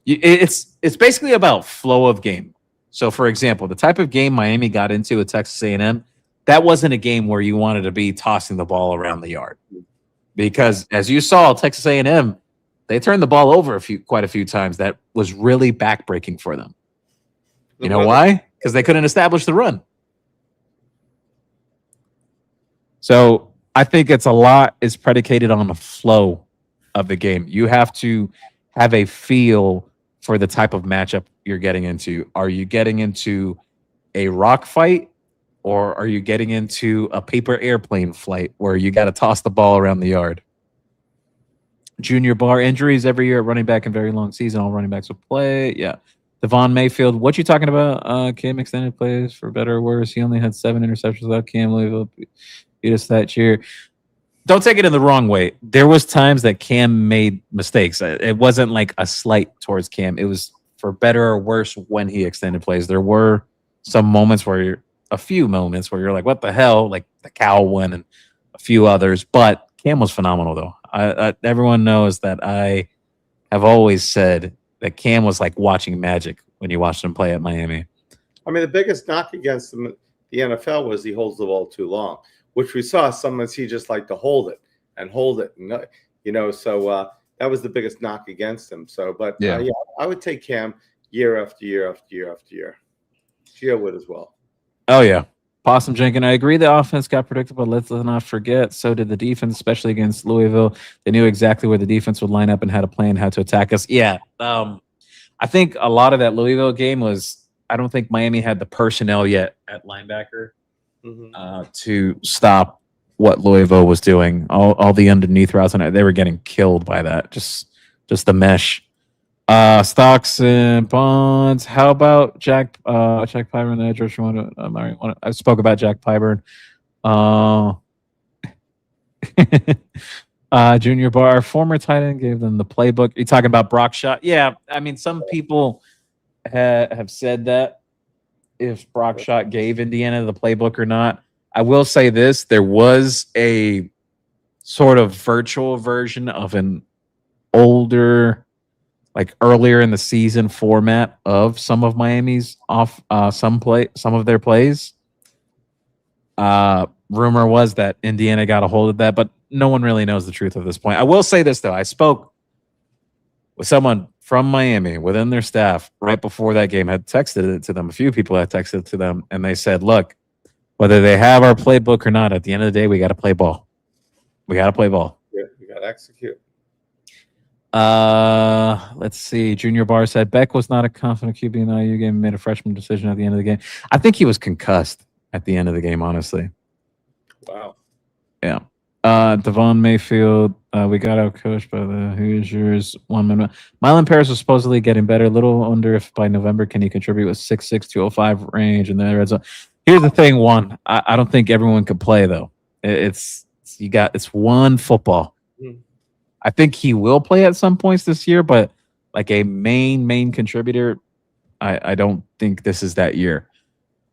it's basically about flow of game. So, for example, the type of game Miami got into with Texas A&M, that wasn't a game where you wanted to be tossing the ball around the yard. Because as you saw, Texas A&M, they turned the ball over quite a few times. That was really backbreaking for them. You know why? Because they couldn't establish the run. So I think it's a lot is predicated on the flow of the game. You have to have a feel for the type of matchup you're getting into. Are you getting into a rock fight, or are you getting into a paper airplane flight where you got to toss the ball around the yard? Junior Bar, injuries every year at running back in very long season. All running backs will play. Yeah. Devon Mayfield, what you talking about? Cam extended plays for better or worse. He only had 7 interceptions without Cam. Louisville beat us that year. Don't take it in the wrong way. There was times that Cam made mistakes. It wasn't like a slight towards Cam. It was for better or worse when he extended plays. There were some moments where a few moments where you're like, what the hell? Like the cow one and a few others. But Cam was phenomenal, though. Everyone knows that I have always said that Cam was like watching magic when you watched him play at Miami. I mean, the biggest knock against him, the NFL, was he holds the ball too long, which we saw sometimes he just liked to hold it. And, so that was the biggest knock against him. So, but yeah, I would take Cam year after year after year after year. Gio would as well. Oh, yeah. Possum Jenkins, I agree the offense got predictable. Let's not forget, so did the defense, especially against Louisville. They knew exactly where the defense would line up and how to play and how to attack us. Yeah, I think a lot of that Louisville game was, I don't think Miami had the personnel yet at linebacker to stop what Louisville was doing. All the underneath routes, and they were getting killed by that. Just the mesh. Stocks and bonds. How about Jack Pyburn, the edge rusher? I spoke about Jack Pyburn. Junior Bar, former tight end, gave them the playbook. You talking about Brock Shot? Yeah, I mean, some people have said that if Brock Shot gave Indiana the playbook or not. I will say this: there was a sort of virtual version of an older, like earlier in the season format of some of Miami's some of their plays. Rumor was that Indiana got a hold of that, but no one really knows the truth at this point. I will say this though: I spoke with someone from Miami within their staff right before that game. Had texted it to them. A few people had texted it to them, and they said, "Look, Whether they have our playbook or not, at the end of the day, we got to play ball. We got to play ball. Yeah, we got to execute. Let's see. Junior Barr said Beck was not a confident QB in the IU game. Made a freshman decision at the end of the game. I think he was concussed at the end of the game. Honestly. Wow. Yeah. Devon Mayfield. We got out coached by the Hoosiers. 1 minute. Mylan Paris was supposedly getting better. A little under if by November can he contribute with 6'6", 205 range and then red zone. Here's the thing. One, I don't think everyone could play though. It's one football. I think he will play at some points this year, but like a main contributor, I don't think this is that year.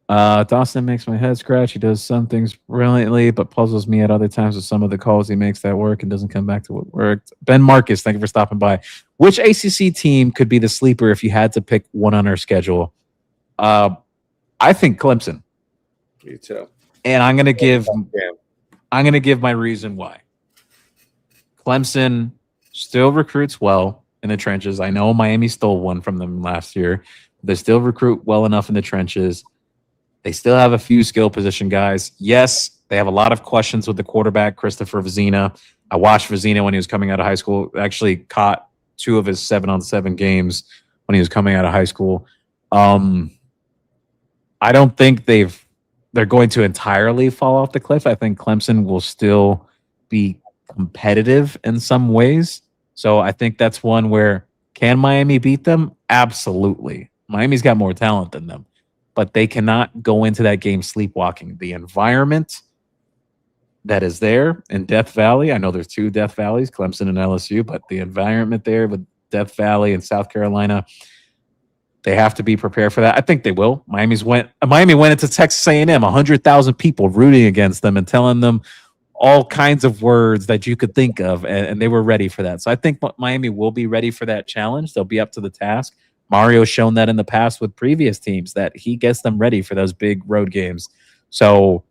Dawson makes my head scratch. He does some things brilliantly, but puzzles me at other times with some of the calls he makes that work and doesn't come back to what worked. Ben Marcus, thank you for stopping by. Which ACC team could be the sleeper if you had to pick one on our schedule? I think Clemson. Me too. And I'm gonna give my reason why. Clemson still recruits well in the trenches. I know Miami stole one from them last year. They still recruit well enough in the trenches. They still have a few skill position guys. Yes, they have a lot of questions with the quarterback, Christopher Vizina. I watched Vizina when he was coming out of high school. Actually caught 2 of his 7-on-7 games when he was coming out of high school. I don't think they're going to entirely fall off the cliff. I think Clemson will still be competitive in some ways. So I think that's one where can Miami beat them? Absolutely. Miami's got more talent than them, but they cannot go into that game sleepwalking. The environment that is there in Death Valley, I know there's 2 Death Valleys, Clemson and LSU, but the environment there with Death Valley and South Carolina, they have to be prepared for that. I think they will. Miami went into Texas A&M, 100,000 people rooting against them and telling them all kinds of words that you could think of, and they were ready for that. So I think Miami will be ready for that challenge. They'll be up to the task. Mario's shown that in the past with previous teams that he gets them ready for those big road games. So,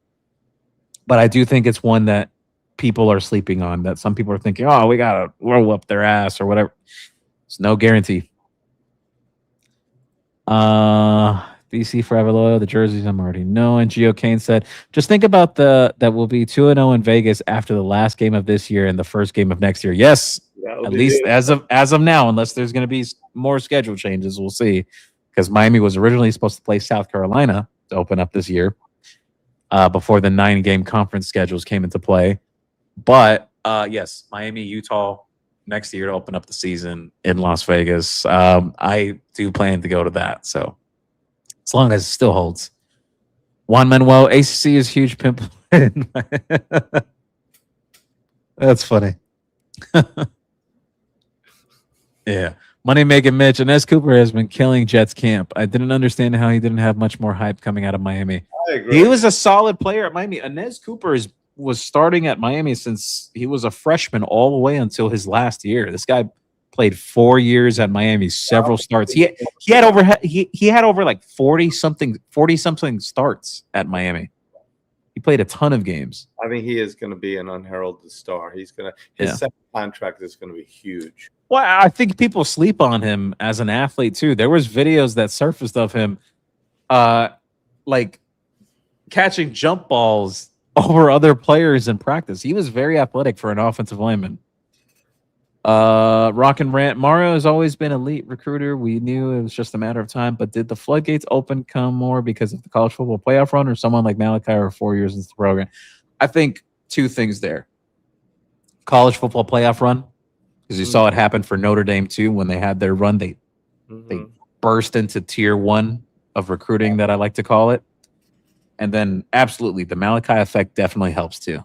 but I do think it's one that people are sleeping on, that some people are thinking, oh, we got to roll up their ass or whatever. It's no guarantee. DC Forever Loyal, the jerseys I'm already knowing. Gio Kane said, just think about that we'll be 2-0 in Vegas after the last game of this year and the first game of next year. Yes, at least as of now, unless there's going to be more schedule changes, we'll see. Because Miami was originally supposed to play South Carolina to open up this year before the 9-game conference schedules came into play. But yes, Miami, Utah next year to open up the season in Las Vegas. I do plan to go to that. So as long as it still holds. Juan Manuel, ACC is huge pimp. That's funny. Yeah. Money making Mitch. Inez Cooper has been killing Jets camp. I didn't understand how he didn't have much more hype coming out of Miami. I agree. He was a solid player at Miami. Inez Cooper was starting at Miami since he was a freshman all the way until his last year. This guy played 4 years at Miami, several starts. He had over like 40 something starts at Miami. He played a ton of games. I think he is going to be an unheralded star. His second contract is going to be huge. Well, I think people sleep on him as an athlete too. There was videos that surfaced of him like catching jump balls over other players in practice. He was very athletic for an offensive lineman. Rock and Rant. Mario has always been elite recruiter. We knew it was just a matter of time, but did the floodgates come more because of the college football playoff run or someone like Malachi or 4 years into the program? I think 2 things there. College football playoff run, because you saw it happen for Notre Dame too when they had their run. They burst into tier 1 of recruiting, that I like to call it. And then absolutely the Malachi effect definitely helps too.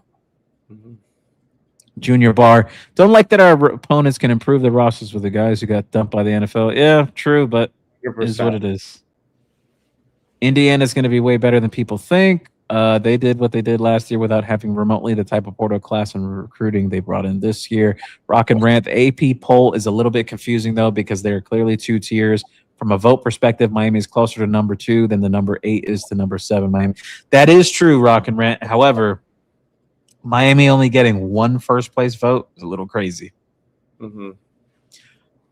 Junior Barr, don't like that our opponents can improve their rosters with the guys who got dumped by the NFL. Yeah, true, but it is what it is. Indiana's going to be way better than people think. They did what they did last year without having remotely the type of portal class and recruiting they brought in this year. Rock and Rant, the AP poll is a little bit confusing, though, because there are clearly 2 tiers. From a vote perspective, Miami is closer to number 2 than the number 8 is to number 7. Miami. That is true, Rock and Rant. However, Miami only getting 1 first-place vote is a little crazy.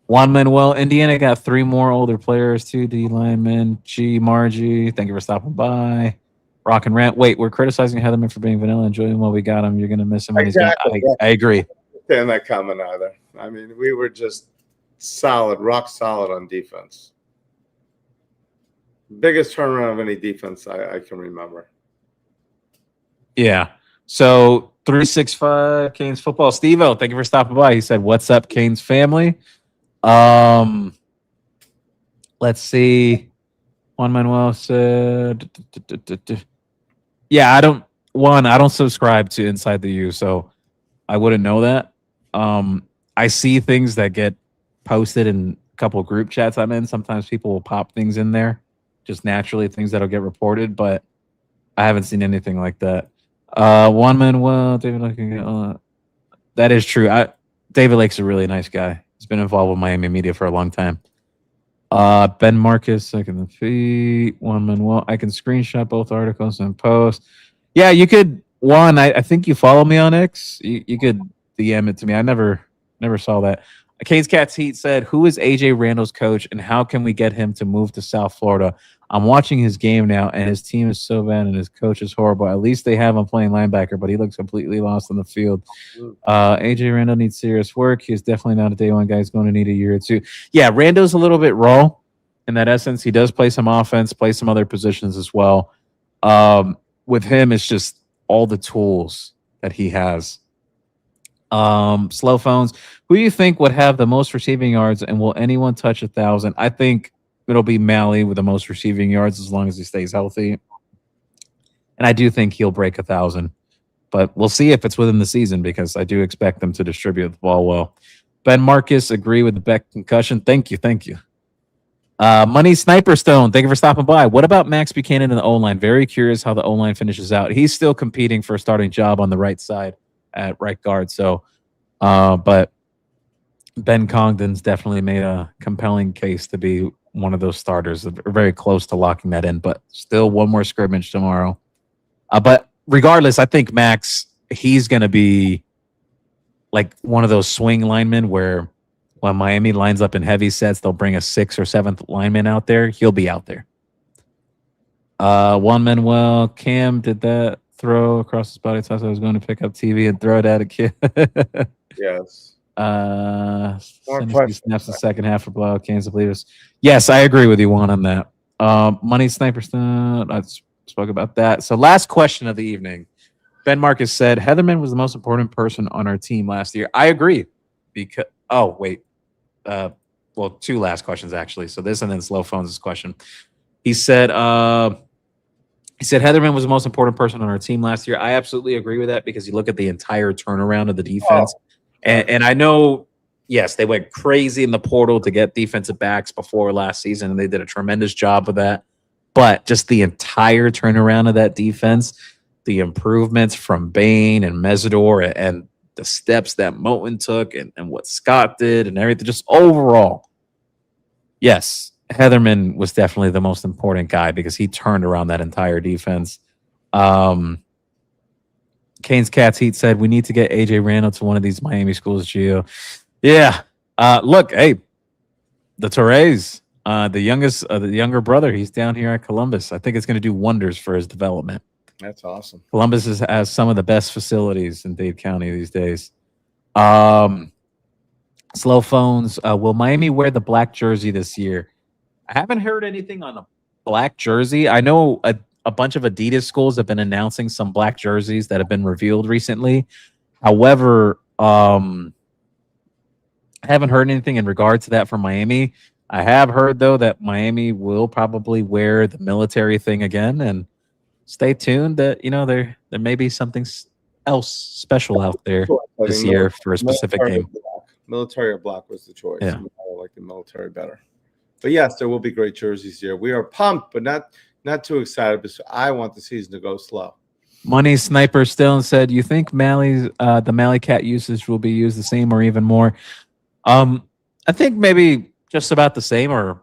Juan Manuel, Indiana got 3 more older players, 2 D linemen. G. Margie, thank you for stopping by. Rock and rant. Wait, we're criticizing Heatherman for being vanilla. Enjoy him while we got him. You're gonna miss him when Exactly. he's gone. I agree. Understand that comment either. I mean, we were just solid, rock solid on defense. Biggest turnaround of any defense I can remember. Yeah. So 365 Canes football. Steve-O, thank you for stopping by. He said, "What's up, Canes family?" Let's see. Juan Manuel said, "Yeah, I don't subscribe to Inside the U, so I wouldn't know that. I see things that get posted in a couple of group chats I'm in. Sometimes people will pop things in there, just naturally things that'll get reported, but I haven't seen anything like that." Juan Manuel, David, that is true. David Lake's a really nice guy. He's been involved with Miami media for a long time. Ben Marcus, I can feed Juan Manuel. I can screenshot both articles and post. Yeah, you could. Juan, I think you follow me on X. You could DM it to me. I never saw that. Canes Cats Heat said, "Who is AJ Randall's coach, and how can we get him to move to South Florida? I'm watching his game now, and his team is so bad, and his coach is horrible. At least they have him playing linebacker, but he looks completely lost on the field. AJ Randall needs serious work. He's definitely not a day one guy. He's going to need a year or two." Yeah, Randall's a little bit raw in that essence. He does play some offense, play some other positions as well. With him, it's just all the tools that he has. Slow phones. Who do you think would have the most receiving yards, and will anyone touch 1,000? I think it'll be Mally with the most receiving yards as long as he stays healthy. And I do think he'll break 1,000. But we'll see if it's within the season because I do expect them to distribute the ball well. Ben Marcus, agree with the Beck concussion. Thank you. Money Sniper Stone, thank you for stopping by. What about Max Buchanan in the O-line? Very curious how the O-line finishes out. He's still competing for a starting job on the right side at right guard. So, but Ben Congdon's definitely made a compelling case to be one of those starters. They're very close to locking that in, but still one more scrimmage tomorrow. But regardless, I think Max, he's going to be like one of those swing linemen where when Miami lines up in heavy sets, they'll bring a 6th or 7th lineman out there. He'll be out there. Juan Manuel, Cam did that throw across his body. Thought I was going to pick up TV and throw it at a kid. Yes. Snaps the second half for blowout. Canes to believe us. Yes, I agree with you, Juan, on that. Money Sniper Stone, I spoke about that. So last question of the evening. Ben Marcus said, Heatherman was the most important person on our team last year. I agree. Because well, 2 last questions actually. So this and then Slow Phones' question. He said Heatherman was the most important person on our team last year. I absolutely agree with that because you look at the entire turnaround of the defense. And I know, yes, they went crazy in the portal to get defensive backs before last season, and they did a tremendous job of that. But just the entire turnaround of that defense, the improvements from Bain and Mesidor and the steps that Moten took and what Scott did and everything, just overall, yes, Heatherman was definitely the most important guy because he turned around that entire defense. Canes Cats Heat said, we need to get AJ Randall to one of these Miami schools, Gio. Yeah. Look, hey, the Torres, the younger brother, he's down here at Columbus. I think it's going to do wonders for his development. That's awesome. Columbus has some of the best facilities in Dade County these days. Slow Phones, will Miami wear the black jersey this year? I haven't heard anything on a black jersey. I know a bunch of Adidas schools have been announcing some black jerseys that have been revealed recently. However, I haven't heard anything in regard to that from Miami. I have heard, though, that Miami will probably wear the military thing again, and stay tuned that, there may be something else special out there this year for a specific game. Military or black was the choice. Yeah. I like the military better. But yes, there will be great jerseys here. We are pumped, but not too excited, because I want the season to go slow. Money Sniper Stone said, you think the Mally Cat usage will be used the same or even more? I think maybe just about the same, or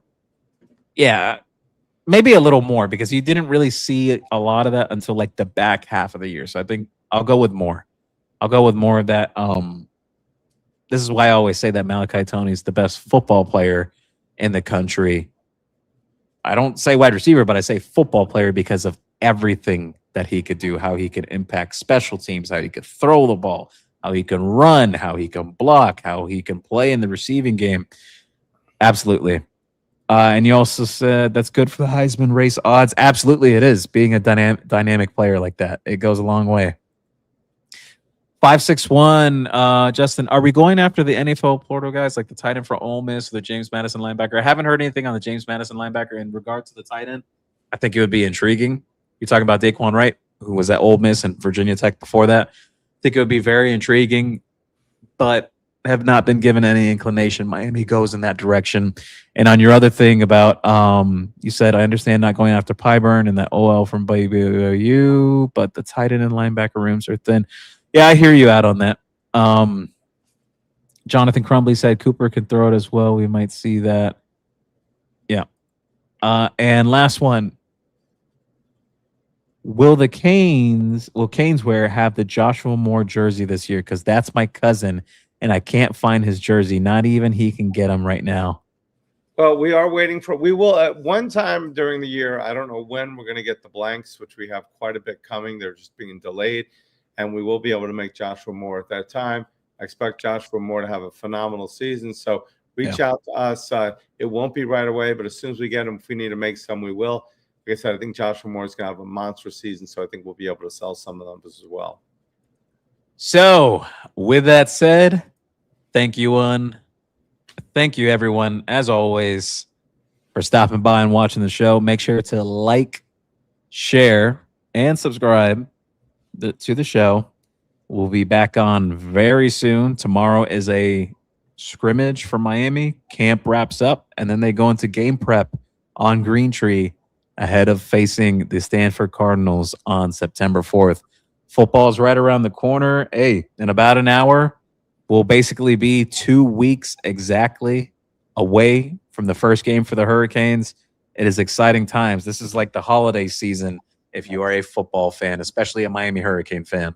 maybe a little more, because you didn't really see a lot of that until like the back half of the year. So I think I'll go with more. I'll go with more of that. This is why I always say that Malachi Tony is the best football player in the country. I don't say wide receiver, but I say football player because of everything that he could do, how he could impact special teams, how he could throw the ball, how he can run, how he can block, how he can play in the receiving game. Absolutely. And you also said that's good for the Heisman race odds. Absolutely, it is. Being a dynamic player like that, it goes a long way. 561, Justin, are we going after the NFL portal guys like the tight end for Ole Miss or the James Madison linebacker? I haven't heard anything on the James Madison linebacker in regard to the tight end. I think it would be intriguing. You're talking about Daquan Wright, who was at Ole Miss and Virginia Tech before that. I think it would be very intriguing, but have not been given any inclination. Miami goes in that direction. And on your other thing about, you said, I understand not going after Pyburn and that OL from BYU, but the tight end and linebacker rooms are thin. Yeah, I hear you out on that. Jonathan Crumbly said Cooper can throw it as well. We might see that. Yeah. And last one. Will Caneswear have the Joshua Moore jersey this year? Because that's my cousin, and I can't find his jersey. Not even he can get him right now. Well, we are waiting for. We will at one time during the year. I don't know when we're going to get the blanks, which we have quite a bit coming. They're just being delayed. And we will be able to make Joshua Moore at that time. I expect Joshua Moore to have a phenomenal season. So reach out to us. It won't be right away, but as soon as we get him, if we need to make some, we will. Like I said, I think Joshua Moore is going to have a monster season, so I think we'll be able to sell some of them as well. So with that said, thank you, everyone, as always, for stopping by and watching the show. Make sure to like, share, and subscribe to the show. We'll be back on very soon. Tomorrow is a scrimmage for Miami. Camp wraps up, and then they go into game prep on Green Tree ahead of facing the Stanford Cardinals on September 4th. Football is right around the corner. Hey, in about an hour, we'll basically be 2 weeks exactly away from the first game for the Hurricanes. It is exciting times. This is like the holiday season if you are a football fan, especially a Miami Hurricane fan.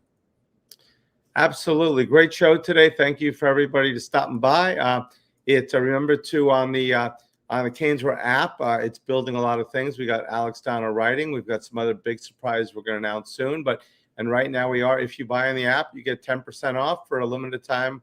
Absolutely. Great show today. Thank you for everybody to stopping by. Remember to on the Caneswear app, it's building a lot of things. We got Alex Donner writing. We've got some other big surprises we're going to announce soon. And right now we are, if you buy on the app, you get 10% off for a limited time.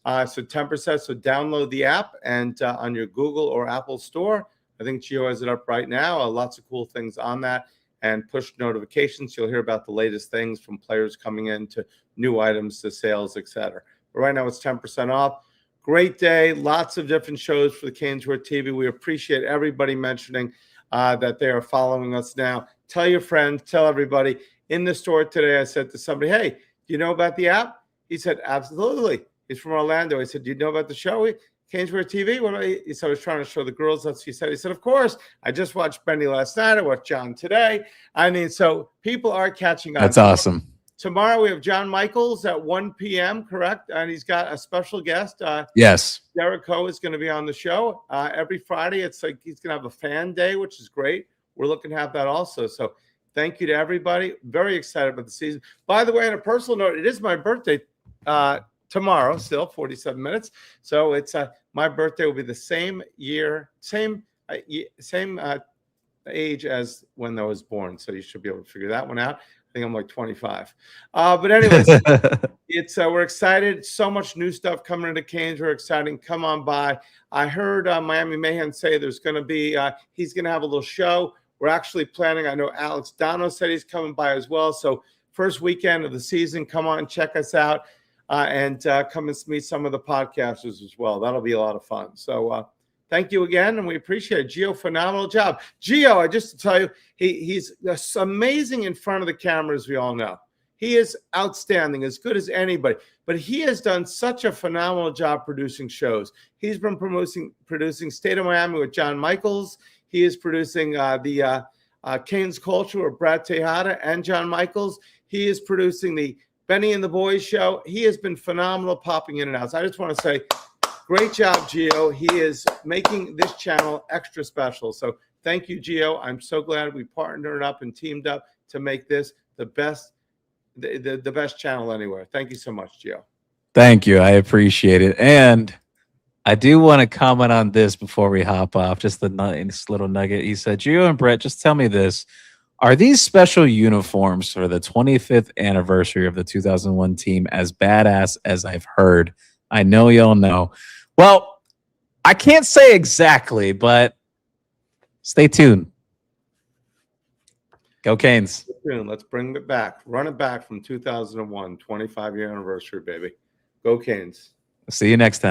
So 10%. So download the app and on your Google or Apple store. I think Gio has it up right now. Lots of cool things on that. And push notifications. You'll hear about the latest things from players coming in to new items to sales, etc. But right now it's 10% off. Great day. Lots of different shows for the Caneswear TV. We appreciate everybody mentioning that they are following us now. Tell your friends. Tell everybody. In the store today, I said to somebody, hey, do you know about the app? He said, absolutely. He's from Orlando. I said, do you know about the show? Caneswear TV? What he said, I was trying to show the girls. That's what he said. He said, of course. I just watched Benny last night. I watched John today. I mean, so people are catching on. That's awesome. Tomorrow we have John Michaels at 1 p.m., correct? And he's got a special guest. Yes. Derek Ho is going to be on the show. Every Friday, it's like he's going to have a fan day, which is great. We're looking to have that also. So thank you to everybody. Very excited about the season. By the way, on a personal note, it is my birthday tomorrow, still 47 minutes. So it's my birthday will be the same year, same age as when I was born. So you should be able to figure that one out. I think I'm like 25. But anyways, it's we're excited. So much new stuff coming into Canes. We're excited. Come on by. I heard Miami Mayhem say there's going to be he's going to have a little show. We're actually planning. I know Alex Dono said he's coming by as well. So first weekend of the season, come on, check us out. And come and meet some of the podcasters as well. That'll be a lot of fun. So thank you again, and we appreciate it. Gio, phenomenal job. Gio, just to tell you, he's amazing in front of the camera, as we all know. He is outstanding, as good as anybody. But he has done such a phenomenal job producing shows. He's been producing State of Miami with John Michaels. He is producing the Canes Culture with Brad Tejada and John Michaels. He is producing the Benny and the Boys show. He has been phenomenal popping in and out. So I just want to say, great job, Gio. He is making this channel extra special. So thank you, Gio. I'm so glad we partnered up and teamed up to make this the best channel anywhere. Thank you so much, Gio. Thank you. I appreciate it. And I do want to comment on this before we hop off. Just this little nugget. He said, Gio and Brett, just tell me this. Are these special uniforms for the 25th anniversary of the 2001 team as badass as I've heard? I know y'all know. Well, I can't say exactly, but stay tuned. Go Canes. Let's bring it back. Run it back from 2001, 25-year anniversary, baby. Go Canes. See you next time.